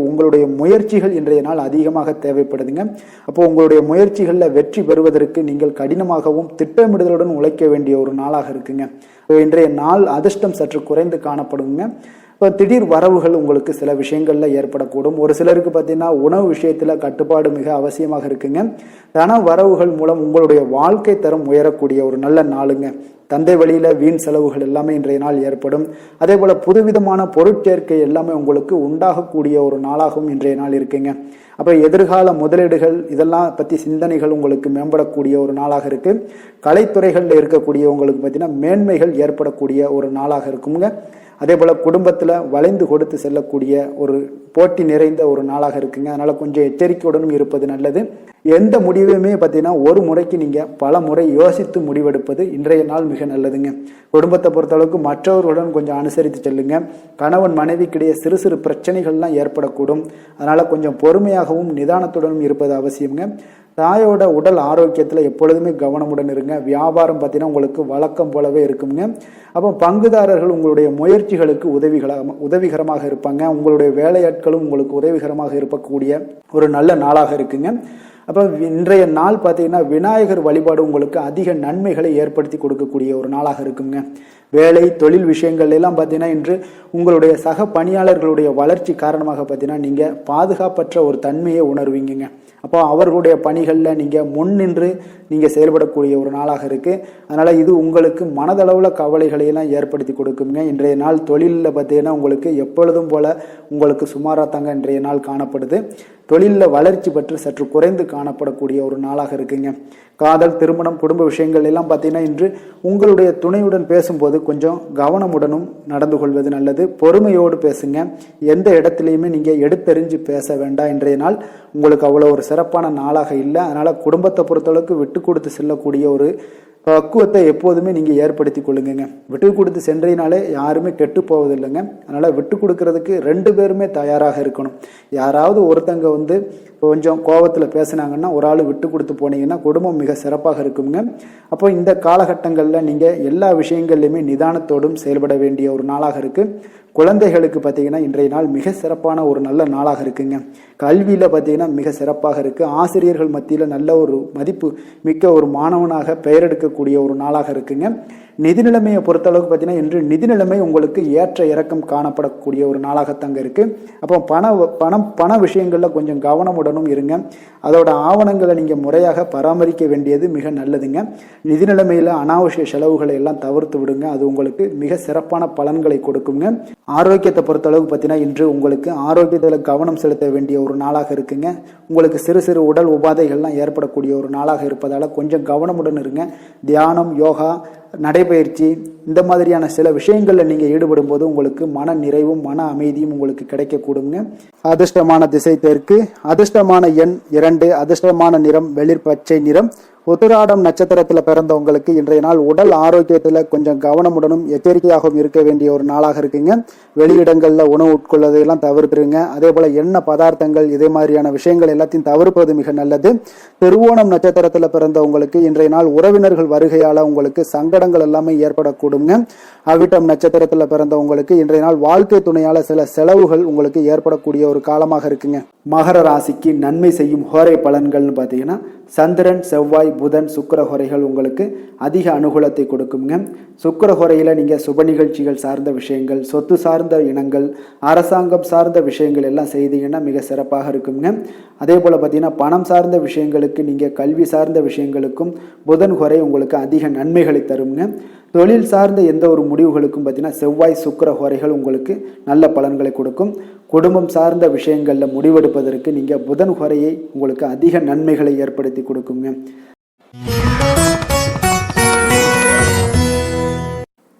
Speaker 2: உங்களுடைய முயற்சிகள் இன்றைய நாள் அதிகமாக தேவைப்படுதுங்க. அப்போ உங்களுடைய முயற்சிகளில் வெற்றி பெறுவதற்கு நீங்கள் கடினமாகவும் திட்டமிடுதலுடன் உழைக்க வேண்டிய ஒரு நாளாக இருக்குங்க. இன்றைய நாள் அதிர்ஷ்டம் சற்று குறைந்து காணப்படுங்க. இப்போ திடீர் வரவுகள் உங்களுக்கு சில விஷயங்கள்ல ஏற்படக்கூடும். ஒரு சிலருக்கு பார்த்தீங்கன்னா உணவு விஷயத்துல கட்டுப்பாடு மிக அவசியமாக இருக்குங்க. தன வரவுகள் மூலம் உங்களுடைய வாழ்க்கை தரம் உயரக்கூடிய ஒரு நல்ல நாளுங்க. தந்தை வழியில வீண் செலவுகள் எல்லாமே இன்றைய நாள் ஏற்படும். அதே போல புதுவிதமான பொருட்சேர்க்கை எல்லாமே உங்களுக்கு உண்டாகக்கூடிய ஒரு நாளாகவும் இன்றைய நாள் இருக்குங்க. அப்ப எதிர்கால முதலீடுகள் இதெல்லாம் பத்தி சிந்தனைகள் உங்களுக்கு மேம்படக்கூடிய ஒரு நாளாக இருக்கு. கலைத்துறைகள்ல இருக்கக்கூடிய உங்களுக்கு பார்த்தீங்கன்னா மேன்மைகள் ஏற்படக்கூடிய ஒரு நாளாக இருக்குங்க. அதே போல குடும்பத்துல வளைந்து கொடுத்து செல்லக்கூடிய ஒரு போட்டி நிறைந்த ஒரு நாளாக இருக்குங்க. அதனால கொஞ்சம் எச்சரிக்கையுடனும் இருப்பது நல்லது. எந்த முடிவையுமே பார்த்தீங்கன்னா ஒரு முறைக்கு நீங்க பல முறை யோசித்து முடிவெடுப்பது இன்றைய நாள் மிக நல்லதுங்க. குடும்பத்தை பொறுத்தளவுக்கு மற்றவர்களுடன் கொஞ்சம் அனுசரித்து செல்லுங்க. கணவன் மனைவிக்கிடையே சிறு சிறு பிரச்சனைகள்லாம் ஏற்படக்கூடும். அதனால கொஞ்சம் பொறுமையாகவும் நிதானத்துடனும் இருப்பது அவசியம்ங்க. தாயோட உடல் ஆரோக்கியத்தில் எப்பொழுதுமே கவனமுடன் இருங்க. வியாபாரம் பார்த்தீங்கன்னா உங்களுக்கு வழக்கம் போலவே இருக்குங்க. அப்போ பங்குதாரர்கள் உங்களுடைய முயற்சிகளுக்கு உதவிகரமாக இருப்பாங்க. உங்களுடைய வேலையாட்களும் உங்களுக்கு உதவிகரமாக இருக்கக்கூடிய ஒரு நல்ல நாளாக இருக்குங்க. அப்போ இன்றைய நாள் பார்த்தீங்கன்னா விநாயகர் வழிபாடு உங்களுக்கு அதிக நன்மைகளை ஏற்படுத்தி கொடுக்கக்கூடிய ஒரு நாளாக இருக்குங்க. வேலை தொழில் விஷயங்கள் எல்லாம் பார்த்தீங்கன்னா இன்று உங்களுடைய சக பணியாளர்களுடைய வளர்ச்சி காரணமாக பார்த்தீங்கன்னா நீங்கள் பாதுகாப்பற்ற ஒரு தன்மையை உணர்வீங்க. அப்போ அவர்களுடைய பணிகளில் நீங்கள் முன்னின்று நீங்கள் செயல்படக்கூடிய ஒரு நாளாக இருக்குது. அதனால் இது உங்களுக்கு மனதளவில் கவலைகளையெல்லாம் ஏற்படுத்தி கொடுக்குங்க. இன்றைய நாள் தொழிலில் பார்த்தீங்கன்னா உங்களுக்கு எப்பொழுதும் போல் உங்களுக்கு சுமாராக தாங்க இன்றைய நாள் காணப்படுது. தொழிலில் வளர்ச்சி பற்றி சற்று குறைந்து காணப்படக்கூடிய ஒரு நாளாக இருக்குங்க. காதல், திருமணம், குடும்ப விஷயங்கள் எல்லாம் பார்த்தீங்கன்னா இன்று உங்களுடைய துணையுடன் பேசும்போது கொஞ்சம் கவனமுடனும் நடந்து கொள்வது நல்லது. பொறுமையோடு பேசுங்க. எந்த இடத்துலையுமே நீங்கள் எடுத்தெறிஞ்சு பேச வேண்டாம். இன்றைய நாள் உங்களுக்கு அவ்வளோ ஒரு சிறப்பான நாளாக இல்லை. அதனால் குடும்பத்தை பொறுத்தளவுக்கு விட்டு கொடுத்து செல்லக்கூடிய ஒரு பக்குவத்தை எப்போதுமே நீங்கள் ஏற்படுத்தி கொள்ளுங்க. விட்டு கொடுத்து சென்றீனாலே யாருமே கெட்டு போவதில்லைங்க. அதனால் விட்டு கொடுக்கறதுக்கு 2 பேருமே தயாராக இருக்கணும். யாராவது ஒருத்தங்க கொஞ்சம் கோபத்தில் பேசுனாங்கன்னா ஒரு ஆள் விட்டு கொடுத்து போனீங்கன்னா குடும்பம் மிக சிறப்பாக இருக்குங்க. அப்போ இந்த காலகட்டங்களில் நீங்கள் எல்லா விஷயங்கள்லையுமே நிதானத்தோடும் செயல்பட வேண்டிய ஒரு நாளாக இருக்குது. குழந்தைகளுக்கு பார்த்தீங்கன்னா இன்றைய நாள் மிக சிறப்பான ஒரு நல்ல நாளாக இருக்குங்க. கல்வியில் பார்த்தீங்கன்னா மிக சிறப்பாக இருக்குது. ஆசிரியர்கள் மத்தியில் நல்ல ஒரு மதிப்பு மிக்க ஒரு மாணவனாக பெயர் எடுக்கக்கூடிய ஒரு நாளாக இருக்குங்க. நிதி நிலைமையை பொறுத்தளவுக்கு பார்த்தீங்கன்னா இன்று நிதி நிலைமை உங்களுக்கு ஏற்ற இறக்கம் காணப்படக்கூடிய ஒரு நாளாகத்தாங்க இருக்குது. அப்போ பண விஷயங்களில் கொஞ்சம் கவனமுடனும் இருங்க. அதோட ஆவணங்களை நீங்கள் முறையாக பராமரிக்க வேண்டியது மிக நல்லதுங்க. நிதி நிலைமையில் அனாவசிய செலவுகளை எல்லாம் தவிர்த்து விடுங்க. அது உங்களுக்கு மிக சிறப்பான பலன்களை கொடுக்குங்க. ஆரோக்கியத்தை பொறுத்தளவுக்கு பார்த்தீங்கன்னா இன்று உங்களுக்கு ஆரோக்கியத்தில் கவனம் செலுத்த வேண்டிய ஒரு நாளாக இருக்குங்க. உங்களுக்கு சிறு சிறு உடல் உபாதைகள்லாம் ஏற்படக்கூடிய ஒரு நாளாக இருப்பதால் கொஞ்சம் கவனமுடன் இருங்க. தியானம், யோகா, நடைபயிற்சி இந்த மாதிரியான சில விஷயங்களில் நீங்கள் ஈடுபடும் போது உங்களுக்கு மன நிறைவும் மன அமைதியும் உங்களுக்கு கிடைக்கக்கூடுங்க. அதிர்ஷ்டமான திசை தெற்கு, அதிர்ஷ்டமான எண் 2, அதிர்ஷ்டமான நிறம் வெளிர் பச்சை நிறம். உத்திராடம் நட்சத்திரத்தில் பிறந்தவங்களுக்கு இன்றைய நாள் உடல் ஆரோக்கியத்தில் கொஞ்சம் கவனமுடனும் எச்சரிக்கையாகவும் இருக்க வேண்டிய ஒரு நாளாக இருக்குங்க. வெளியிடங்களில் உணவு உட்கொள்வதையெல்லாம் தவிர்த்துருங்க. அதே போல் எண்ணெய் பதார்த்தங்கள் இதே மாதிரியான விஷயங்கள் எல்லாத்தையும் தவிர்ப்பது மிக நல்லது. திருவோணம் நட்சத்திரத்தில் பிறந்தவங்களுக்கு இன்றைய நாள் உறவினர்கள் வருகையால் உங்களுக்கு சங்கடங்கள் எல்லாமே ஏற்படக்கூடுங்க. அவிட்டம் நட்சத்திரத்தில் பிறந்தவங்களுக்கு இன்றைய நாள் வாழ்க்கை துணையால் சில செலவுகள் உங்களுக்கு ஏற்படக்கூடிய ஒரு காலமாக இருக்குங்க. மகர ராசிக்கு நன்மை செய்யும் ஹோரை பலன்கள்னு பார்த்தீங்கன்னா சந்திரன், செவ்வாய், புதன், சுக்கிர ஹோரைகள் உங்களுக்கு அதிக அனுகூலத்தை கொடுக்குங்க. சுக்கிர ஹோரையில் நீங்கள் சுப நிகழ்ச்சிகள் சார்ந்த விஷயங்கள், சொத்து சார்ந்த இனங்கள், அரசாங்கம் சார்ந்த விஷயங்கள் எல்லாம் செய்தீங்கன்னா மிக சிறப்பாக இருக்குங்க. அதே போல் பார்த்தீங்கன்னா பணம் சார்ந்த விஷயங்களுக்கு, நீங்கள் கல்வி சார்ந்த விஷயங்களுக்கும் புதன் ஹோரை உங்களுக்கு அதிக நன்மைகளை தருங்க. தொழில் சார்ந்த எந்த ஒரு முடிவுகளுக்கும் பார்த்தீங்கன்னா செவ்வாய், சுக்கிர ஹோரைகள் உங்களுக்கு நல்ல பலன்களை கொடுக்கும். குடும்பம் சார்ந்த விஷயங்களில் முடிவெடுப்பதற்கு நீங்கள் புதன் ஹோரையை உங்களுக்கு அதிக நன்மைகளை ஏற்படுத்தி கொடுக்குங்க.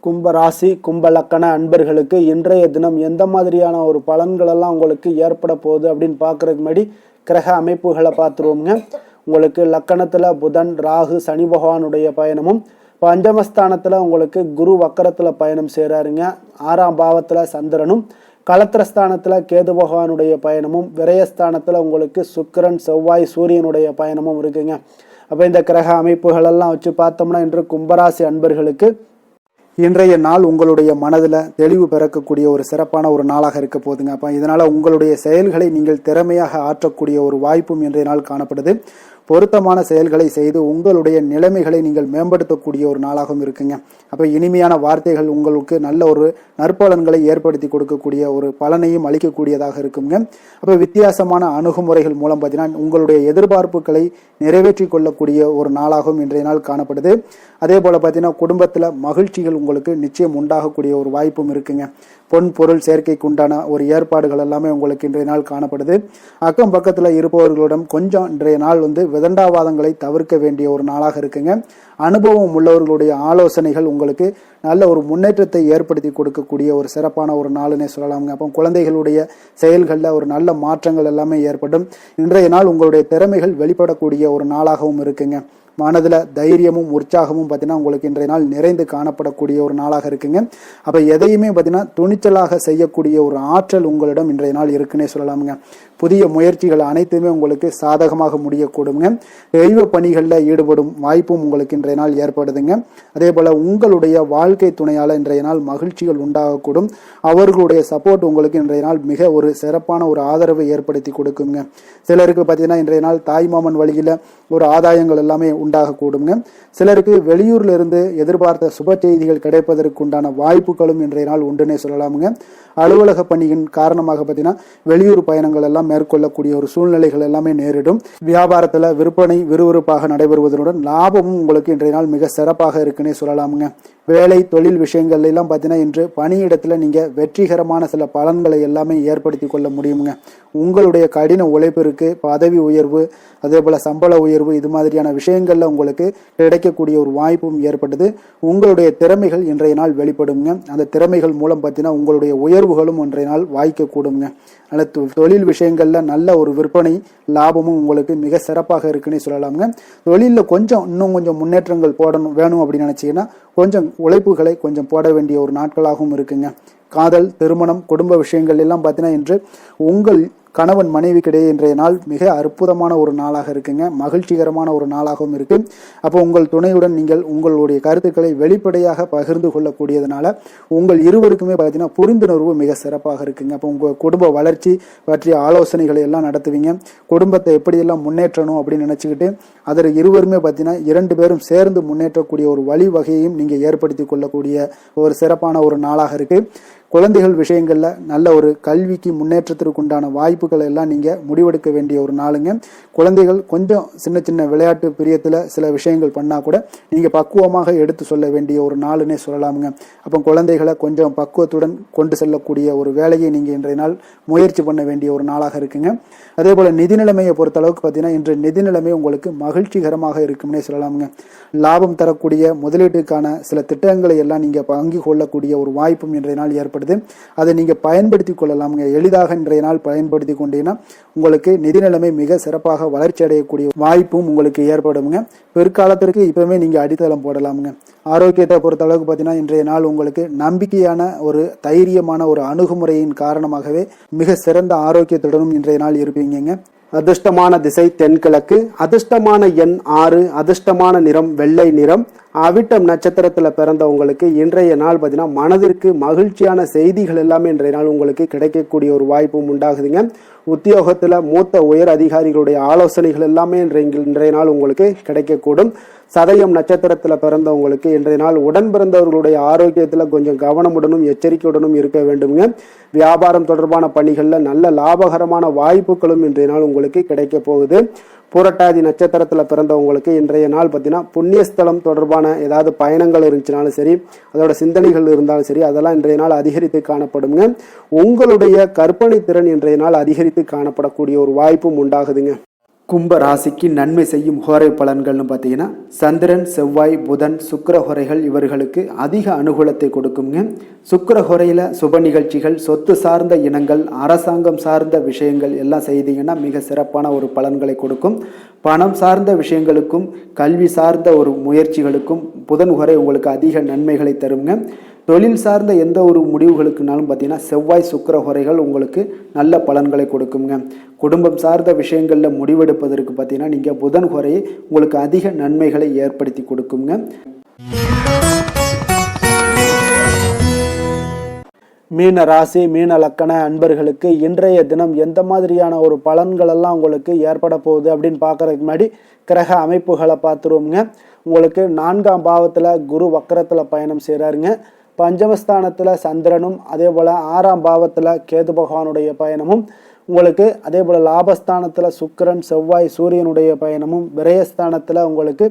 Speaker 1: கும்பராசி கும்பலக்கண அன்பர்களுக்கு இன்றைய தினம் எந்த மாதிரியான ஒரு பலன்களெல்லாம் உங்களுக்கு ஏற்பட போகுது அப்படின்னு பார்க்குறதுக்கு முன்னாடி கிரக அமைப்புகளை பார்த்துருவோங்க. உங்களுக்கு லக்கணத்தில் புதன், ராகு, சனி பகவானுடைய பயணமும், பஞ்சமஸ்தானத்தில் உங்களுக்கு குரு வக்கரத்தில் பயணம் செய்கிறாருங்க. 6ஆம் பாவத்தில் சந்திரனும், களத்திரஸ்தானத்தில் கேது பகவானுடைய பயணமும், விரயஸ்தானத்தில் உங்களுக்கு சுக்கிரன், செவ்வாய், சூரியனுடைய பயணமும் இருக்குங்க. அப்போ இந்த கிரக அமைப்புகள் எல்லாம் வச்சு பார்த்தோம்னா இன்று கும்பராசி அன்பர்களுக்கு இன்றைய நாள் உங்களுடைய மனதில் தெளிவு பிறக்கக்கூடிய ஒரு சிறப்பான ஒரு நாளாக இருக்க போகுதுங்க. அப்போ இதனால் உங்களுடைய செயல்களை நீங்கள் திறமையாக ஆற்றக்கூடிய ஒரு வாய்ப்பும் இன்றைய நாள் காணப்படுது. பொருத்தமான செயல்களை செய்து உங்களுடைய நிலைமைகளை நீங்கள் மேம்படுத்தக்கூடிய ஒரு நாளாகவும் இருக்குங்க. அப்போ இனிமையான வார்த்தைகள் உங்களுக்கு நல்ல ஒரு நற்பலன்களை ஏற்படுத்தி கொடுக்கக்கூடிய ஒரு பலனையும் அளிக்கக்கூடியதாக இருக்குங்க. அப்போ வித்தியாசமான அணுகுமுறைகள் மூலம் பார்த்தீங்கன்னா உங்களுடைய எதிர்பார்ப்புகளை நிறைவேற்றி கொள்ளக்கூடிய ஒரு நாளாகவும் இன்றைய நாள் காணப்படுது. அதே போல் பார்த்தீங்கன்னா குடும்பத்தில் மகிழ்ச்சிகள் உங்களுக்கு நிச்சயம் உண்டாகக்கூடிய ஒரு வாய்ப்பும் இருக்குங்க. பொன் பொருள் சேர்க்கைக்கு உண்டான ஒரு ஏற்பாடுகள் எல்லாமே உங்களுக்கு இன்றைய நாள் காணப்படுது. அக்கம் பக்கத்தில் இருப்பவர்களிடம் கொஞ்சம் இன்றைய நாள் விதண்டாவாதங்களை தவிர்க்க வேண்டிய ஒரு நாளாக இருக்குங்க. அனுபவம் உள்ளவர்களுடைய ஆலோசனைகள் உங்களுக்கு நல்ல ஒரு முன்னேற்றத்தை ஏற்படுத்தி கொடுக்கக்கூடிய ஒரு சிறப்பான ஒரு நாளுன்னே சொல்லலாமுங்க. அப்போ குழந்தைகளுடைய செயல்களில் ஒரு நல்ல மாற்றங்கள் எல்லாமே ஏற்படும். இன்றைய நாள் உங்களுடைய திறமைகள் வெளிப்படக்கூடிய ஒரு நாளாகவும் இருக்குங்க. மனதில் தைரியமும் உற்சாகமும் பார்த்தீங்கன்னா உங்களுக்கு இன்றைய நாள் நிறைந்து காணப்படக்கூடிய ஒரு நாளாக இருக்குங்க. அப்போ எதையுமே பார்த்தீங்கன்னா துணிச்சலாக செய்யக்கூடிய ஒரு ஆற்றல் உங்களிடம் இன்றைய நாள் இருக்குன்னே சொல்லலாமுங்க. புதிய முயற்சிகள் அனைத்துமே உங்களுக்கு சாதகமாக முடியக்கூடுங்க. தெய்வ பணிகளில் ஈடுபடும் வாய்ப்பும் உங்களுக்கு இன்றைய நாள் ஏற்படுதுங்க. அதே போல் உங்களுடைய வாழ்க்கை துணையால் இன்றைய நாள் மகிழ்ச்சிகள் உண்டாகக்கூடும். அவர்களுடைய சப்போர்ட் உங்களுக்கு இன்றைய நாள் மிக ஒரு சிறப்பான ஒரு ஆதரவை ஏற்படுத்தி கொடுக்குங்க. சிலருக்கு பார்த்தீங்கன்னா இன்றைய நாள் தாய்மாமன் வழியில் ஒரு ஆதாயங்கள் எல்லாமே உண்டாகக்கூடுங்க. சிலருக்கு வெளியூர்ல இருந்து எதிர்பார்த்த சுப செய்திகள் கிடைப்பதற்கு உண்டான வாய்ப்புகளும் இன்றைய நாள் உண்டுன்னே சொல்லலாமுங்க. அலுவலக பணியின் காரணமாக பார்த்தீங்கன்னா வெளியூர் பயணங்கள் எல்லாம் மேற்கொள்ளக்கூடிய ஒரு சூழ்நிலைகள் எல்லாமே நேரிடும். வியாபாரத்தில் விற்பனை விறுவிறுப்பாக நடைபெறுவதனுடன் லாபமும் உங்களுக்கு இன்றைய நாள் மிக சிறப்பாக இருக்குன்னே சொல்லலாமுங்க. வேலை தொழில் விஷயங்கள்ல எல்லாம் பார்த்தீங்கன்னா இன்று பணியிடத்தில் நீங்கள் வெற்றிகரமான சில பலன்களை எல்லாமே ஏற்படுத்தி கொள்ள முடியுங்க. உங்களுடைய கடின உழைப்பிற்கு பதவி உயர்வு, அதே போல் சம்பள உயர்வு, இது மாதிரியான விஷயங்கள்ல உங்களுக்கு கிடைக்கக்கூடிய ஒரு வாய்ப்பும் ஏற்பட்டது. உங்களுடைய திறமைகள் இன்றைய நாள் வெளிப்படுங்க. அந்த திறமைகள் மூலம் பார்த்தீங்கன்னா உங்களுடைய உயர்வுகளும் இன்றைய நாள் வாய்க்க கூடுங்க. நல்ல தொழில் விஷயங்கள்ல நல்ல ஒரு விற்பனை லாபமும் உங்களுக்கு மிக சிறப்பாக இருக்குன்னு சொல்லலாமுங்க. தொழிலில் இன்னும் கொஞ்சம் முன்னேற்றங்கள் வேணும் அப்படின்னு நினைச்சீங்கன்னா கொஞ்சம் உழைப்புகளை கொஞ்சம் போட வேண்டிய ஒரு நாட்களாகவும் இருக்குங்க. காதல், திருமணம், குடும்ப விஷயங்கள் எல்லாம் பார்த்தீங்கன்னா இன்று உங்கள் கணவன் மனைவிக்கிடையே இன்றைய நாள் மிக அற்புதமான ஒரு நாளாக இருக்குங்க. மகிழ்ச்சிகரமான ஒரு நாளாகவும் இருக்கு. அப்போ உங்கள் துணையுடன் நீங்கள் உங்களுடைய கருத்துக்களை வெளிப்படையாக பகிர்ந்து கொள்ளக்கூடியதுனால உங்கள் இருவருக்குமே பார்த்தீங்கன்னா புரிந்துணர்வு மிக சிறப்பாக இருக்குங்க. அப்போ உங்கள் குடும்ப வளர்ச்சி பற்றிய ஆலோசனைகளை எல்லாம் நடத்துவீங்க. குடும்பத்தை எப்படியெல்லாம் முன்னேற்றணும் அப்படின்னு நினச்சிக்கிட்டு அதில் இருவருமே பார்த்தீங்கன்னா 2 பேரும் சேர்ந்து முன்னேற்றக்கூடிய ஒரு வழிவகையையும் நீங்கள் ஏற்படுத்தி கொள்ளக்கூடிய ஒரு சிறப்பான ஒரு நாளாக இருக்கு. குழந்தைகள் விஷயங்கள்ல நல்ல ஒரு கல்விக்கு முன்னேற்றத்திற்கு உண்டான வாய்ப்புகளை எல்லாம் நீங்க முடிவெடுக்க வேண்டிய ஒரு நாளுங்க. குழந்தைகள் கொஞ்சம் சின்ன சின்ன விளையாட்டு பிரியத்துல சில விஷயங்கள் பண்ணா கூட நீங்க பக்குவமாக எடுத்து சொல்ல வேண்டிய ஒரு நாளுன்னே சொல்லலாமுங்க. அப்போ குழந்தைகளை கொஞ்சம் பக்குவத்துடன் கொண்டு செல்லக்கூடிய ஒரு வேலையை நீங்க இன்றைய நாள் முயற்சி பண்ண வேண்டிய ஒரு நாளாக இருக்குங்க. அதே போல நிதி நிலைமையை பொறுத்த அளவுக்கு பார்த்தீங்கன்னா இன்று நிதி நிலைமை உங்களுக்கு மகிழ்ச்சிகரமாக இருக்கும்னே சொல்லலாமுங்க. லாபம் தரக்கூடிய முதலீட்டுக்கான சில திட்டங்களை எல்லாம் நீங்க பங்கு கொள்ளக்கூடிய ஒரு வாய்ப்பும் இன்றைய நாள் ஏற்படுது. அதை நீங்க பயன்படுத்தி கொள்ளலாமுங்க. எளிதாக இன்றைய நாள் பயன்படுத்தி கொண்டீங்கன்னா உங்களுக்கு நிதி நிலைமை மிக சிறப்பாக வளர்ச்சி அடையக்கூடிய வாய்ப்பும் உங்களுக்கு ஏற்படுங்க. பிற்காலத்திற்கு இப்பவுமே நீங்க அடித்தளம் போடலாமுங்க. ஆரோக்கியத்தை பொறுத்த அளவுக்கு பார்த்தீங்கன்னா இன்றைய நாள் உங்களுக்கு நம்பிக்கையான ஒரு தைரியமான ஒரு அணுகுமுறையின் காரணமாகவே மிக சிறந்த ஆரோக்கியத்துடனும் இன்றைய நாள் இருப்பீங்க. அதிர்ஷ்டமான திசை தென்கிழக்கு, அதிர்ஷ்டமான எண் 6, அதிர்ஷ்டமான நிறம் வெள்ளை நிறம். அவிட்டம் நட்சத்திரத்துல பிறந்தவங்களுக்கு இன்றைய நாள் பார்த்தீங்கன்னா மனதிற்கு மகிழ்ச்சியான செய்திகள் எல்லாமே இன்றைய நாள் உங்களுக்கு கிடைக்கக்கூடிய ஒரு வாய்ப்பும் உண்டாகுதுங்க. உத்தியோகத்துல மூத்த உயர் அதிகாரிகளுடைய ஆலோசனைகள் எல்லாமே இன்றைய நாள் உங்களுக்கு கிடைக்கக்கூடும். சதயம் நட்சத்திரத்துல பிறந்தவங்களுக்கு இன்றைய நாள் உடன் பிறந்தவர்களுடைய ஆரோக்கியத்துல கொஞ்சம் கவனமுடனும் எச்சரிக்கையுடனும் இருக்க வேண்டுங்க. வியாபாரம் தொடர்பான பணிகள்ல நல்ல லாபகரமான வாய்ப்புகளும் இன்றைய நாள் உங்களுக்கு கிடைக்க போகுது. பூரட்டாதி நட்சத்திரத்துல பிறந்தவங்களுக்கு இன்றைய நாள் பார்த்தீங்கன்னா புண்ணியஸ்தலம் தொடர்பான ஏதாவது பயணங்கள் இருந்துச்சுனாலும் சரி, அதோட சிந்தனைகள் இருந்தாலும் சரி, அதெல்லாம் இன்றைய நாள் அதிகரித்து காணப்படுங்க. உங்களுடைய கற்பனை திறன் இன்றைய நாள் அதிகரித்து காணப்படக்கூடிய ஒரு வாய்ப்பும் உண்டாகுதுங்க. கும்ப ராசிக்கு நன்மை செய்யும் ஹோரை பலன்கள்னு பார்த்தீங்கன்னா சந்திரன், செவ்வாய், புதன், சுக்கிர ஹோரைகள் இவர்களுக்கு அதிக அனுகூலத்தை கொடுக்குங்க. சுக்கிர ஹோரையில் சுப நிகழ்ச்சிகள், சொத்து சார்ந்த இனங்கள், அரசாங்கம் சார்ந்த விஷயங்கள் எல்லாம் செய்தீங்கன்னா மிக சிறப்பான ஒரு பலன்களை கொடுக்கும். பணம் சார்ந்த விஷயங்களுக்கும் கல்வி சார்ந்த ஒரு முயற்சிகளுக்கும் புதன் ஹோரை உங்களுக்கு அதிக நன்மைகளை தருங்க.
Speaker 2: தொழில் சார்ந்த எந்த ஒரு முடிவுகளுக்குனாலும் பார்த்தீங்கன்னா செவ்வாய் சுக்கிர ஹோரைகள் உங்களுக்கு நல்ல பலன்களை கொடுக்குங்க. குடும்பம் சார்ந்த விஷயங்களில் முடிவெடுப்பதற்கு பார்த்தீங்கன்னா நீங்கள் புதன் ஹோரை உங்களுக்கு அதிக நன்மைகளை ஏற்படுத்தி கொடுக்குங்க.
Speaker 1: மீன ராசி மீன லக்கண அன்பர்களுக்கு இன்றைய தினம் எந்த மாதிரியான ஒரு பலன்கள் எல்லாம் உங்களுக்கு ஏற்பட போகுது அப்படின்னு பார்க்கறதுக்கு முன்னாடி கிரக அமைப்புகளை பார்த்துருவோங்க. உங்களுக்கு 4ஆம் பாவத்தில் குரு வக்கரத்தில் பயணம் செய்கிறாருங்க. பஞ்சமஸ்தானத்தில் சந்திரனும் அதே போல் 6ஆம் பாவத்தில் கேது பகவானுடைய பயணமும் உங்களுக்கு அதே போல் லாபஸ்தானத்தில் சுக்கிரன் செவ்வாய் சூரியனுடைய பயணமும் விரயஸ்தானத்தில் உங்களுக்கு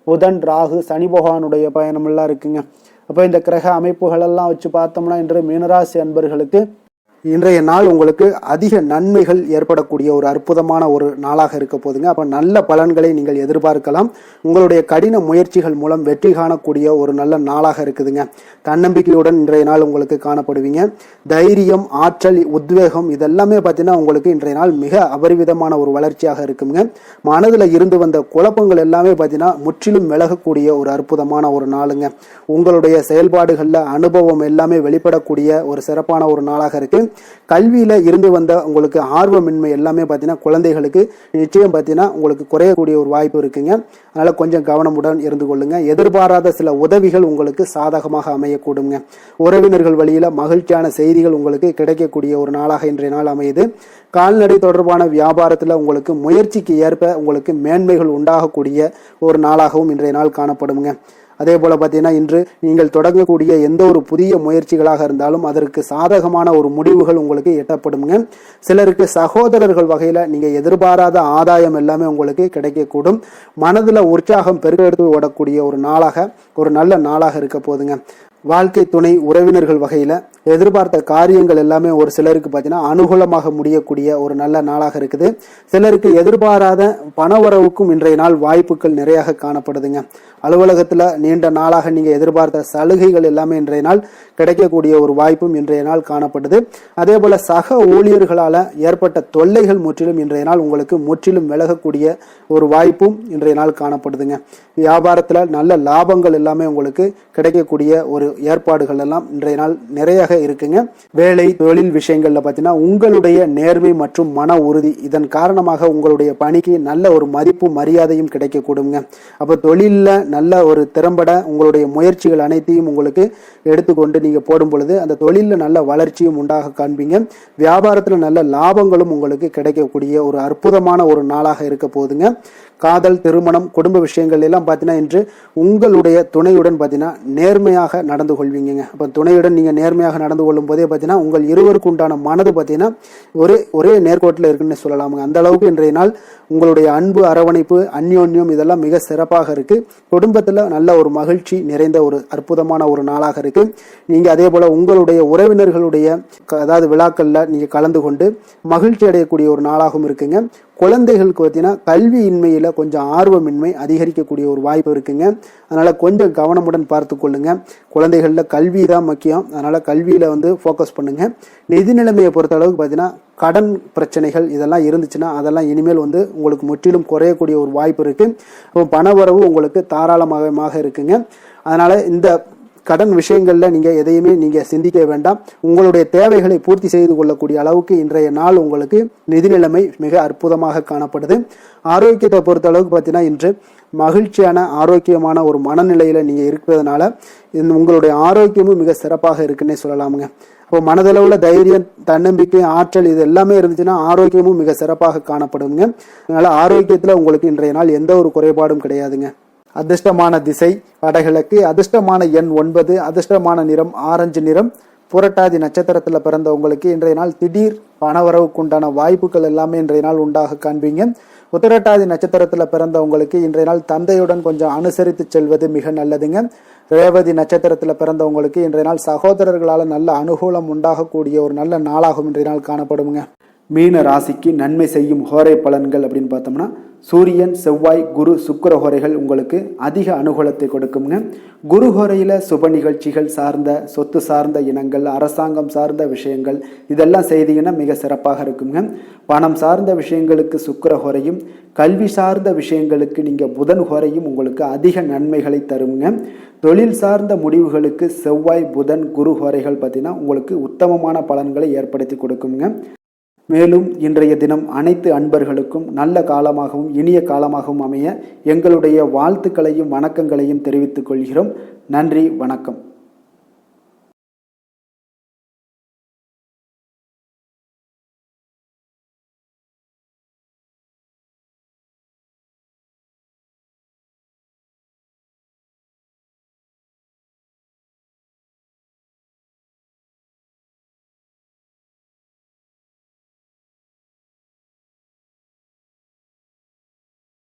Speaker 1: புதன் ராகு சனி பகவானுடைய பயணமெல்லாம் இருக்குங்க. அப்போ இந்த கிரக அமைப்புகளெல்லாம் வச்சு பார்த்தோம்னா இன்று மீனராசி அன்பர்களுக்கு
Speaker 2: இன்றைய நாள் உங்களுக்கு அதிக நன்மைகள் ஏற்படக்கூடிய ஒரு அற்புதமான ஒரு நாளாக இருக்க போதுங்க. அப்போ நல்ல பலன்களை நீங்கள் எதிர்பார்க்கலாம். உங்களுடைய கடின முயற்சிகள் மூலம் வெற்றி காணக்கூடிய ஒரு நல்ல நாளாக இருக்குதுங்க. தன்னம்பிக்கையுடன் இன்றைய நாள் உங்களுக்கு காணப்படுவீங்க. தைரியம், ஆற்றல், உத்வேகம் இதெல்லாமே பார்த்தீங்கன்னா உங்களுக்கு இன்றைய நாள் மிக அபரிவிதமான ஒரு வளர்ச்சியாக இருக்குங்க. மனதில் இருந்து வந்த குழப்பங்கள் எல்லாமே பார்த்தீங்கன்னா முற்றிலும் விலகக்கூடிய ஒரு அற்புதமான ஒரு நாளுங்க. உங்களுடைய செயல்பாடுகளில் அனுபவம் எல்லாமே வெளிப்படக்கூடிய ஒரு சிறப்பான ஒரு நாளாக இருக்கு. கல்வியில இருந்து வந்த உங்களுக்கு ஆர்வமின்மை எல்லாமே பார்த்தீங்கன்னா குழந்தைகளுக்கு நிச்சயம் பார்த்தீங்கன்னா உங்களுக்கு குறையக்கூடிய ஒரு வாய்ப்பு இருக்குங்க. அதனால கொஞ்சம் கவனமுடன் இருந்து கொள்ளுங்க. எதிர்பாராத சில உதவிகள் உங்களுக்கு சாதகமாக அமையக்கூடுங்க. உறவினர்கள் வழியில மகிழ்ச்சியான செய்திகள் உங்களுக்கு கிடைக்கக்கூடிய ஒரு நாளாக இன்றைய நாள் அமையுது. கால்நடை தொடர்பான வியாபாரத்தில் உங்களுக்கு முயற்சிக்கு ஏற்ப உங்களுக்கு மேன்மைகள் உண்டாகக்கூடிய ஒரு நாளாகவும் இன்றைய நாள் காணப்படுங்க. அதே போல பார்த்தீங்கன்னா இன்று நீங்கள் தொடங்கக்கூடிய எந்த ஒரு புதிய முயற்சிகளாக இருந்தாலும் அதற்கு சாதகமான ஒரு முடிவுகள் உங்களுக்கு எட்டப்படுங்க. சிலருக்கு சகோதரர்கள் வகையில் நீங்கள் எதிர்பாராத ஆதாயம் எல்லாமே உங்களுக்கு கிடைக்கக்கூடும். மனதில் உற்சாகம் பெருக்கெடுத்து ஓடக்கூடிய ஒரு நாளாக ஒரு நல்ல நாளாக இருக்க போதுங்க. வாழ்க்கை துணை உறவினர்கள் வகையில் எதிர்பார்த்த காரியங்கள் எல்லாமே ஒரு சிலருக்கு பார்த்தீங்கன்னா அனுகூலமாக முடியக்கூடிய ஒரு நல்ல நாளாக இருக்குது. சிலருக்கு எதிர்பாராத பணவரவுக்கும் இன்றைய நாள் வாய்ப்புகள் நிறையாக காணப்படுதுங்க. அலுவலகத்தில் நீண்ட நாளாக நீங்கள் எதிர்பார்த்த சலுகைகள் எல்லாமே இன்றைய நாள் கிடைக்கக்கூடிய ஒரு வாய்ப்பும் இன்றைய நாள் காணப்படுது. அதே போல சக ஊழியர்களால் ஏற்பட்ட தொல்லைகள் முற்றிலும் இன்றைய நாள் உங்களுக்கு முற்றிலும் விலகக்கூடிய ஒரு வாய்ப்பும் இன்றைய நாள் காணப்படுதுங்க. வியாபாரத்தில் நல்ல லாபங்கள் எல்லாமே உங்களுக்கு கிடைக்கக்கூடிய ஒரு ஏற்பாடுகள் எல்லாம் இன்றைய நாள் நிறைய இருக்குங்க. வேலை தொழில் விஷயங்கள்ல பார்த்தீங்கன்னா உங்களுடைய நேர்மை மற்றும் மன உறுதி இதன் காரணமாக உங்களுடைய பணிக்கு நல்ல ஒரு மதிப்பும் மரியாதையும் கிடைக்கக்கூடுங்க. அப்போ தொழிலில் நல்ல ஒரு திறம்பட உங்களுடைய முயற்சிகள் அனைத்தையும் உங்களுக்கு எடுத்துக்கொண்டு நீங்க போடும் பொழுது அந்த தொழிலில் நல்ல வளர்ச்சியும் உண்டாக காண்பீங்க. வியாபாரத்தில் நல்ல லாபங்களும் உங்களுக்கு கிடைக்கக்கூடிய ஒரு அற்புதமான ஒரு நாளாக இருக்க போகுதுங்க. காதல், திருமணம், குடும்ப விஷயங்கள் எல்லாம் பார்த்தீங்கன்னா இன்று உங்களுடைய துணையுடன் பார்த்தீங்கன்னா நேர்மையாக நடந்து கொள்வீங்க. அப்போ துணையுடன் நீங்கள் நேர்மையாக நடந்து கொள்ளும் போதே பார்த்தீங்கன்னா உங்கள் இருவருக்கு உண்டான மனது பார்த்தீங்கன்னா ஒரே நேர்கோட்டில் இருக்குன்னு சொல்லலாமுங்க. அந்த அளவுக்கு இன்றைய நாள் உங்களுடைய அன்பு, அரவணைப்பு, அந்யோன்யம் இதெல்லாம் மிக சிறப்பாக இருக்கு. குடும்பத்தில் நல்ல ஒரு மகிழ்ச்சி நிறைந்த ஒரு அற்புதமான ஒரு நாளாக இருக்கு. நீங்க அதே போல உங்களுடைய உறவினர்களுடைய அதாவது விழாக்கள்ல நீங்க கலந்து கொண்டு மகிழ்ச்சி அடையக்கூடிய ஒரு நாளாகவும் இருக்குங்க. குழந்தைகளுக்கு பார்த்தீங்கன்னா கல்வியின்மையில கொஞ்சம் ஆர்வமின்மை அதிகரிக்கக்கூடிய ஒரு வாய்ப்பு இருக்குங்க. அதனால கொஞ்சம் கவனமுடன் பார்த்து கொள்ளுங்க. குழந்தைகள்ல கல்வி தான் முக்கியம். அதனால கல்வியில ஃபோக்கஸ் பண்ணுங்க. நிதி நிலைமையை பொறுத்த அளவுக்கு பார்த்தீங்கன்னா கடன் பிரச்சனைகள் இதெல்லாம் இருந்துச்சுன்னா அதெல்லாம் இனிமேல் உங்களுக்கு முற்றிலும் குறையக்கூடிய ஒரு வாய்ப்பு இருக்கு. அப்போ பணவரவு உங்களுக்கு தாராளமாக இருக்குங்க. அதனால இந்த கடன் விஷயங்கள்ல நீங்க எதையுமே நீங்க சிந்திக்க வேண்டாம். உங்களுடைய தேவைகளை பூர்த்தி செய்து கொள்ளக்கூடிய அளவுக்கு இன்றைய நாள் உங்களுக்கு நிதி நிலைமை மிக அற்புதமாக காணப்படுது. ஆரோக்கியத்தை பொறுத்த அளவுக்கு பார்த்தீங்கன்னா இன்று மகிழ்ச்சியான ஆரோக்கியமான ஒரு மனநிலையில நீங்க இருக்கிறதுனால உங்களுடைய ஆரோக்கியமும் மிக சிறப்பாக இருக்குன்னே சொல்லலாமுங்க. அப்போ மனதளவுல தைரியம், தன்னம்பிக்கை, ஆற்றல் இது எல்லாமே இருந்துச்சுன்னா ஆரோக்கியமும் மிக சிறப்பாக காணப்படுங்க. அதனால ஆரோக்கியத்துல உங்களுக்கு இன்றைய நாள் எந்த ஒரு குறைபாடும் கிடையாதுங்க. அதிர்ஷ்டமான திசை வடகிழக்கு, அதிர்ஷ்டமான எண் 9, அதிர்ஷ்டமான நிறம் ஆரஞ்சு நிறம். புரட்டாதி நட்சத்திரத்துல பிறந்தவங்களுக்கு இன்றைய நாள் திடீர் பணவரவுக்குண்டான வாய்ப்புகள் எல்லாமே இன்றைய நாள் உண்டாக காண்பீங்க. உத்திரட்டாதி நட்சத்திரத்துல பிறந்தவங்களுக்கு இன்றைய நாள் தந்தையுடன் கொஞ்சம் அனுசரித்து செல்வது மிக நல்லதுங்க. ரேவதி நட்சத்திரத்துல பிறந்தவங்களுக்கு இன்றைய நாள் சகோதரர்களால் நல்ல அனுகூலம் உண்டாகக்கூடிய ஒரு நல்ல நாளாகவும் இன்றைய நாள் காணப்படுங்க. மீன ராசிக்கு நன்மை செய்யும் ஹோரை பலன்கள் அப்படின்னு பார்த்தோம்னா சூரியன், செவ்வாய், குரு, சுக்கிர ஹோரைகள் உங்களுக்கு அதிக அனுகூலத்தை கொடுக்குங்க. குரு ஹோரையில் சுப நிகழ்ச்சிகள் சார்ந்த, சொத்து சார்ந்த இனங்கள், அரசாங்கம் சார்ந்த விஷயங்கள் இதெல்லாம் செய்தீங்கன்னா மிக சிறப்பாக இருக்குங்க. பணம் சார்ந்த விஷயங்களுக்கு சுக்கிர ஹோரையும், கல்வி சார்ந்த விஷயங்களுக்கு நீங்கள் புதன் ஹோரையும் உங்களுக்கு அதிக நன்மைகளை தருங்க. தொழில் சார்ந்த முடிவுகளுக்கு செவ்வாய், புதன், குரு ஹோரைகள் பார்த்தீங்கன்னா உங்களுக்கு உத்தமமான பலன்களை ஏற்படுத்தி கொடுக்குங்க. மேலும் இன்றைய தினம் அனைத்து அன்பர்களுக்கும் நல்ல காலமாகவும் இனிய காலமாகவும் அமைய எங்களுடைய வாழ்த்துக்களையும் வணக்கங்களையும் தெரிவித்துக் கொள்கிறோம். நன்றி, வணக்கம்.